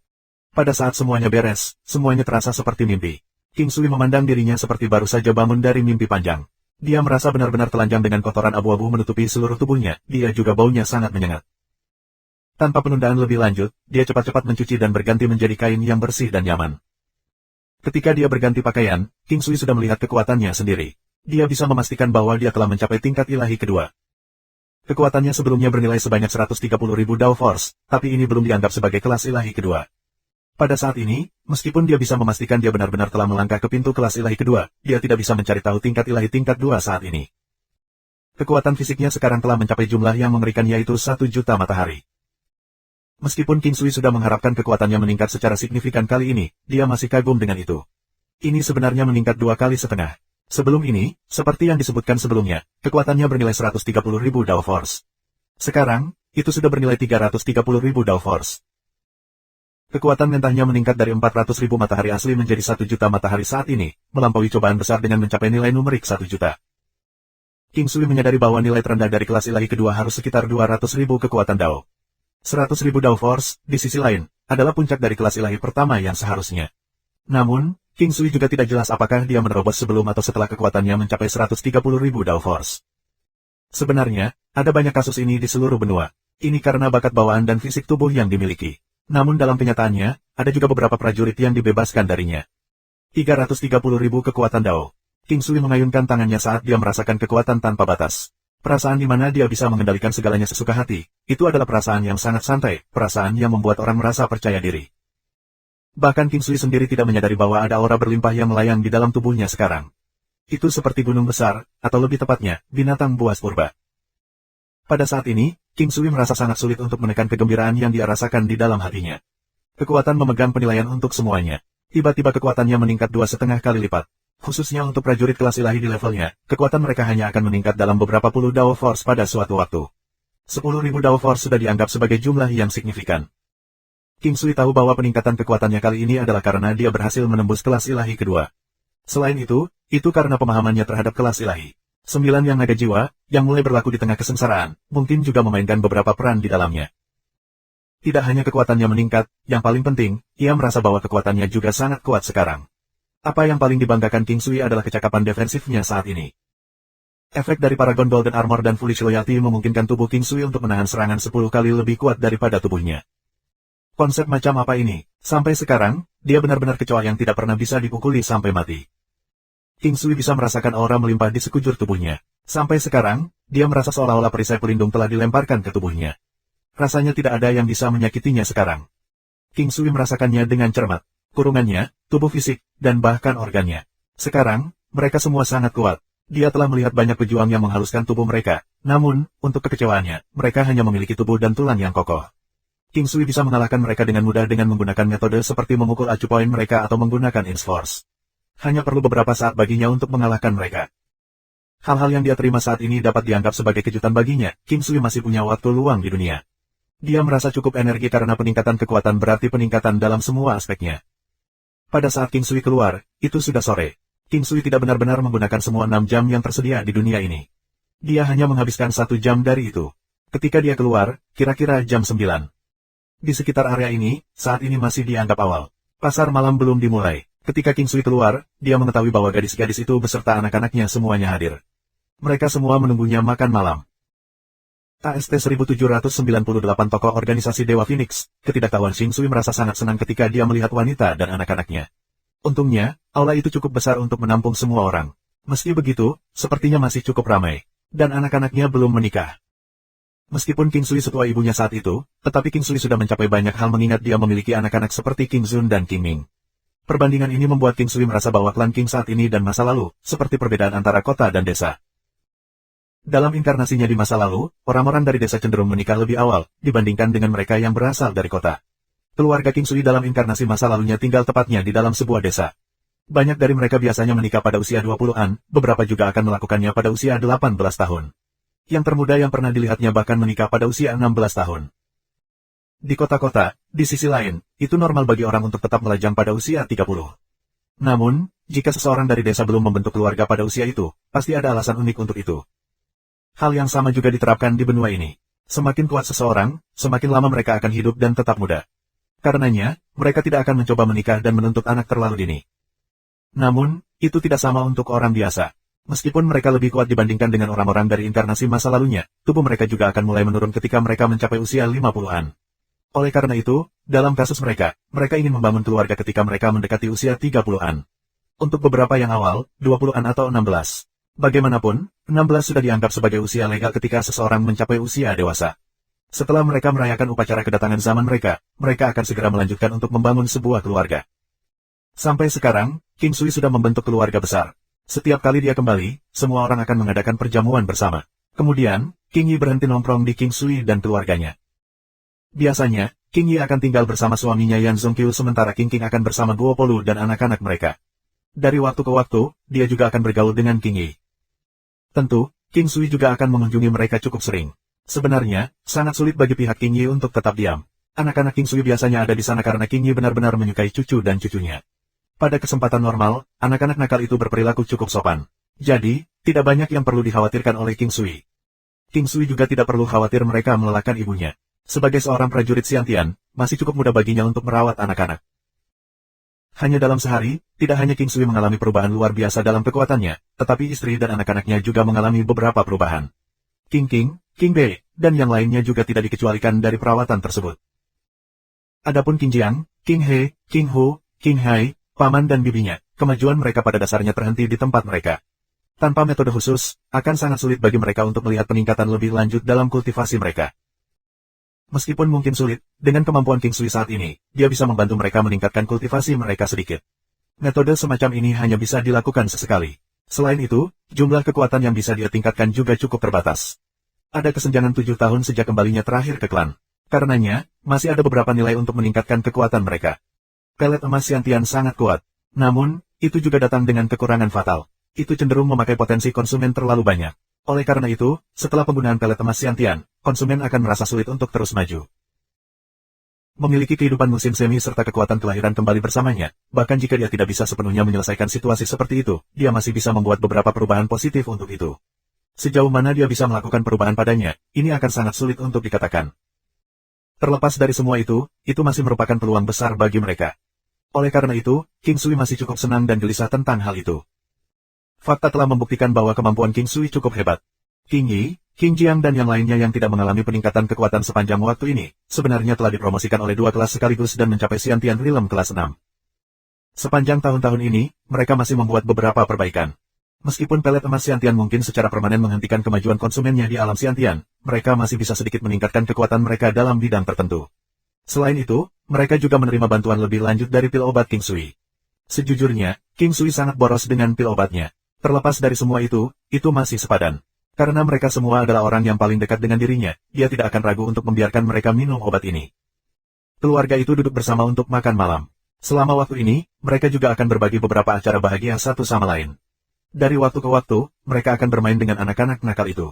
Pada saat semuanya beres, semuanya terasa seperti mimpi. King Sui memandang dirinya seperti baru saja bangun dari mimpi panjang. Dia merasa benar-benar telanjang dengan kotoran abu-abu menutupi seluruh tubuhnya, dia juga baunya sangat menyengat. Tanpa penundaan lebih lanjut, dia cepat-cepat mencuci dan berganti menjadi kain yang bersih dan nyaman. Ketika dia berganti pakaian, King Sui sudah melihat kekuatannya sendiri. Dia bisa memastikan bahwa dia telah mencapai tingkat ilahi kedua. Kekuatannya sebelumnya bernilai sebanyak 130.000 Dao Force, tapi ini belum dianggap sebagai kelas ilahi kedua. Pada saat ini, meskipun dia bisa memastikan dia benar-benar telah melangkah ke pintu kelas ilahi kedua, dia tidak bisa mencari tahu tingkat ilahi tingkat 2 saat ini. Kekuatan fisiknya sekarang telah mencapai jumlah yang mengerikan yaitu 1 juta matahari. Meskipun King Sui sudah mengharapkan kekuatannya meningkat secara signifikan kali ini, dia masih kagum dengan itu. Ini sebenarnya meningkat 2 kali setengah. Sebelum ini, seperti yang disebutkan sebelumnya, kekuatannya bernilai 130.000 Dao Force. Sekarang, itu sudah bernilai 330.000 Dao Force. Kekuatan mentalnya meningkat dari 400.000 matahari asli menjadi 1 juta matahari saat ini, melampaui cobaan besar dengan mencapai nilai numerik 1 juta. King Sui menyadari bahwa nilai terendah dari kelas ilahi kedua harus sekitar 200.000 kekuatan Dao. 100.000 Dao Force, di sisi lain, adalah puncak dari kelas ilahi pertama yang seharusnya. Namun, King Sui juga tidak jelas apakah dia menerobos sebelum atau setelah kekuatannya mencapai 130.000 Dao Force. Sebenarnya, ada banyak kasus ini di seluruh benua. Ini karena bakat bawaan dan fisik tubuh yang dimiliki. Namun dalam kenyataannya, ada juga beberapa prajurit yang dibebaskan darinya. 330.000 kekuatan Dao. King Sui mengayunkan tangannya saat dia merasakan kekuatan tanpa batas. Perasaan di mana dia bisa mengendalikan segalanya sesuka hati, itu adalah perasaan yang sangat santai, perasaan yang membuat orang merasa percaya diri. Bahkan King Sui sendiri tidak menyadari bahwa ada aura berlimpah yang melayang di dalam tubuhnya sekarang. Itu seperti gunung besar, atau lebih tepatnya, binatang buas purba. Pada saat ini, King Sui merasa sangat sulit untuk menekan kegembiraan yang dia rasakan di dalam hatinya. Kekuatan memegang penilaian untuk semuanya. Tiba-tiba kekuatannya meningkat 2,5 kali lipat. Khususnya untuk prajurit kelas ilahi di levelnya, kekuatan mereka hanya akan meningkat dalam beberapa puluh Dao Force pada suatu waktu. 10.000 Dao Force sudah dianggap sebagai jumlah yang signifikan. King Sui tahu bahwa peningkatan kekuatannya kali ini adalah karena dia berhasil menembus kelas ilahi kedua. Selain itu karena pemahamannya terhadap kelas ilahi. 9 yang naga jiwa, yang mulai berlaku di tengah kesengsaraan, mungkin juga memainkan beberapa peran di dalamnya. Tidak hanya kekuatannya meningkat, yang paling penting, ia merasa bahwa kekuatannya juga sangat kuat sekarang. Apa yang paling dibanggakan King Sui adalah kecakapan defensifnya saat ini. Efek dari Paragon Golden Armor dan Foolish Loyalty memungkinkan tubuh King Sui untuk menahan serangan 10 kali lebih kuat daripada tubuhnya. Konsep macam apa ini? Sampai sekarang, dia benar-benar kecoa yang tidak pernah bisa dipukuli sampai mati. King Sui bisa merasakan aura melimpah di sekujur tubuhnya. Sampai sekarang, dia merasa seolah-olah perisai pelindung telah dilemparkan ke tubuhnya. Rasanya tidak ada yang bisa menyakitinya sekarang. King Sui merasakannya dengan cermat. Kurungannya, tubuh fisik, dan bahkan organnya. Sekarang, mereka semua sangat kuat. Dia telah melihat banyak pejuang yang menghaluskan tubuh mereka. Namun, untuk kekecewaannya, mereka hanya memiliki tubuh dan tulang yang kokoh. King Sui bisa mengalahkan mereka dengan mudah dengan menggunakan metode seperti memukul acu poin mereka atau menggunakan Ins-Force. Hanya perlu beberapa saat baginya untuk mengalahkan mereka. Hal-hal yang dia terima saat ini dapat dianggap sebagai kejutan baginya. King Sui masih punya waktu luang di dunia. Dia merasa cukup energi karena peningkatan kekuatan berarti peningkatan dalam semua aspeknya. Pada saat King Sui keluar, itu sudah sore. King Sui tidak benar-benar menggunakan semua 6 jam yang tersedia di dunia ini. Dia hanya menghabiskan 1 jam dari itu. Ketika dia keluar, kira-kira jam 9. Di sekitar area ini, saat ini masih dianggap awal. Pasar malam belum dimulai. Ketika King Sui keluar, dia mengetahui bahwa gadis-gadis itu beserta anak-anaknya semuanya hadir. Mereka semua menunggunya makan malam. AST 1798 tokoh organisasi Dewa Phoenix, ketidaktahuan King Sui merasa sangat senang ketika dia melihat wanita dan anak-anaknya. Untungnya, aula itu cukup besar untuk menampung semua orang. Meski begitu, sepertinya masih cukup ramai. Dan anak-anaknya belum menikah. Meskipun King Sui setua ibunya saat itu, tetapi King Sui sudah mencapai banyak hal mengingat dia memiliki anak-anak seperti King Zun dan King Ming. Perbandingan ini membuat King Sui merasa bahwa klan King saat ini dan masa lalu, seperti perbedaan antara kota dan desa. Dalam inkarnasinya di masa lalu, orang-orang dari desa cenderung menikah lebih awal, dibandingkan dengan mereka yang berasal dari kota. Keluarga King Sui dalam inkarnasi masa lalunya tinggal tepatnya di dalam sebuah desa. Banyak dari mereka biasanya menikah pada usia 20-an, beberapa juga akan melakukannya pada usia 18 tahun. Yang termuda yang pernah dilihatnya bahkan menikah pada usia 16 tahun. Di kota-kota, di sisi lain, itu normal bagi orang untuk tetap melajang pada usia 30. Namun, jika seseorang dari desa belum membentuk keluarga pada usia itu, pasti ada alasan unik untuk itu. Hal yang sama juga diterapkan di benua ini. Semakin kuat seseorang, semakin lama mereka akan hidup dan tetap muda. Karenanya, mereka tidak akan mencoba menikah dan menuntut anak terlalu dini. Namun, itu tidak sama untuk orang biasa. Meskipun mereka lebih kuat dibandingkan dengan orang-orang dari inkarnasi masa lalunya, tubuh mereka juga akan mulai menurun ketika mereka mencapai usia 50-an. Oleh karena itu, dalam kasus mereka ingin membangun keluarga ketika mereka mendekati usia 30-an. Untuk beberapa yang awal, 20-an atau 16. Bagaimanapun, 16 sudah dianggap sebagai usia legal ketika seseorang mencapai usia dewasa. Setelah mereka merayakan upacara kedatangan zaman mereka akan segera melanjutkan untuk membangun sebuah keluarga. Sampai sekarang, King Sui sudah membentuk keluarga besar. Setiap kali dia kembali, semua orang akan mengadakan perjamuan bersama. Kemudian, King Yi berhenti nongkrong di King Sui dan keluarganya. Biasanya, King Yi akan tinggal bersama suaminya Yan Zongqiu sementara King King akan bersama Guopolu dan anak-anak mereka. Dari waktu ke waktu, dia juga akan bergaul dengan King Yi. Tentu, King Sui juga akan mengunjungi mereka cukup sering. Sebenarnya, sangat sulit bagi pihak King Yi untuk tetap diam. Anak-anak King Sui biasanya ada di sana karena King Yi benar-benar menyukai cucu dan cucunya. Pada kesempatan normal, anak-anak nakal itu berperilaku cukup sopan. Jadi, tidak banyak yang perlu dikhawatirkan oleh King Sui. King Sui juga tidak perlu khawatir mereka melelahkan ibunya. Sebagai seorang prajurit Xiantian, masih cukup mudah baginya untuk merawat anak-anak. Hanya dalam sehari, tidak hanya King Sui mengalami perubahan luar biasa dalam kekuatannya, tetapi istri dan anak-anaknya juga mengalami beberapa perubahan. King King, King Bei, dan yang lainnya juga tidak dikecualikan dari perawatan tersebut. Adapun King Jiang, King He, King Hu, King Hai, paman dan bibinya, kemajuan mereka pada dasarnya terhenti di tempat mereka. Tanpa metode khusus, akan sangat sulit bagi mereka untuk melihat peningkatan lebih lanjut dalam kultivasi mereka. Meskipun mungkin sulit, dengan kemampuan King Sui saat ini, dia bisa membantu mereka meningkatkan kultivasi mereka sedikit. Metode semacam ini hanya bisa dilakukan sesekali. Selain itu, jumlah kekuatan yang bisa dia tingkatkan juga cukup terbatas. Ada kesenjangan 7 tahun sejak kembalinya terakhir ke klan. Karenanya, masih ada beberapa nilai untuk meningkatkan kekuatan mereka. Pelet emas Xiantian sangat kuat. Namun, itu juga datang dengan kekurangan fatal. Itu cenderung memakai potensi konsumen terlalu banyak. Oleh karena itu, setelah penggunaan pelet emas Xiantian, konsumen akan merasa sulit untuk terus maju. Memiliki kehidupan musim semi serta kekuatan kelahiran kembali bersamanya, bahkan jika dia tidak bisa sepenuhnya menyelesaikan situasi seperti itu, dia masih bisa membuat beberapa perubahan positif untuk itu. Sejauh mana dia bisa melakukan perubahan padanya, ini akan sangat sulit untuk dikatakan. Terlepas dari semua itu masih merupakan peluang besar bagi mereka. Oleh karena itu, King Sui masih cukup senang dan gelisah tentang hal itu. Fakta telah membuktikan bahwa kemampuan King Sui cukup hebat. King Yi, King Jiang dan yang lainnya yang tidak mengalami peningkatan kekuatan sepanjang waktu ini, sebenarnya telah dipromosikan oleh 2 kelas sekaligus dan mencapai Xiantian Realm kelas 6. Sepanjang tahun-tahun ini, mereka masih membuat beberapa perbaikan. Meskipun pelet emas Xiantian mungkin secara permanen menghentikan kemajuan konsumennya di alam Xiantian, mereka masih bisa sedikit meningkatkan kekuatan mereka dalam bidang tertentu. Selain itu, mereka juga menerima bantuan lebih lanjut dari pil obat King Sui. Sejujurnya, King Sui sangat boros dengan pil obatnya. Terlepas dari semua itu masih sepadan. Karena mereka semua adalah orang yang paling dekat dengan dirinya, dia tidak akan ragu untuk membiarkan mereka minum obat ini. Keluarga itu duduk bersama untuk makan malam. Selama waktu ini, mereka juga akan berbagi beberapa acara bahagia satu sama lain. Dari waktu ke waktu, mereka akan bermain dengan anak-anak nakal itu.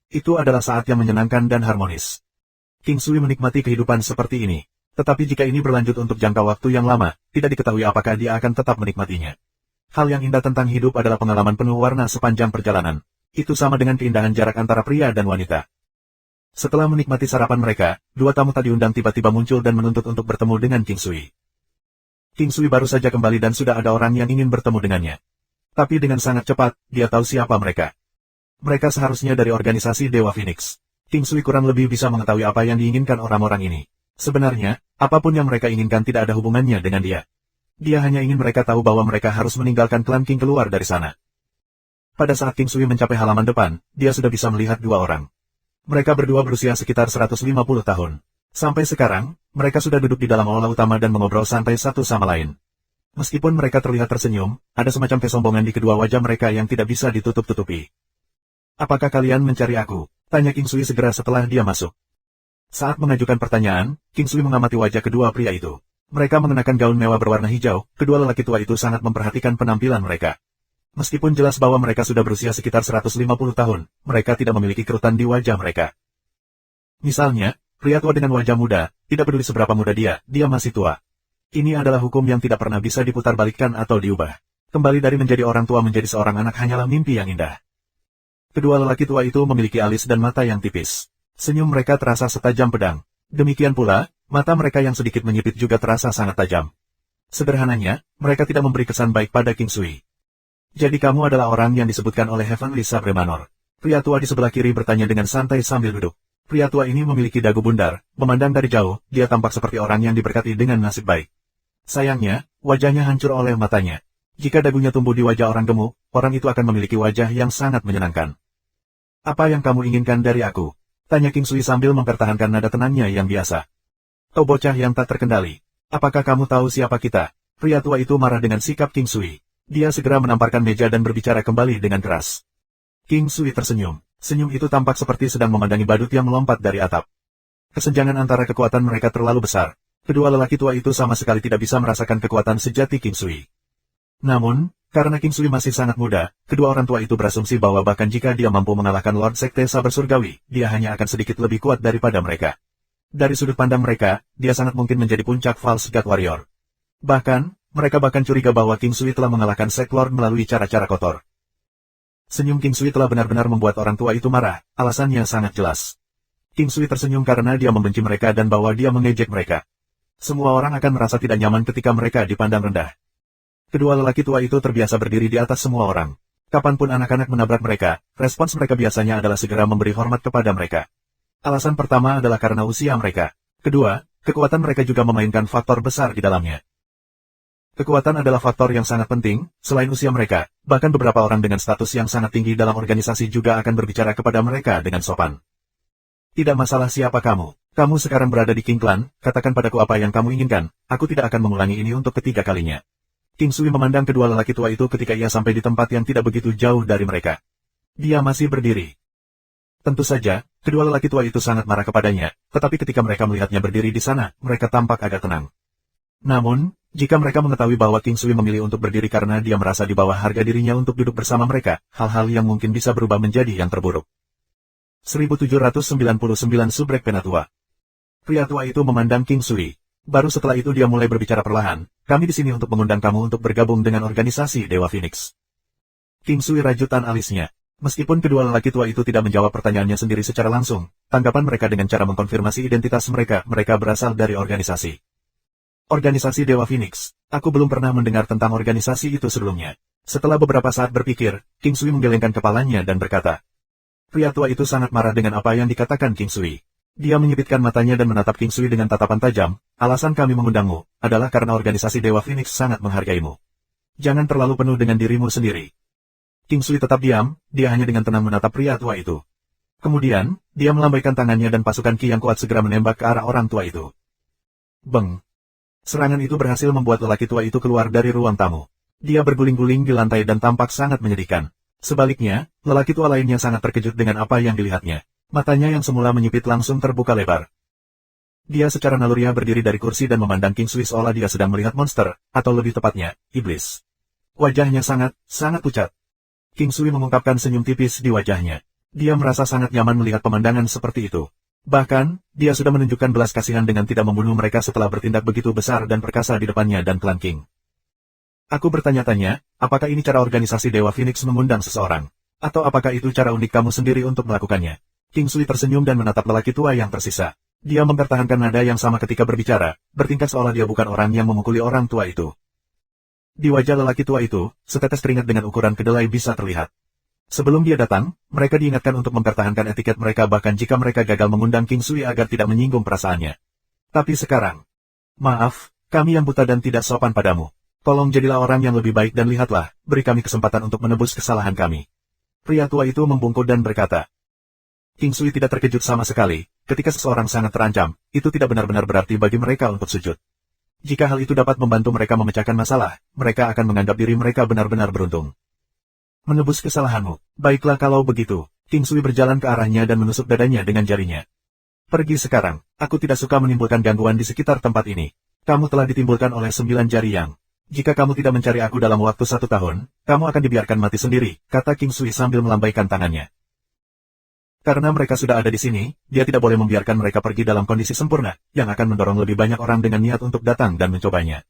Itu adalah saat yang menyenangkan dan harmonis. King Sui menikmati kehidupan seperti ini. Tetapi jika ini berlanjut untuk jangka waktu yang lama, tidak diketahui apakah dia akan tetap menikmatinya. Hal yang indah tentang hidup adalah pengalaman penuh warna sepanjang perjalanan. Itu sama dengan keindahan jarak antara pria dan wanita. Setelah menikmati sarapan mereka, 2 tamu tak diundang tiba-tiba muncul dan menuntut untuk bertemu dengan King Sui. King Sui baru saja kembali dan sudah ada orang yang ingin bertemu dengannya. Tapi dengan sangat cepat, dia tahu siapa mereka. Mereka seharusnya dari organisasi Dewa Phoenix. King Sui kurang lebih bisa mengetahui apa yang diinginkan orang-orang ini. Sebenarnya, apapun yang mereka inginkan tidak ada hubungannya dengan dia. Dia hanya ingin mereka tahu bahwa mereka harus meninggalkan klan King keluar dari sana. Pada saat King Sui mencapai halaman depan, dia sudah bisa melihat 2 orang. Mereka berdua berusia sekitar 150 tahun. Sampai sekarang, mereka sudah duduk di dalam aula utama dan mengobrol santai satu sama lain. Meskipun mereka terlihat tersenyum, ada semacam kesombongan di kedua wajah mereka yang tidak bisa ditutup-tutupi. "Apakah kalian mencari aku?" tanya King Sui segera setelah dia masuk. Saat mengajukan pertanyaan, King Sui mengamati wajah kedua pria itu. Mereka mengenakan gaun mewah berwarna hijau, kedua lelaki tua itu sangat memperhatikan penampilan mereka. Meskipun jelas bahwa mereka sudah berusia sekitar 150 tahun, mereka tidak memiliki kerutan di wajah mereka. Misalnya, pria tua dengan wajah muda, tidak peduli seberapa muda dia masih tua. Ini adalah hukum yang tidak pernah bisa diputarbalikkan atau diubah. Kembali dari menjadi orang tua menjadi seorang anak hanyalah mimpi yang indah. Kedua lelaki tua itu memiliki alis dan mata yang tipis. Senyum mereka terasa setajam pedang. Demikian pula, mata mereka yang sedikit menyipit juga terasa sangat tajam. Sederhananya, mereka tidak memberi kesan baik pada King Sui. "Jadi kamu adalah orang yang disebutkan oleh Heavenly Sabre Manor?" Pria tua di sebelah kiri bertanya dengan santai sambil duduk. Pria tua ini memiliki dagu bundar, memandang dari jauh, dia tampak seperti orang yang diberkati dengan nasib baik. Sayangnya, wajahnya hancur oleh matanya. Jika dagunya tumbuh di wajah orang gemuk, orang itu akan memiliki wajah yang sangat menyenangkan. "Apa yang kamu inginkan dari aku?" Tanya King Sui sambil mempertahankan nada tenangnya yang biasa. Kau bocah yang tak terkendali. Apakah kamu tahu siapa kita? Pria tua itu marah dengan sikap King Sui. Dia segera menamparkan meja dan berbicara kembali dengan keras. King Sui tersenyum. Senyum itu tampak seperti sedang memandangi badut yang melompat dari atap. Kesenjangan antara kekuatan mereka terlalu besar. Kedua lelaki tua itu sama sekali tidak bisa merasakan kekuatan sejati King Sui. Namun, karena King Sui masih sangat muda, kedua orang tua itu berasumsi bahwa bahkan jika dia mampu mengalahkan Lord Sekte Saber Surgawi, dia hanya akan sedikit lebih kuat daripada mereka. Dari sudut pandang mereka, dia sangat mungkin menjadi puncak False God Warrior. Bahkan, mereka curiga bahwa King Sui telah mengalahkan Sek Lord melalui cara-cara kotor. Senyum King Sui telah benar-benar membuat orang tua itu marah, alasannya sangat jelas. King Sui tersenyum karena dia membenci mereka dan bahwa dia mengejek mereka. Semua orang akan merasa tidak nyaman ketika mereka dipandang rendah. Kedua lelaki tua itu terbiasa berdiri di atas semua orang. Kapanpun anak-anak menabrak mereka, respons mereka biasanya adalah segera memberi hormat kepada mereka. Alasan pertama adalah karena usia mereka. Kedua, kekuatan mereka juga memainkan faktor besar di dalamnya. Kekuatan adalah faktor yang sangat penting, selain usia mereka, bahkan beberapa orang dengan status yang sangat tinggi dalam organisasi juga akan berbicara kepada mereka dengan sopan. Tidak masalah siapa kamu. Kamu sekarang berada di King Clan, katakan padaku apa yang kamu inginkan, aku tidak akan mengulangi ini untuk ketiga kalinya. King Sui memandang kedua lelaki tua itu ketika ia sampai di tempat yang tidak begitu jauh dari mereka. Dia masih berdiri. Tentu saja, kedua lelaki tua itu sangat marah kepadanya, tetapi ketika mereka melihatnya berdiri di sana, mereka tampak agak tenang. Namun, jika mereka mengetahui bahwa King Sui memilih untuk berdiri karena dia merasa di bawah harga dirinya untuk duduk bersama mereka, hal-hal yang mungkin bisa berubah menjadi yang terburuk. 1799 Subrek Penatua. Pria tua itu memandang King Sui. Baru setelah itu dia mulai berbicara perlahan, kami di sini untuk mengundang kamu untuk bergabung dengan organisasi Dewa Phoenix. King Sui rajutan alisnya. Meskipun kedua lelaki tua itu tidak menjawab pertanyaannya sendiri secara langsung, tanggapan mereka dengan cara mengkonfirmasi identitas mereka berasal dari organisasi. Organisasi Dewa Phoenix. Aku belum pernah mendengar tentang organisasi itu sebelumnya. Setelah beberapa saat berpikir, King Sui menggelengkan kepalanya dan berkata. Pria tua itu sangat marah dengan apa yang dikatakan King Sui. Dia menyipitkan matanya dan menatap King Sui dengan tatapan tajam. Alasan kami mengundangmu adalah karena organisasi Dewa Phoenix sangat menghargaimu. Jangan terlalu penuh dengan dirimu sendiri. King Sui tetap diam, dia hanya dengan tenang menatap pria tua itu. Kemudian, dia melambaikan tangannya dan pasukan Ki yang kuat segera menembak ke arah orang tua itu. Beng! Serangan itu berhasil membuat lelaki tua itu keluar dari ruang tamu. Dia berguling-guling di lantai dan tampak sangat menyedihkan. Sebaliknya, lelaki tua lainnya sangat terkejut dengan apa yang dilihatnya. Matanya yang semula menyipit langsung terbuka lebar. Dia secara naluriah berdiri dari kursi dan memandang King Sui seolah dia sedang melihat monster, atau lebih tepatnya, iblis. Wajahnya sangat pucat. King Sui mengungkapkan senyum tipis di wajahnya. Dia merasa sangat nyaman melihat pemandangan seperti itu. Bahkan, dia sudah menunjukkan belas kasihan dengan tidak membunuh mereka setelah bertindak begitu besar dan perkasa di depannya dan klan King. Aku bertanya-tanya, apakah ini cara organisasi Dewa Phoenix mengundang seseorang? Atau apakah itu cara unik kamu sendiri untuk melakukannya? King Sui tersenyum dan menatap lelaki tua yang tersisa. Dia mempertahankan nada yang sama ketika berbicara, bertingkah seolah dia bukan orang yang memukuli orang tua itu. Di wajah lelaki tua itu, setetes keringat dengan ukuran kedelai bisa terlihat. Sebelum dia datang, mereka diingatkan untuk mempertahankan etiket mereka bahkan jika mereka gagal mengundang King Sui agar tidak menyinggung perasaannya. Tapi sekarang, maaf, kami yang buta dan tidak sopan padamu. Tolong jadilah orang yang lebih baik dan lihatlah, beri kami kesempatan untuk menebus kesalahan kami. Pria tua itu membungkuk dan berkata. King Sui tidak terkejut sama sekali, ketika seseorang sangat terancam, itu tidak benar-benar berarti bagi mereka untuk sujud. Jika hal itu dapat membantu mereka memecahkan masalah, mereka akan menganggap diri mereka benar-benar beruntung. Menebus kesalahanmu, baiklah kalau begitu. King Sui berjalan ke arahnya dan menusuk dadanya dengan jarinya. Pergi sekarang, aku tidak suka menimbulkan gangguan di sekitar tempat ini. Kamu telah ditimbulkan oleh 9 jari yang. Jika kamu tidak mencari aku dalam waktu 1 tahun, kamu akan dibiarkan mati sendiri, kata King Sui sambil melambaikan tangannya. Karena mereka sudah ada di sini, dia tidak boleh membiarkan mereka pergi dalam kondisi sempurna, yang akan mendorong lebih banyak orang dengan niat untuk datang dan mencobanya.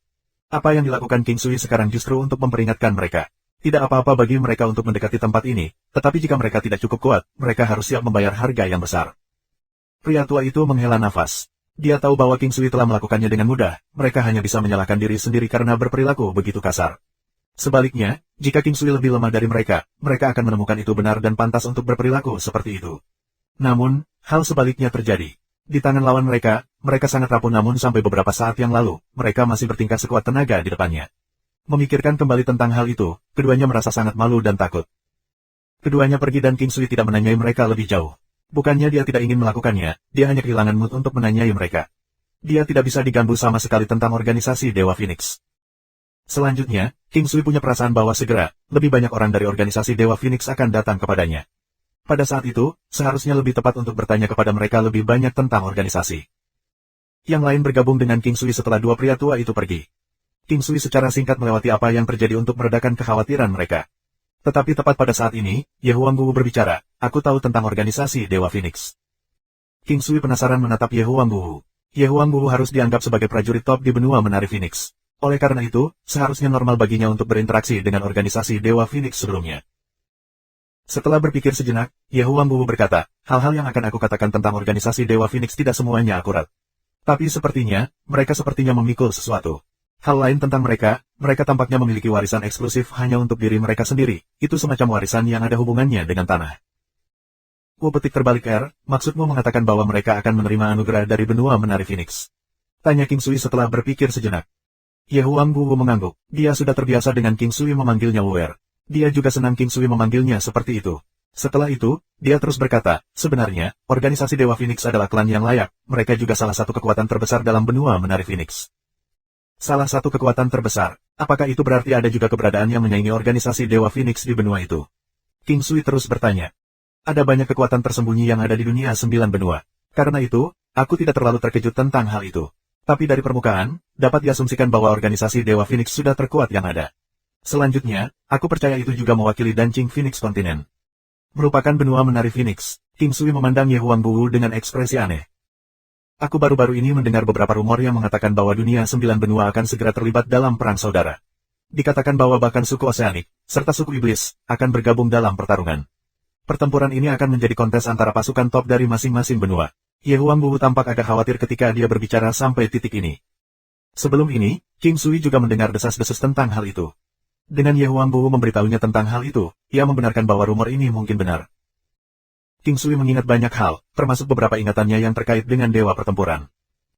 Apa yang dilakukan King Sui sekarang justru untuk memperingatkan mereka. Tidak apa-apa bagi mereka untuk mendekati tempat ini, tetapi jika mereka tidak cukup kuat, mereka harus siap membayar harga yang besar. Pria tua itu menghela nafas. Dia tahu bahwa King Sui telah melakukannya dengan mudah, mereka hanya bisa menyalahkan diri sendiri karena berperilaku begitu kasar. Sebaliknya, jika King Sui lebih lemah dari mereka, mereka akan menemukan itu benar dan pantas untuk berperilaku seperti itu. Namun, hal sebaliknya terjadi. Di tangan lawan mereka, mereka sangat rapuh namun sampai beberapa saat yang lalu, mereka masih bertingkah sekuat tenaga di depannya. Memikirkan kembali tentang hal itu, keduanya merasa sangat malu dan takut. Keduanya pergi dan King Sui tidak menanyai mereka lebih jauh. Bukannya dia tidak ingin melakukannya, dia hanya kehilangan mood untuk menanyai mereka. Dia tidak bisa diganggu sama sekali tentang organisasi Dewa Phoenix. Selanjutnya, King Sui punya perasaan bahwa segera, lebih banyak orang dari organisasi Dewa Phoenix akan datang kepadanya. Pada saat itu, seharusnya lebih tepat untuk bertanya kepada mereka lebih banyak tentang organisasi. Yang lain bergabung dengan King Sui setelah dua pria tua itu pergi. King Sui secara singkat melewati apa yang terjadi untuk meredakan kekhawatiran mereka. Tetapi tepat pada saat ini, Ye Huangguwu berbicara, aku tahu tentang organisasi Dewa Phoenix. King Sui penasaran menatap Ye Huangguwu. Ye Huangguwu harus dianggap sebagai prajurit top di benua menari Phoenix. Oleh karena itu, seharusnya normal baginya untuk berinteraksi dengan organisasi Dewa Phoenix sebelumnya. Setelah berpikir sejenak, Ye Huangguwu berkata, hal-hal yang akan aku katakan tentang organisasi Dewa Phoenix tidak semuanya akurat. Tapi sepertinya, mereka sepertinya memikul sesuatu. Hal lain tentang mereka tampaknya memiliki warisan eksklusif hanya untuk diri mereka sendiri, itu semacam warisan yang ada hubungannya dengan tanah. Petik terbalik R, maksudmu mengatakan bahwa mereka akan menerima anugerah dari benua menari Phoenix? Tanya King Sui setelah berpikir sejenak. Ye Huangguwu mengangguk, dia sudah terbiasa dengan King Sui memanggilnya Wuer. Dia juga senang King Sui memanggilnya seperti itu. Setelah itu, dia terus berkata, sebenarnya, organisasi Dewa Phoenix adalah klan yang layak, mereka juga salah satu kekuatan terbesar dalam benua menari Phoenix. Salah satu kekuatan terbesar, apakah itu berarti ada juga keberadaan yang menyaingi organisasi Dewa Phoenix di benua itu? King Sui terus bertanya. Ada banyak kekuatan tersembunyi yang ada di dunia 9 benua. Karena itu, aku tidak terlalu terkejut tentang hal itu. Tapi dari permukaan, dapat diasumsikan bahwa organisasi Dewa Phoenix sudah terkuat yang ada. Selanjutnya, aku percaya itu juga mewakili Dancing Phoenix kontinen. Merupakan benua menari Phoenix, King Sui memandang Ye Huangguwu dengan ekspresi aneh. Aku baru-baru ini mendengar beberapa rumor yang mengatakan bahwa dunia 9 benua akan segera terlibat dalam perang saudara. Dikatakan bahwa bahkan suku Oseanik, serta suku Iblis, akan bergabung dalam pertarungan. Pertempuran ini akan menjadi kontes antara pasukan top dari masing-masing benua. Ye Huangguwu tampak agak khawatir ketika dia berbicara sampai titik ini. Sebelum ini, King Sui juga mendengar desas-desus tentang hal itu. Dengan Ye Huangguwu memberitahunya tentang hal itu, ia membenarkan bahwa rumor ini mungkin benar. King Sui mengingat banyak hal, termasuk beberapa ingatannya yang terkait dengan dewa pertempuran.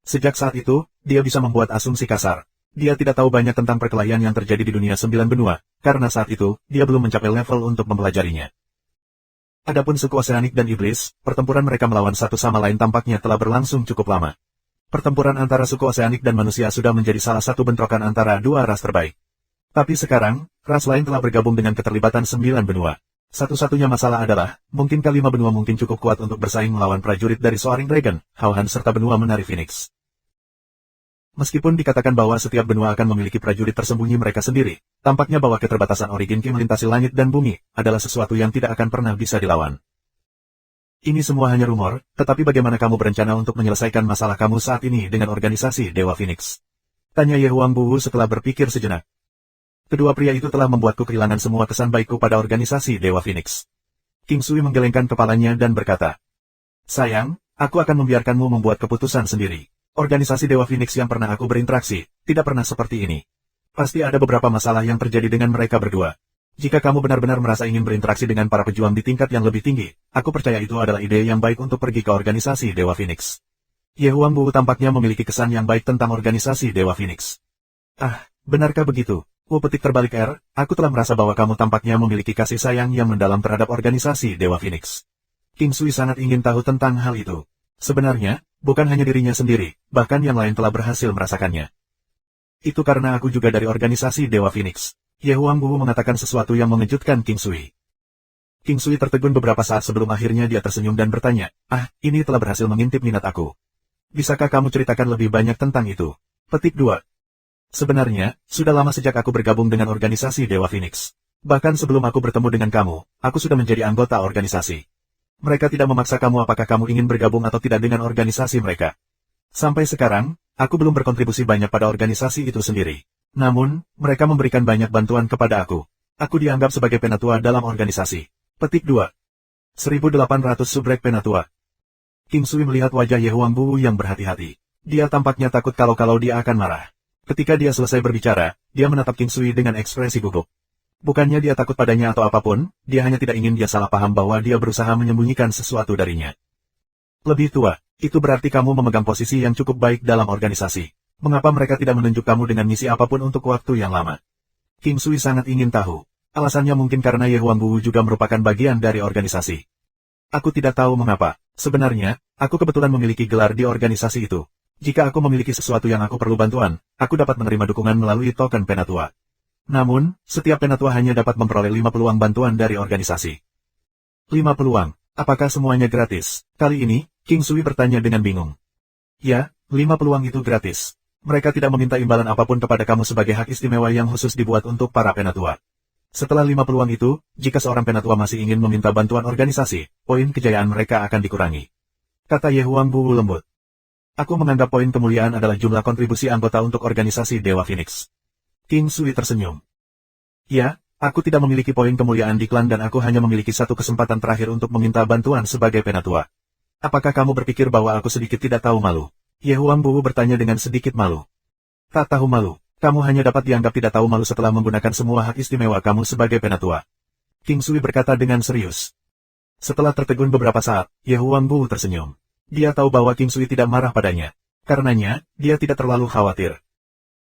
Sejak saat itu, dia bisa membuat asumsi kasar. Dia tidak tahu banyak tentang perkelahian yang terjadi di dunia 9 benua, karena saat itu, dia belum mencapai level untuk mempelajarinya. Adapun suku Oseanik dan Iblis, pertempuran mereka melawan satu sama lain tampaknya telah berlangsung cukup lama. Pertempuran antara suku Oseanik dan manusia sudah menjadi salah satu bentrokan antara dua ras terbaik. Tapi sekarang, ras lain telah bergabung dengan keterlibatan 9 benua. Satu-satunya masalah adalah, mungkinkah 5 benua mungkin cukup kuat untuk bersaing melawan prajurit dari Soaring Dragon, Hao-Han serta benua menari Phoenix. Meskipun dikatakan bahwa setiap benua akan memiliki prajurit tersembunyi mereka sendiri, tampaknya bahwa keterbatasan Origin Ki melintasi langit dan bumi, adalah sesuatu yang tidak akan pernah bisa dilawan. Ini semua hanya rumor, tetapi bagaimana kamu berencana untuk menyelesaikan masalah kamu saat ini dengan organisasi Dewa Phoenix? Tanya Ye Huangguwu setelah berpikir sejenak. Kedua pria itu telah membuatku kehilangan semua kesan baikku pada organisasi Dewa Phoenix. King Sui menggelengkan kepalanya dan berkata, sayang, aku akan membiarkanmu membuat keputusan sendiri. Organisasi Dewa Phoenix yang pernah aku berinteraksi, tidak pernah seperti ini. Pasti ada beberapa masalah yang terjadi dengan mereka berdua. Jika kamu benar-benar merasa ingin berinteraksi dengan para pejuang di tingkat yang lebih tinggi, aku percaya itu adalah ide yang baik untuk pergi ke organisasi Dewa Phoenix. Ye Huangguwu tampaknya memiliki kesan yang baik tentang organisasi Dewa Phoenix. Ah, benarkah begitu? Petik terbalik R, aku telah merasa bahwa kamu tampaknya memiliki kasih sayang yang mendalam terhadap organisasi Dewa Phoenix. King Sui sangat ingin tahu tentang hal itu. Sebenarnya, bukan hanya dirinya sendiri, bahkan yang lain telah berhasil merasakannya. Itu karena aku juga dari organisasi Dewa Phoenix. Ye Huangguwu mengatakan sesuatu yang mengejutkan King Sui. King Sui tertegun beberapa saat sebelum akhirnya dia tersenyum dan bertanya, ini telah berhasil mengintip minat aku. Bisakah kamu ceritakan lebih banyak tentang itu? Petik 2. Sebenarnya, sudah lama sejak aku bergabung dengan organisasi Dewa Phoenix. Bahkan sebelum aku bertemu dengan kamu, aku sudah menjadi anggota organisasi. Mereka tidak memaksa kamu apakah kamu ingin bergabung atau tidak dengan organisasi mereka. Sampai sekarang, aku belum berkontribusi banyak pada organisasi itu sendiri. Namun, mereka memberikan banyak bantuan kepada aku. Aku dianggap sebagai penatua dalam organisasi. Petik 2. 1800 subrek penatua. King Sui melihat wajah Ye Huangguwu yang berhati-hati. Dia tampaknya takut kalau dia akan marah. Ketika dia selesai berbicara, dia menatap King Sui dengan ekspresi gugup. Bukannya dia takut padanya atau apapun, dia hanya tidak ingin dia salah paham bahwa dia berusaha menyembunyikan sesuatu darinya. Lebih tua, itu berarti kamu memegang posisi yang cukup baik dalam organisasi. Mengapa mereka tidak menunjuk kamu dengan misi apapun untuk waktu yang lama? King Sui sangat ingin tahu. Alasannya mungkin karena Ye Huangguwu juga merupakan bagian dari organisasi. Aku tidak tahu mengapa. Sebenarnya, aku kebetulan memiliki gelar di organisasi itu. Jika aku memiliki sesuatu yang aku perlu bantuan, aku dapat menerima dukungan melalui token penatua. Namun, setiap penatua hanya dapat memperoleh 5 peluang bantuan dari organisasi. 5 peluang. Apakah semuanya gratis? Kali ini, King Sui bertanya dengan bingung. Ya, 5 peluang itu gratis. Mereka tidak meminta imbalan apapun kepada kamu sebagai hak istimewa yang khusus dibuat untuk para penatua. Setelah 5 peluang itu, jika seorang penatua masih ingin meminta bantuan organisasi, poin kejayaan mereka akan dikurangi. Kata Ye Huangbu lembut. Aku menganggap poin kemuliaan adalah jumlah kontribusi anggota untuk organisasi Dewa Phoenix. King Sui tersenyum. Ya, aku tidak memiliki poin kemuliaan di klan dan aku hanya memiliki satu kesempatan terakhir untuk meminta bantuan sebagai penatua. Apakah kamu berpikir bahwa aku sedikit tidak tahu malu? Ye Huangbu bertanya dengan sedikit malu. Tak tahu malu, kamu hanya dapat dianggap tidak tahu malu setelah menggunakan semua hak istimewa kamu sebagai penatua. King Sui berkata dengan serius. Setelah tertegun beberapa saat, Ye Huangbu tersenyum. Dia tahu bahwa King Sui tidak marah padanya. Karenanya, dia tidak terlalu khawatir.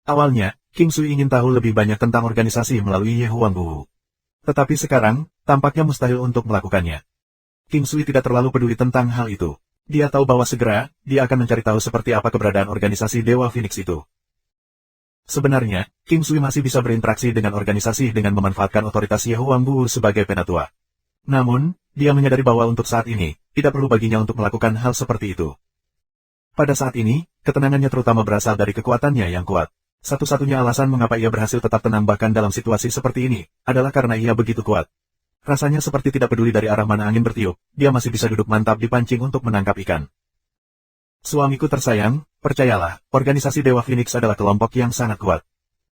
Awalnya, King Sui ingin tahu lebih banyak tentang organisasi melalui Ye Huangbu. Tetapi sekarang, tampaknya mustahil untuk melakukannya. King Sui tidak terlalu peduli tentang hal itu. Dia tahu bahwa segera, dia akan mencari tahu seperti apa keberadaan organisasi Dewa Phoenix itu. Sebenarnya, King Sui masih bisa berinteraksi dengan organisasi dengan memanfaatkan otoritas Ye Huangbu sebagai penatua. Namun, dia menyadari bahwa untuk saat ini, tidak perlu baginya untuk melakukan hal seperti itu. Pada saat ini, ketenangannya terutama berasal dari kekuatannya yang kuat. Satu-satunya alasan mengapa ia berhasil tetap tenang bahkan dalam situasi seperti ini, adalah karena ia begitu kuat. Rasanya seperti tidak peduli dari arah mana angin bertiup, dia masih bisa duduk mantap di pancing untuk menangkap ikan. Suamiku tersayang, percayalah, organisasi Dewa Phoenix adalah kelompok yang sangat kuat.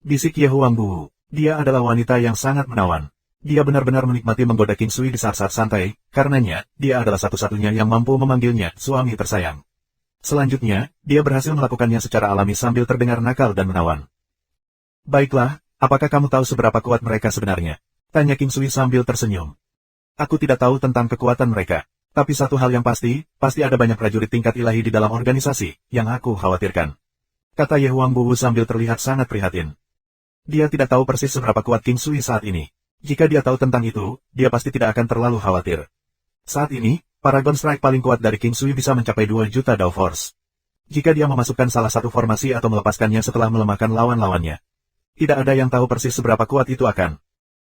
Bisik Ye Huangbu. Dia adalah wanita yang sangat menawan. Dia benar-benar menikmati menggoda King Sui di saat-saat santai, karenanya, dia adalah satu-satunya yang mampu memanggilnya suami tersayang. Selanjutnya, dia berhasil melakukannya secara alami sambil terdengar nakal dan menawan. Baiklah, apakah kamu tahu seberapa kuat mereka sebenarnya? Tanya King Sui sambil tersenyum. Aku tidak tahu tentang kekuatan mereka. Tapi satu hal yang pasti ada banyak prajurit tingkat ilahi di dalam organisasi, yang aku khawatirkan. Kata Ye Huangbu sambil terlihat sangat prihatin. Dia tidak tahu persis seberapa kuat King Sui saat ini. Jika dia tahu tentang itu, dia pasti tidak akan terlalu khawatir. Saat ini, Paragon Strike paling kuat dari King Sui bisa mencapai 2 juta Dao Force. Jika dia memasukkan salah satu formasi atau melepaskannya setelah melemahkan lawan-lawannya. Tidak ada yang tahu persis seberapa kuat itu akan.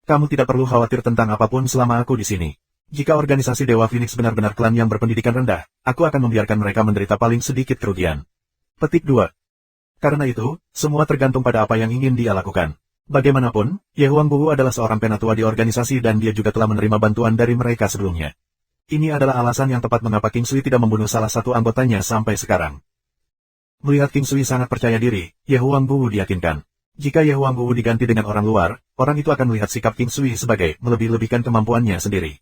Kamu tidak perlu khawatir tentang apapun selama aku di sini. Jika organisasi Dewa Phoenix benar-benar klan yang berpendidikan rendah, aku akan membiarkan mereka menderita paling sedikit kerugian. Petik 2. Karena itu, semua tergantung pada apa yang ingin dia lakukan. Bagaimanapun, Ye Huangbu adalah seorang penatua di organisasi dan dia juga telah menerima bantuan dari mereka sebelumnya. Ini adalah alasan yang tepat mengapa King Sui tidak membunuh salah satu anggotanya sampai sekarang. Melihat King Sui sangat percaya diri, Ye Huangbu diyakinkan. Jika Ye Huangbu diganti dengan orang luar, orang itu akan melihat sikap King Sui sebagai melebih-lebihkan kemampuannya sendiri.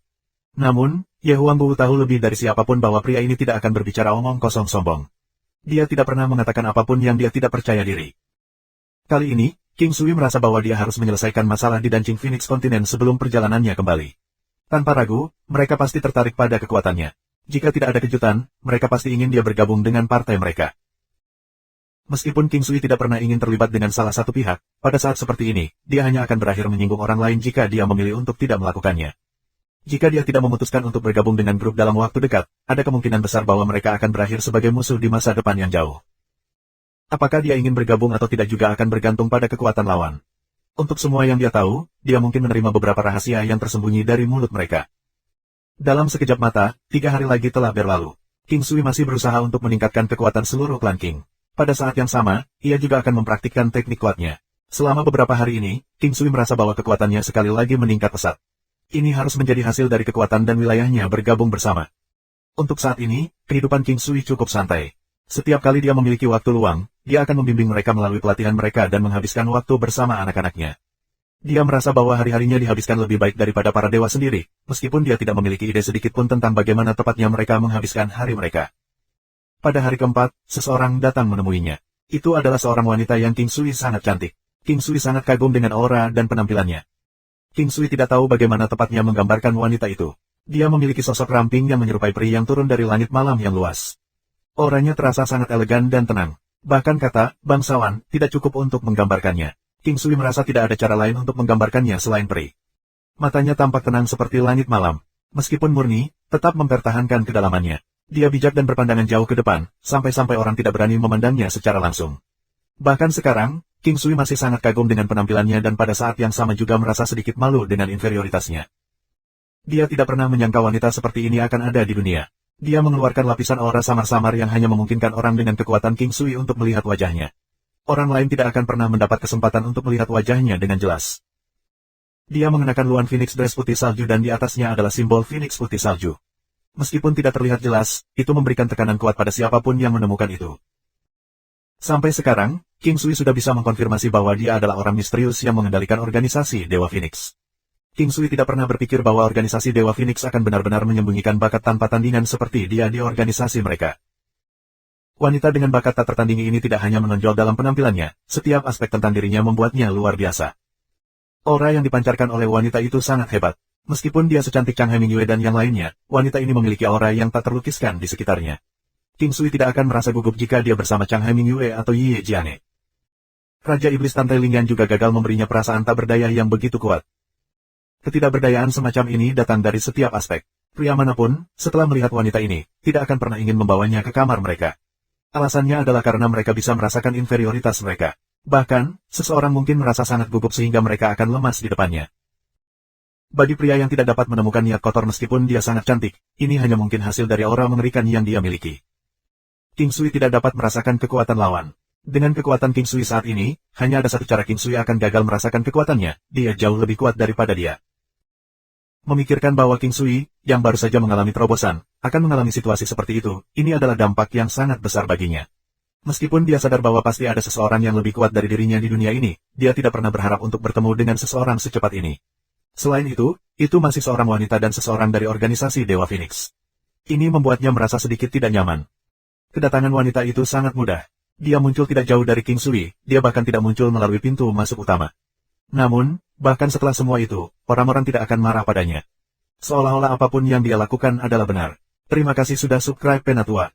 Namun, Ye Huangbu tahu lebih dari siapapun bahwa pria ini tidak akan berbicara omong kosong sombong. Dia tidak pernah mengatakan apapun yang dia tidak percaya diri. Kali ini, King Sui merasa bahwa dia harus menyelesaikan masalah di Dancing Phoenix Continent sebelum perjalanannya kembali. Tanpa ragu, mereka pasti tertarik pada kekuatannya. Jika tidak ada kejutan, mereka pasti ingin dia bergabung dengan partai mereka. Meskipun King Sui tidak pernah ingin terlibat dengan salah satu pihak, pada saat seperti ini, dia hanya akan berakhir menyinggung orang lain jika dia memilih untuk tidak melakukannya. Jika dia tidak memutuskan untuk bergabung dengan grup dalam waktu dekat, ada kemungkinan besar bahwa mereka akan berakhir sebagai musuh di masa depan yang jauh. Apakah dia ingin bergabung atau tidak juga akan bergantung pada kekuatan lawan. Untuk semua yang dia tahu, dia mungkin menerima beberapa rahasia yang tersembunyi dari mulut mereka. Dalam sekejap mata, 3 hari lagi telah berlalu. King Sui masih berusaha untuk meningkatkan kekuatan seluruh klan King. Pada saat yang sama, ia juga akan mempraktikkan teknik kuatnya. Selama beberapa hari ini, King Sui merasa bahwa kekuatannya sekali lagi meningkat pesat. Ini harus menjadi hasil dari kekuatan dan wilayahnya bergabung bersama. Untuk saat ini, kehidupan King Sui cukup santai. Setiap kali dia memiliki waktu luang, dia akan membimbing mereka melalui pelatihan mereka dan menghabiskan waktu bersama anak-anaknya. Dia merasa bahwa hari-harinya dihabiskan lebih baik daripada para dewa sendiri, meskipun dia tidak memiliki ide sedikit pun tentang bagaimana tepatnya mereka menghabiskan hari mereka. Pada hari keempat, seseorang datang menemuinya. Itu adalah seorang wanita yang King Sui sangat cantik. King Sui sangat kagum dengan aura dan penampilannya. King Sui tidak tahu bagaimana tepatnya menggambarkan wanita itu. Dia memiliki sosok ramping yang menyerupai peri yang turun dari langit malam yang luas. Auranya terasa sangat elegan dan tenang. Bahkan kata, bangsawan, tidak cukup untuk menggambarkannya. King Sui merasa tidak ada cara lain untuk menggambarkannya selain peri. Matanya tampak tenang seperti langit malam. Meskipun murni, tetap mempertahankan kedalamannya. Dia bijak dan berpandangan jauh ke depan, sampai-sampai orang tidak berani memandangnya secara langsung. Bahkan sekarang, King Sui masih sangat kagum dengan penampilannya dan pada saat yang sama juga merasa sedikit malu dengan inferioritasnya. Dia tidak pernah menyangka wanita seperti ini akan ada di dunia. Dia mengeluarkan lapisan aura samar-samar yang hanya memungkinkan orang dengan kekuatan King Sui untuk melihat wajahnya. Orang lain tidak akan pernah mendapat kesempatan untuk melihat wajahnya dengan jelas. Dia mengenakan luan Phoenix dress putih salju dan di atasnya adalah simbol Phoenix putih salju. Meskipun tidak terlihat jelas, itu memberikan tekanan kuat pada siapapun yang menemukan itu. Sampai sekarang, King Sui sudah bisa mengkonfirmasi bahwa dia adalah orang misterius yang mengendalikan organisasi Dewa Phoenix. King Sui tidak pernah berpikir bahwa organisasi Dewa Phoenix akan benar-benar menyembunyikan bakat tanpa tandingan seperti dia di organisasi mereka. Wanita dengan bakat tak tertandingi ini tidak hanya menonjol dalam penampilannya, setiap aspek tentang dirinya membuatnya luar biasa. Aura yang dipancarkan oleh wanita itu sangat hebat. Meskipun dia secantik Chang Hemingway dan yang lainnya, wanita ini memiliki aura yang tak terlukiskan di sekitarnya. King Sui tidak akan merasa gugup jika dia bersama Chang Hemingway atau Yi Jiane. Raja Iblis Tante Lingyan juga gagal memberinya perasaan tak berdaya yang begitu kuat. Ketidakberdayaan semacam ini datang dari setiap aspek. Pria manapun, setelah melihat wanita ini, tidak akan pernah ingin membawanya ke kamar mereka. Alasannya adalah karena mereka bisa merasakan inferioritas mereka. Bahkan, seseorang mungkin merasa sangat gugup sehingga mereka akan lemas di depannya. Bagi pria yang tidak dapat menemukan niat kotor meskipun dia sangat cantik, ini hanya mungkin hasil dari aura mengerikan yang dia miliki. King Sui tidak dapat merasakan kekuatan lawan. Dengan kekuatan King Sui saat ini, hanya ada satu cara King Sui akan gagal merasakan kekuatannya, dia jauh lebih kuat daripada dia. Memikirkan bahwa King Sui, yang baru saja mengalami terobosan, akan mengalami situasi seperti itu, ini adalah dampak yang sangat besar baginya. Meskipun dia sadar bahwa pasti ada seseorang yang lebih kuat dari dirinya di dunia ini, dia tidak pernah berharap untuk bertemu dengan seseorang secepat ini. Selain itu masih seorang wanita dan seseorang dari organisasi Dewa Phoenix. Ini membuatnya merasa sedikit tidak nyaman. Kedatangan wanita itu sangat mudah. Dia muncul tidak jauh dari King Sui, dia bahkan tidak muncul melalui pintu masuk utama. Namun, bahkan setelah semua itu, orang-orang tidak akan marah padanya. Seolah-olah apapun yang dia lakukan adalah benar. Terima kasih sudah subscribe Penatua.